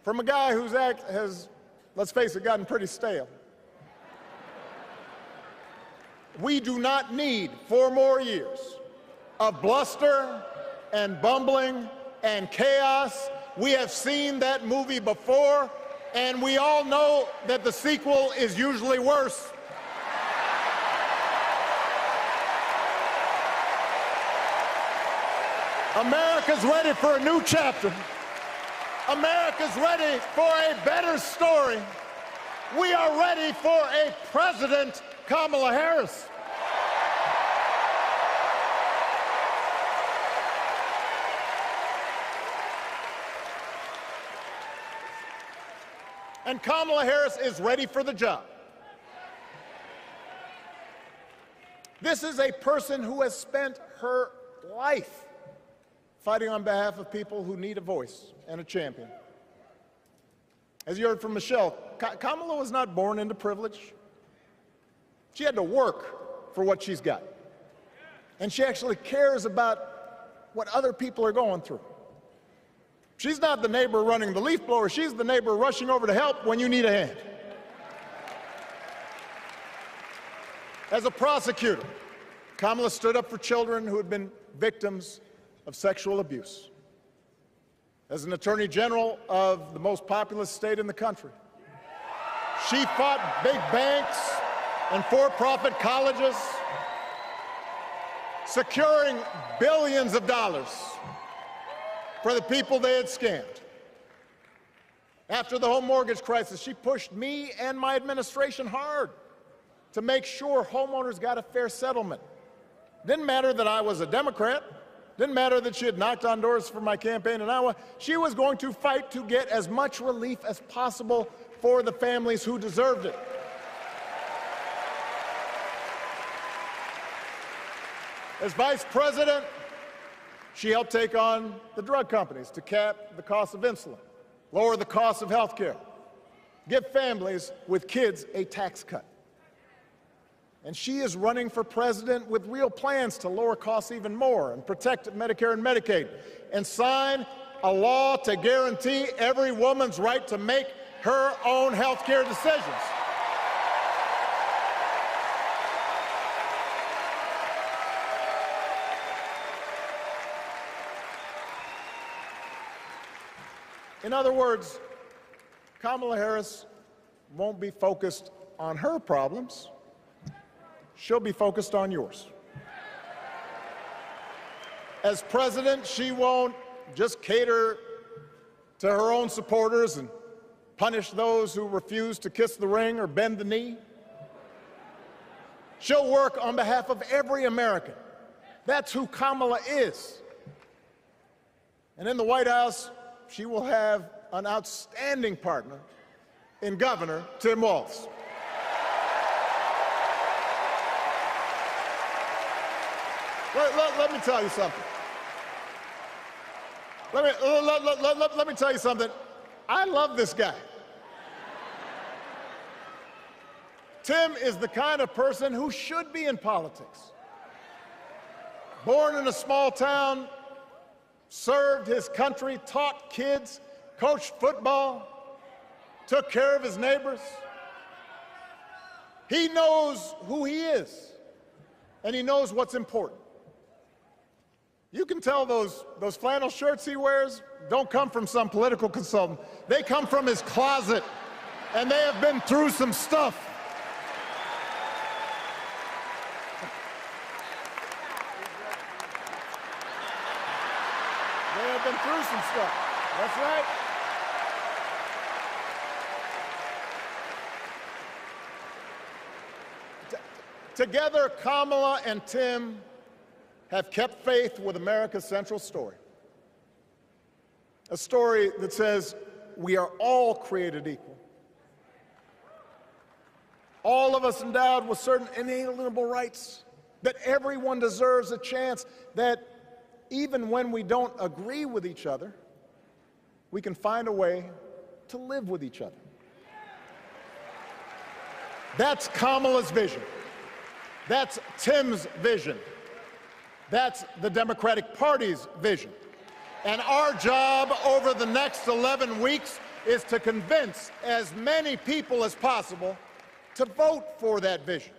from a guy whose act has, let's face it, gotten pretty stale. We do not need 4 more years of bluster and bumbling and chaos. We have seen that movie before, and we all know that the sequel is usually worse. America's ready for a new chapter. America's ready for a better story. We are ready for a President Kamala Harris. And Kamala Harris is ready for the job. This is a person who has spent her life fighting on behalf of people who need a voice and a champion. As you heard from Michelle, Kamala was not born into privilege. She had to work for what she's got. And she actually cares about what other people are going through. She's not the neighbor running the leaf blower. She's the neighbor rushing over to help when you need a hand. As a prosecutor, Kamala stood up for children who had been victims of sexual abuse. As an attorney general of the most populous state in the country, she fought big banks and for-profit colleges, securing billions of dollars for the people they had scammed. After the home mortgage crisis, she pushed me and my administration hard to make sure homeowners got a fair settlement. Didn't matter that I was a Democrat. Didn't matter that she had knocked on doors for my campaign in Iowa. She was going to fight to get as much relief as possible for the families who deserved it. As vice president, she helped take on the drug companies to cap the cost of insulin, lower the cost of health care, give families with kids a tax cut. And she is running for president with real plans to lower costs even more and protect Medicare and Medicaid and sign a law to guarantee every woman's right to make her own health care decisions. In other words, Kamala Harris won't be focused on her problems. She'll be focused on yours. As president, she won't just cater to her own supporters and punish those who refuse to kiss the ring or bend the knee. She'll work on behalf of every American. That's who Kamala is. And in the White House, she will have an outstanding partner in Governor Tim Walz. Let me tell you something. Let me tell you something. I love this guy. Tim is the kind of person who should be in politics. Born in a small town, served his country, taught kids, coached football, took care of his neighbors. He knows who he is, and he knows what's important. You can tell those flannel shirts he wears don't come from some political consultant. They come from his closet, and they have been through some stuff. They have been through some stuff. That's right. Together, Kamala and Tim have kept faith with America's central story. A story that says we are all created equal. All of us endowed with certain inalienable rights, that everyone deserves a chance, that even when we don't agree with each other, we can find a way to live with each other. That's Kamala's vision. That's Tim's vision. That's the Democratic Party's vision. And our job over the next 11 weeks is to convince as many people as possible to vote for that vision.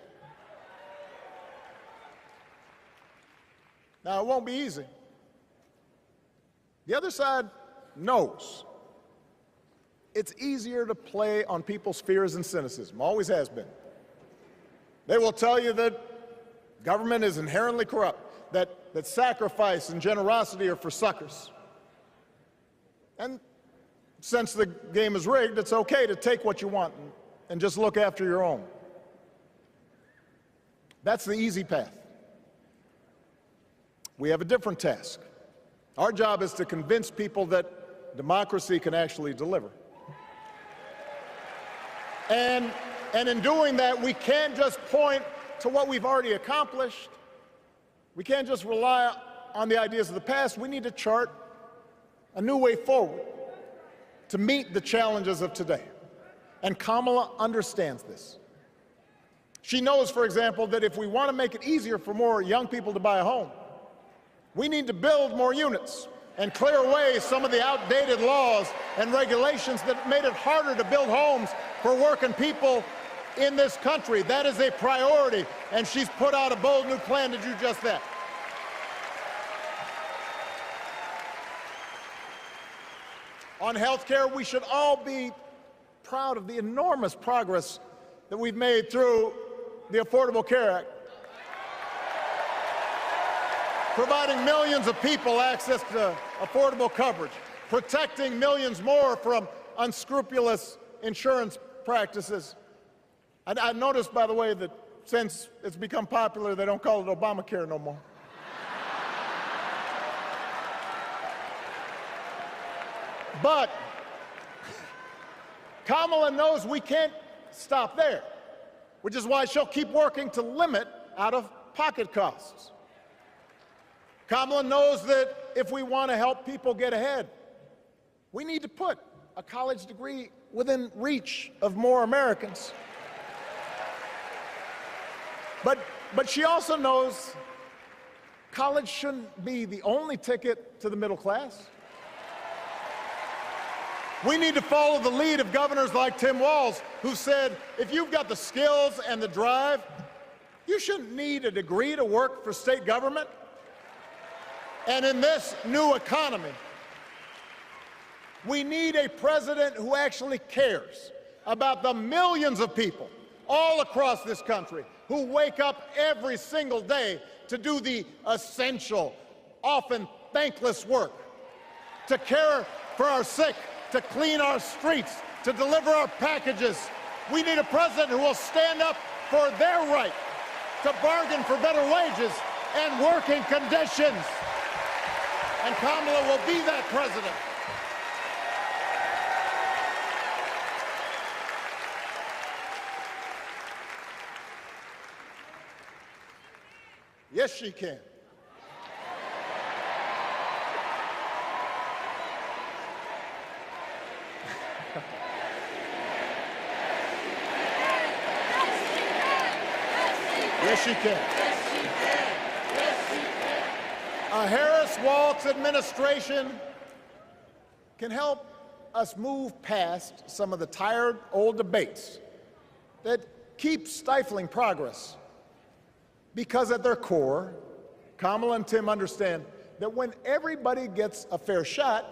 Now, it won't be easy. The other side knows it's easier to play on people's fears and cynicism, always has been. They will tell you that government is inherently corrupt, that sacrifice and generosity are for suckers. And since the game is rigged, it's okay to take what you want and just look after your own. That's the easy path. We have a different task. Our job is to convince people that democracy can actually deliver. And in doing that, we can't just point to what we've already accomplished. We can't just rely on the ideas of the past. We need to chart a new way forward to meet the challenges of today. And Kamala understands this. She knows, for example, that if we want to make it easier for more young people to buy a home, we need to build more units and clear away some of the outdated laws and regulations that made it harder to build homes for working people in this country. That is a priority, and she's put out a bold new plan to do just that. On health care, we should all be proud of the enormous progress that we've made through the Affordable Care Act, providing millions of people access to affordable coverage, protecting millions more from unscrupulous insurance practices. I noticed, by the way, that since it's become popular, they don't call it Obamacare no more. But Kamala knows we can't stop there, which is why she'll keep working to limit out-of-pocket costs. Kamala knows that if we want to help people get ahead, we need to put a college degree within reach of more Americans. But she also knows college shouldn't be the only ticket to the middle class. We need to follow the lead of governors like Tim Walz, who said, if you've got the skills and the drive, you shouldn't need a degree to work for state government. And in this new economy, we need a president who actually cares about the millions of people all across this country who wake up every single day to do the essential, often thankless work, to care for our sick, to clean our streets, to deliver our packages. We need a president who will stand up for their right to bargain for better wages and working conditions. And Kamala will be that president. Yes, she can. Yes, she can. A Harris-Walz administration can help us move past some of the tired old debates that keep stifling progress. Because at their core, Kamala and Tim understand that when everybody gets a fair shot,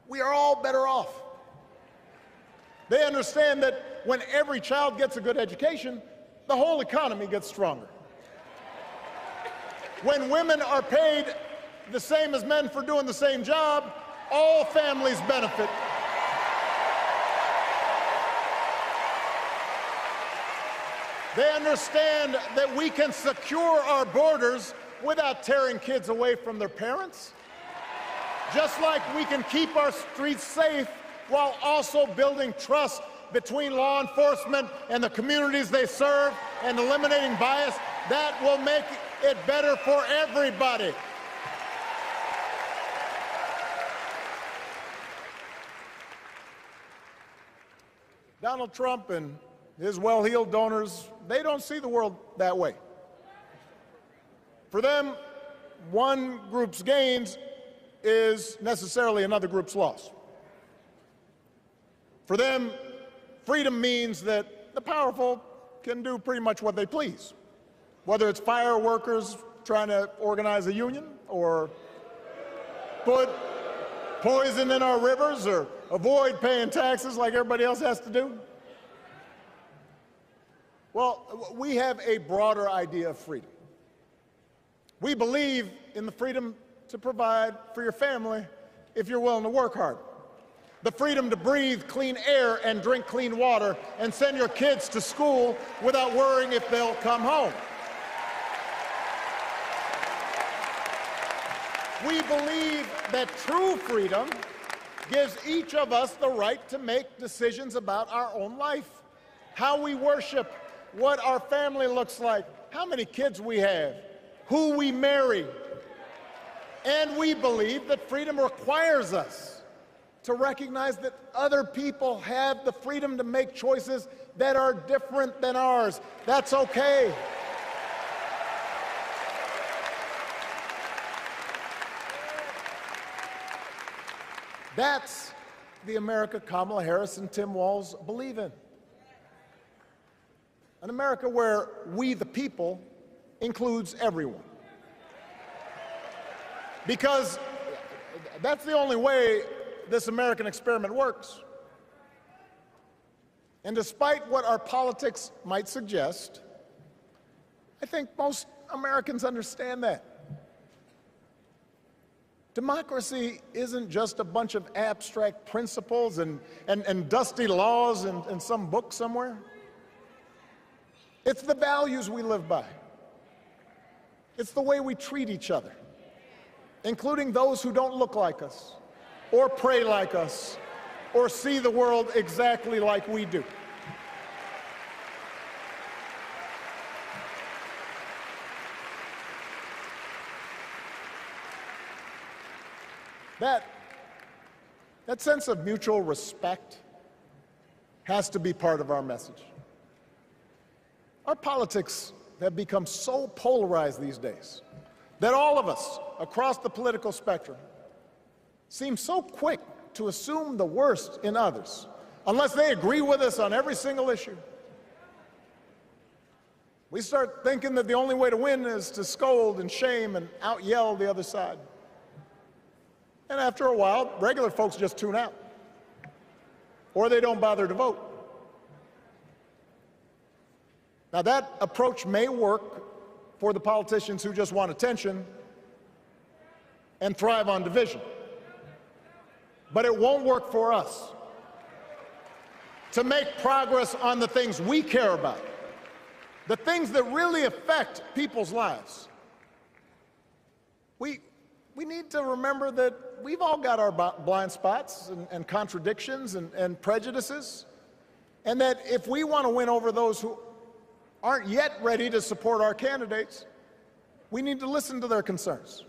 we are all better off. They understand that when every child gets a good education, the whole economy gets stronger. When women are paid the same as men for doing the same job, all families benefit. They understand that we can secure our borders without tearing kids away from their parents, just like we can keep our streets safe while also building trust between law enforcement and the communities they serve and eliminating bias. That will make it better for everybody. Donald Trump and his well-heeled donors, they don't see the world that way. For them, one group's gains is necessarily another group's loss. For them, freedom means that the powerful can do pretty much what they please, whether it's fire workers trying to organize a union or put poison in our rivers or avoid paying taxes like everybody else has to do. Well, we have a broader idea of freedom. We believe in the freedom to provide for your family if you're willing to work hard. The freedom to breathe clean air and drink clean water and send your kids to school without worrying if they'll come home. We believe that true freedom gives each of us the right to make decisions about our own life how we worship, what our family looks like, how many kids we have, who we marry. And we believe that freedom requires us to recognize that other people have the freedom to make choices that are different than ours. That's okay. That's the America Kamala Harris and Tim Walz believe in. An America where we, the people, includes everyone. Because that's the only way this American experiment works. And despite what our politics might suggest, I think most Americans understand that. Democracy isn't just a bunch of abstract principles and dusty laws in some book somewhere. It's the values we live by. It's the way we treat each other, including those who don't look like us, or pray like us, or see the world exactly like we do. That sense of mutual respect has to be part of our message. Our politics have become so polarized these days that all of us across the political spectrum seem so quick to assume the worst in others, unless they agree with us on every single issue. We start thinking that the only way to win is to scold and shame and out-yell the other side. And after a while, regular folks just tune out, or they don't bother to vote. Now, that approach may work for the politicians who just want attention and thrive on division, but it won't work for us. To make progress on the things we care about, the things that really affect people's lives, we need to remember that we've all got our blind spots and contradictions and prejudices, and that if we want to win over those who aren't yet ready to support our candidates, we need to listen to their concerns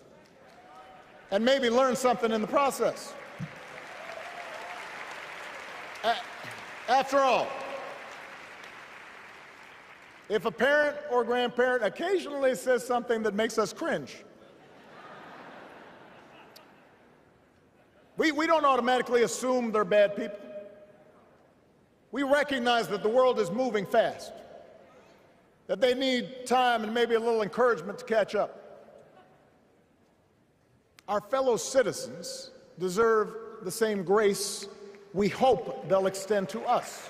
and maybe learn something in the process. After all, if a parent or grandparent occasionally says something that makes us cringe, we don't automatically assume they're bad people. We recognize that the world is moving fast, that they need time and maybe a little encouragement to catch up. Our fellow citizens deserve the same grace we hope they'll extend to us.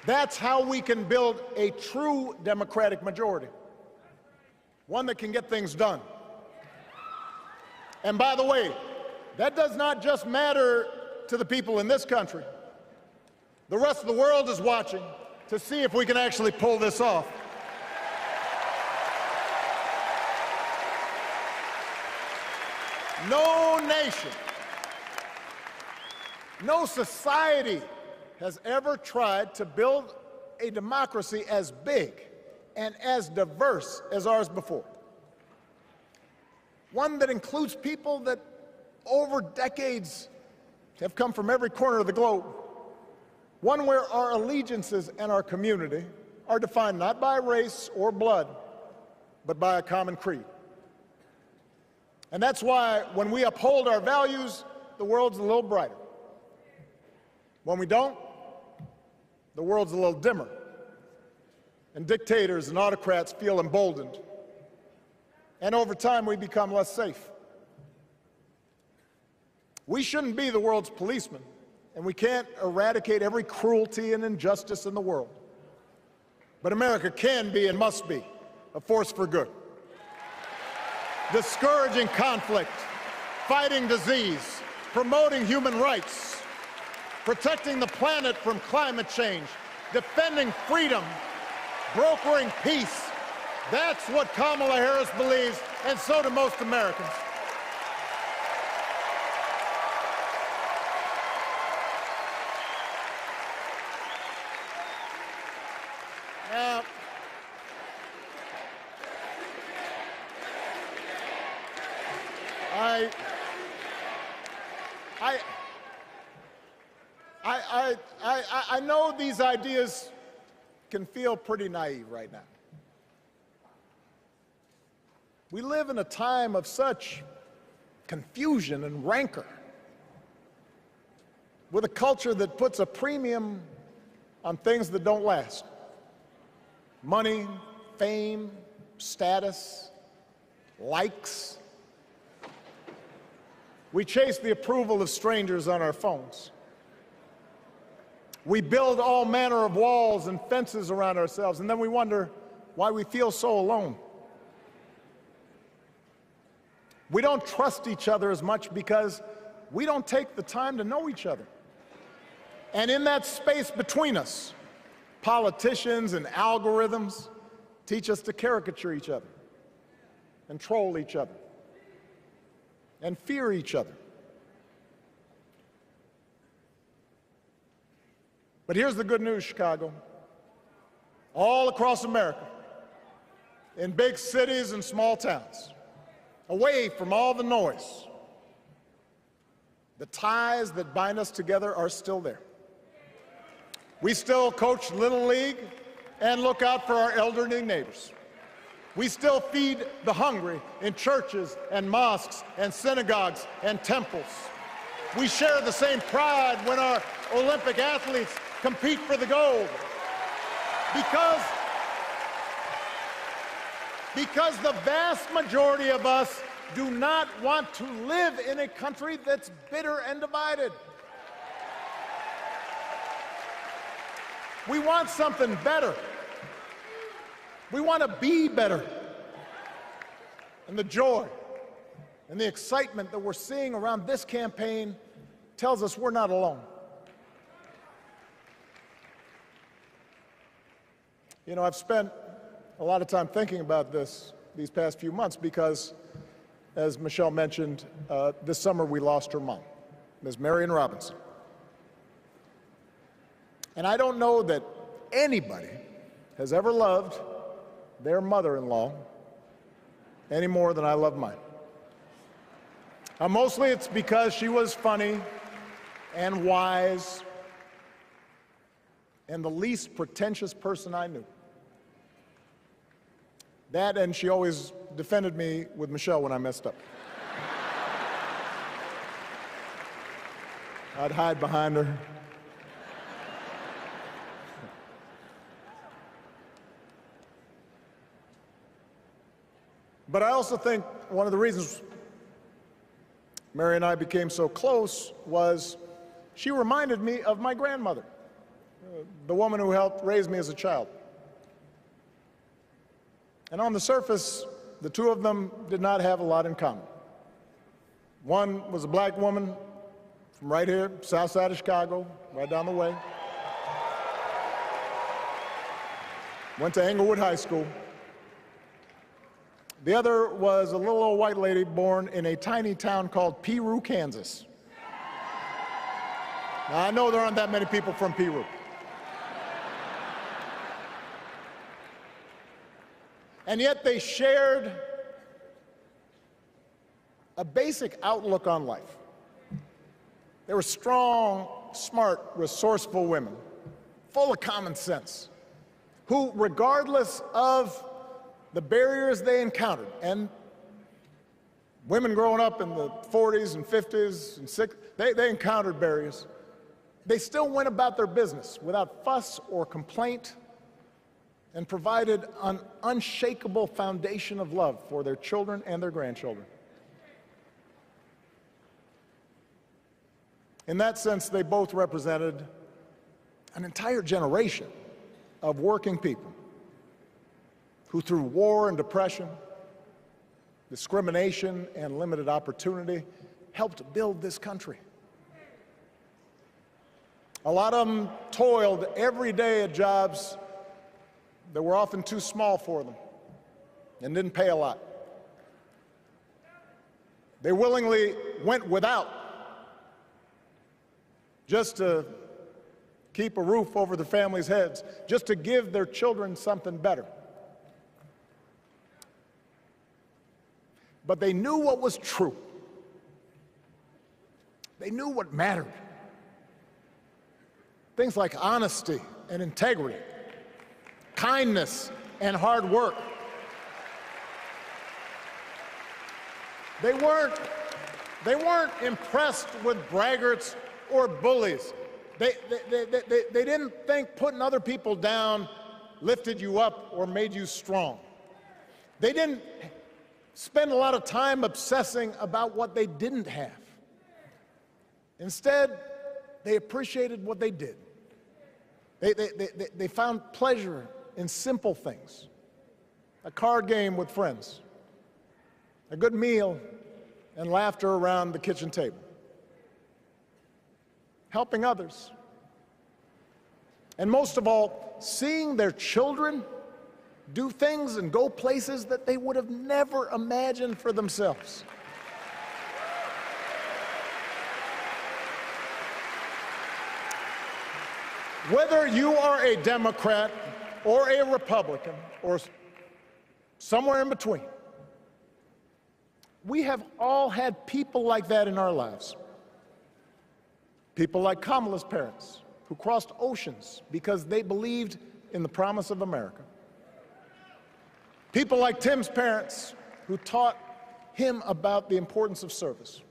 That's how we can build a true democratic majority, one that can get things done. And by the way, that does not just matter to the people in this country. The rest of the world is watching to see if we can actually pull this off. No nation, no society has ever tried to build a democracy as big and as diverse as ours before. One that includes people that over decades have come from every corner of the globe. One where our allegiances and our community are defined not by race or blood, but by a common creed. And that's why when we uphold our values, the world's a little brighter. When we don't, the world's a little dimmer, and dictators and autocrats feel emboldened. And over time, we become less safe. We shouldn't be the world's policemen, and we can't eradicate every cruelty and injustice in the world. But America can be and must be a force for good, discouraging conflict, fighting disease, promoting human rights, protecting the planet from climate change, defending freedom, brokering peace. That's what Kamala Harris believes, and so do most Americans. Now, I know these ideas can feel pretty naive right now. We live in a time of such confusion and rancor, with a culture that puts a premium on things that don't last. Money, fame, status, likes. We chase the approval of strangers on our phones. We build all manner of walls and fences around ourselves, and then we wonder why we feel so alone. We don't trust each other as much because we don't take the time to know each other. And in that space between us, politicians and algorithms teach us to caricature each other and troll each other and fear each other. But here's the good news, Chicago. All across America, in big cities and small towns, away from all the noise, the ties that bind us together are still there. We still coach Little League and look out for our elderly neighbors. We still feed the hungry in churches and mosques and synagogues and temples. We share the same pride when our Olympic athletes compete for the gold. Because the vast majority of us do not want to live in a country that's bitter and divided. We want something better. We want to be better. And the joy and the excitement that we're seeing around this campaign tells us we're not alone. You know, I've spent a lot of time thinking about these past few months because, as Michelle mentioned, this summer we lost her mom, Ms. Marion Robinson. And I don't know that anybody has ever loved their mother-in-law any more than I love mine. Mostly it's because she was funny and wise and the least pretentious person I knew. That, and she always defended me with Michelle when I messed up. I'd hide behind her. But I also think one of the reasons Mary and I became so close was she reminded me of my grandmother, the woman who helped raise me as a child. And on the surface, the two of them did not have a lot in common. One was a black woman from right here, south side of Chicago, right down the way. Went to Englewood High School. The other was a little old white lady born in a tiny town called Piru, Kansas. Now, I know there aren't that many people from Piru. And yet they shared a basic outlook on life. They were strong, smart, resourceful women, full of common sense, who, regardless of the barriers they encountered, and women growing up in the 40s and 50s and 60s, they encountered barriers. They still went about their business without fuss or complaint and provided an unshakable foundation of love for their children and their grandchildren. In that sense, they both represented an entire generation of working people who, through war and depression, discrimination and limited opportunity, helped build this country. A lot of them toiled every day at jobs that were often too small for them and didn't pay a lot. They willingly went without just to keep a roof over their families' heads, just to give their children something better. But they knew what was true. They knew what mattered. Things like honesty and integrity, kindness and hard work. They weren't impressed with braggarts or bullies. They didn't think putting other people down lifted you up or made you strong. They didn't spend a lot of time obsessing about what they didn't have. Instead, they appreciated what they did. They found pleasure in simple things. A card game with friends, a good meal, and laughter around the kitchen table. Helping others. And most of all, seeing their children do things and go places that they would have never imagined for themselves. Whether you are a Democrat or a Republican or somewhere in between, we have all had people like that in our lives. People like Kamala's parents, who crossed oceans because they believed in the promise of America. People like Tim's parents, who taught him about the importance of service.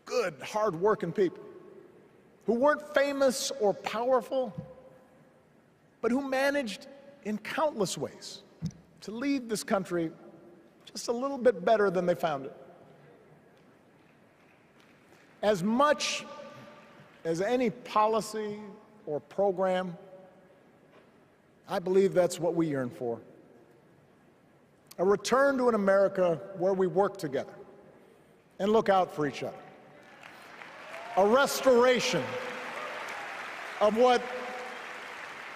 Good, hard-working people who weren't famous or powerful, but who managed in countless ways to leave this country just a little bit better than they found it. As much as any policy or program, I believe that's what we yearn for. A return to an America where we work together and look out for each other. A restoration of what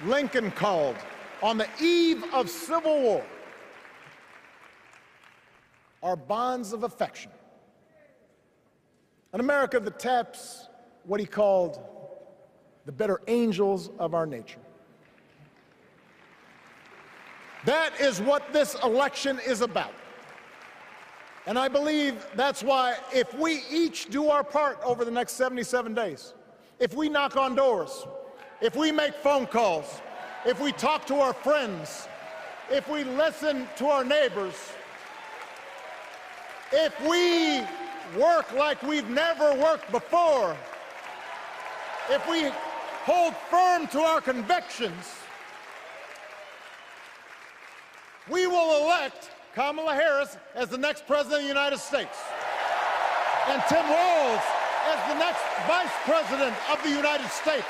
Lincoln called, on the eve of Civil War, our bonds of affection. An America that taps what he called the better angels of our nature. That is what this election is about. And I believe that's why, if we each do our part over the next 77 days, if we knock on doors, if we make phone calls, if we talk to our friends, if we listen to our neighbors, if we work like we've never worked before, if we hold firm to our convictions, we will elect Kamala Harris as the next President of the United States, and Tim Walz as the next Vice President of the United States.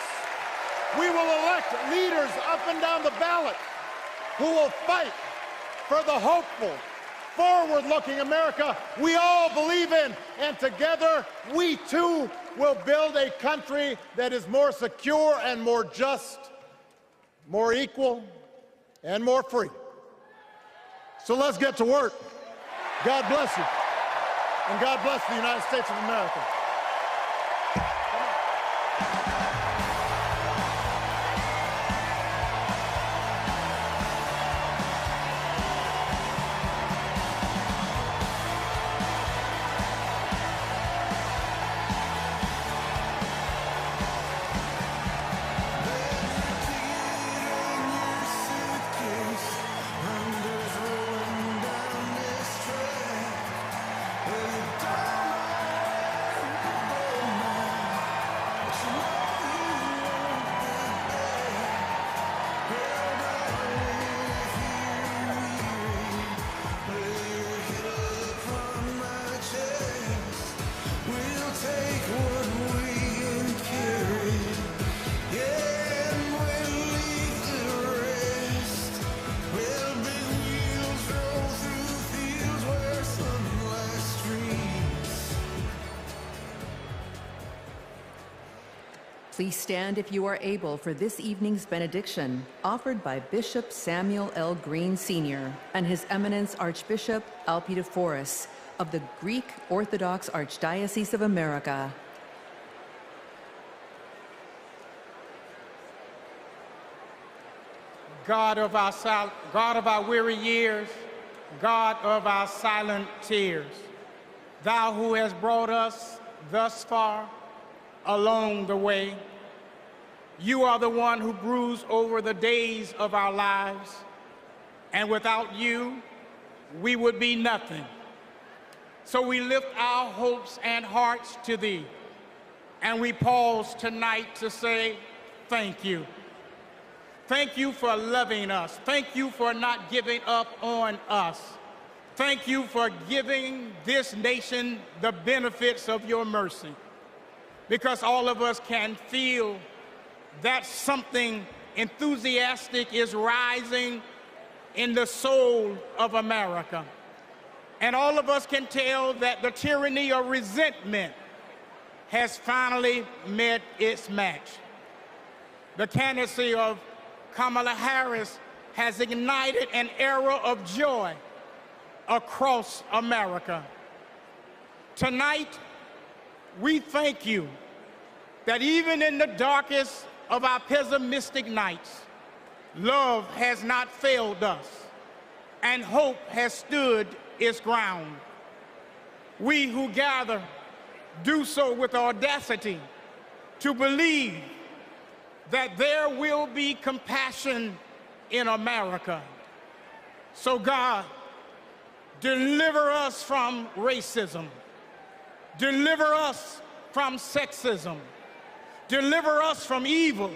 We will elect leaders up and down the ballot who will fight for the hopeful, forward-looking America we all believe in, and together we too will build a country that is more secure and more just, more equal, and more free. So let's get to work. God bless you. And God bless the United States of America. Please stand if you are able for this evening's benediction, offered by Bishop Samuel L. Green Sr. and His Eminence Archbishop Alpidophoros of the Greek Orthodox Archdiocese of America. God of our weary years, God of our silent tears, Thou who has brought us thus far along the way, You are the one who brews over the days of our lives, and without You, we would be nothing. So we lift our hopes and hearts to Thee, and we pause tonight to say thank You. Thank You for loving us. Thank You for not giving up on us. Thank You for giving this nation the benefits of Your mercy, because all of us can feel that something enthusiastic is rising in the soul of America. And all of us can tell that the tyranny of resentment has finally met its match. The candidacy of Kamala Harris has ignited an era of joy across America. Tonight, we thank You that even in the darkest of our pessimistic nights, love has not failed us, and hope has stood its ground. We who gather do so with audacity to believe that there will be compassion in America. So God, deliver us from racism. Deliver us from sexism. Deliver us from evil,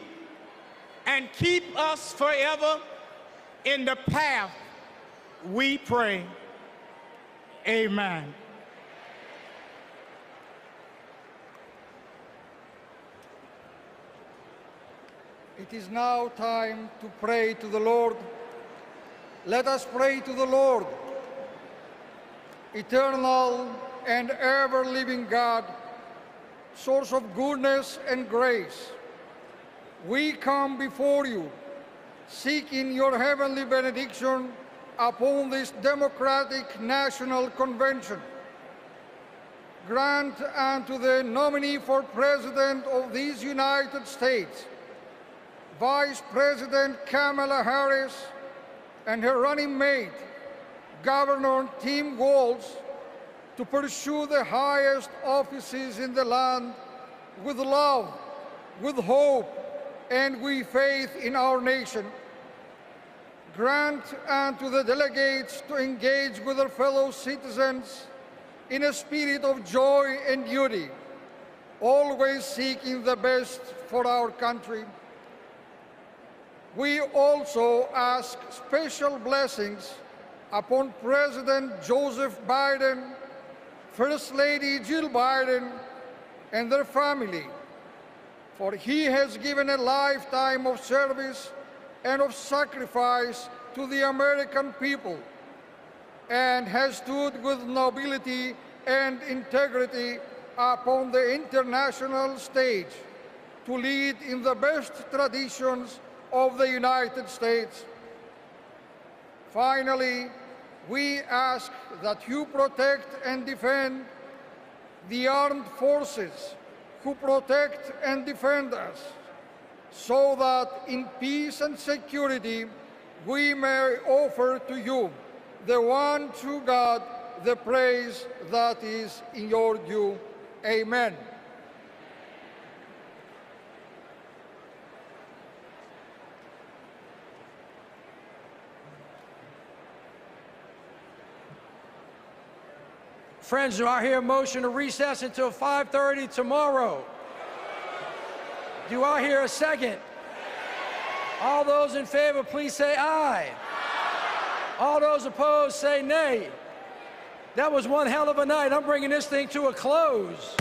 and keep us forever in the path we pray. Amen. It is now time to pray to the Lord. Let us pray to the Lord. Eternal and ever-living God, source of goodness and grace, we come before You, seeking Your heavenly benediction upon this democratic national convention. Grant unto the nominee for President of these United States, Vice President Kamala Harris, and her running mate, Governor Tim Walz, to pursue the highest offices in the land with love, with hope, and with faith in our nation. Grant unto the delegates to engage with their fellow citizens in a spirit of joy and duty, always seeking the best for our country. We also ask special blessings upon President Joseph Biden, First Lady Jill Biden, and their family, for he has given a lifetime of service and of sacrifice to the American people, and has stood with nobility and integrity upon the international stage to lead in the best traditions of the United States. Finally, we ask that You protect and defend the armed forces who protect and defend us, so that in peace and security we may offer to You, the one true God, the praise that is in Your due. Amen. Friends, do I hear a motion to recess until 5:30 tomorrow? Do I hear a second? All those in favor, please say aye. All those opposed, say nay. That was one hell of a night. I'm bringing this thing to a close.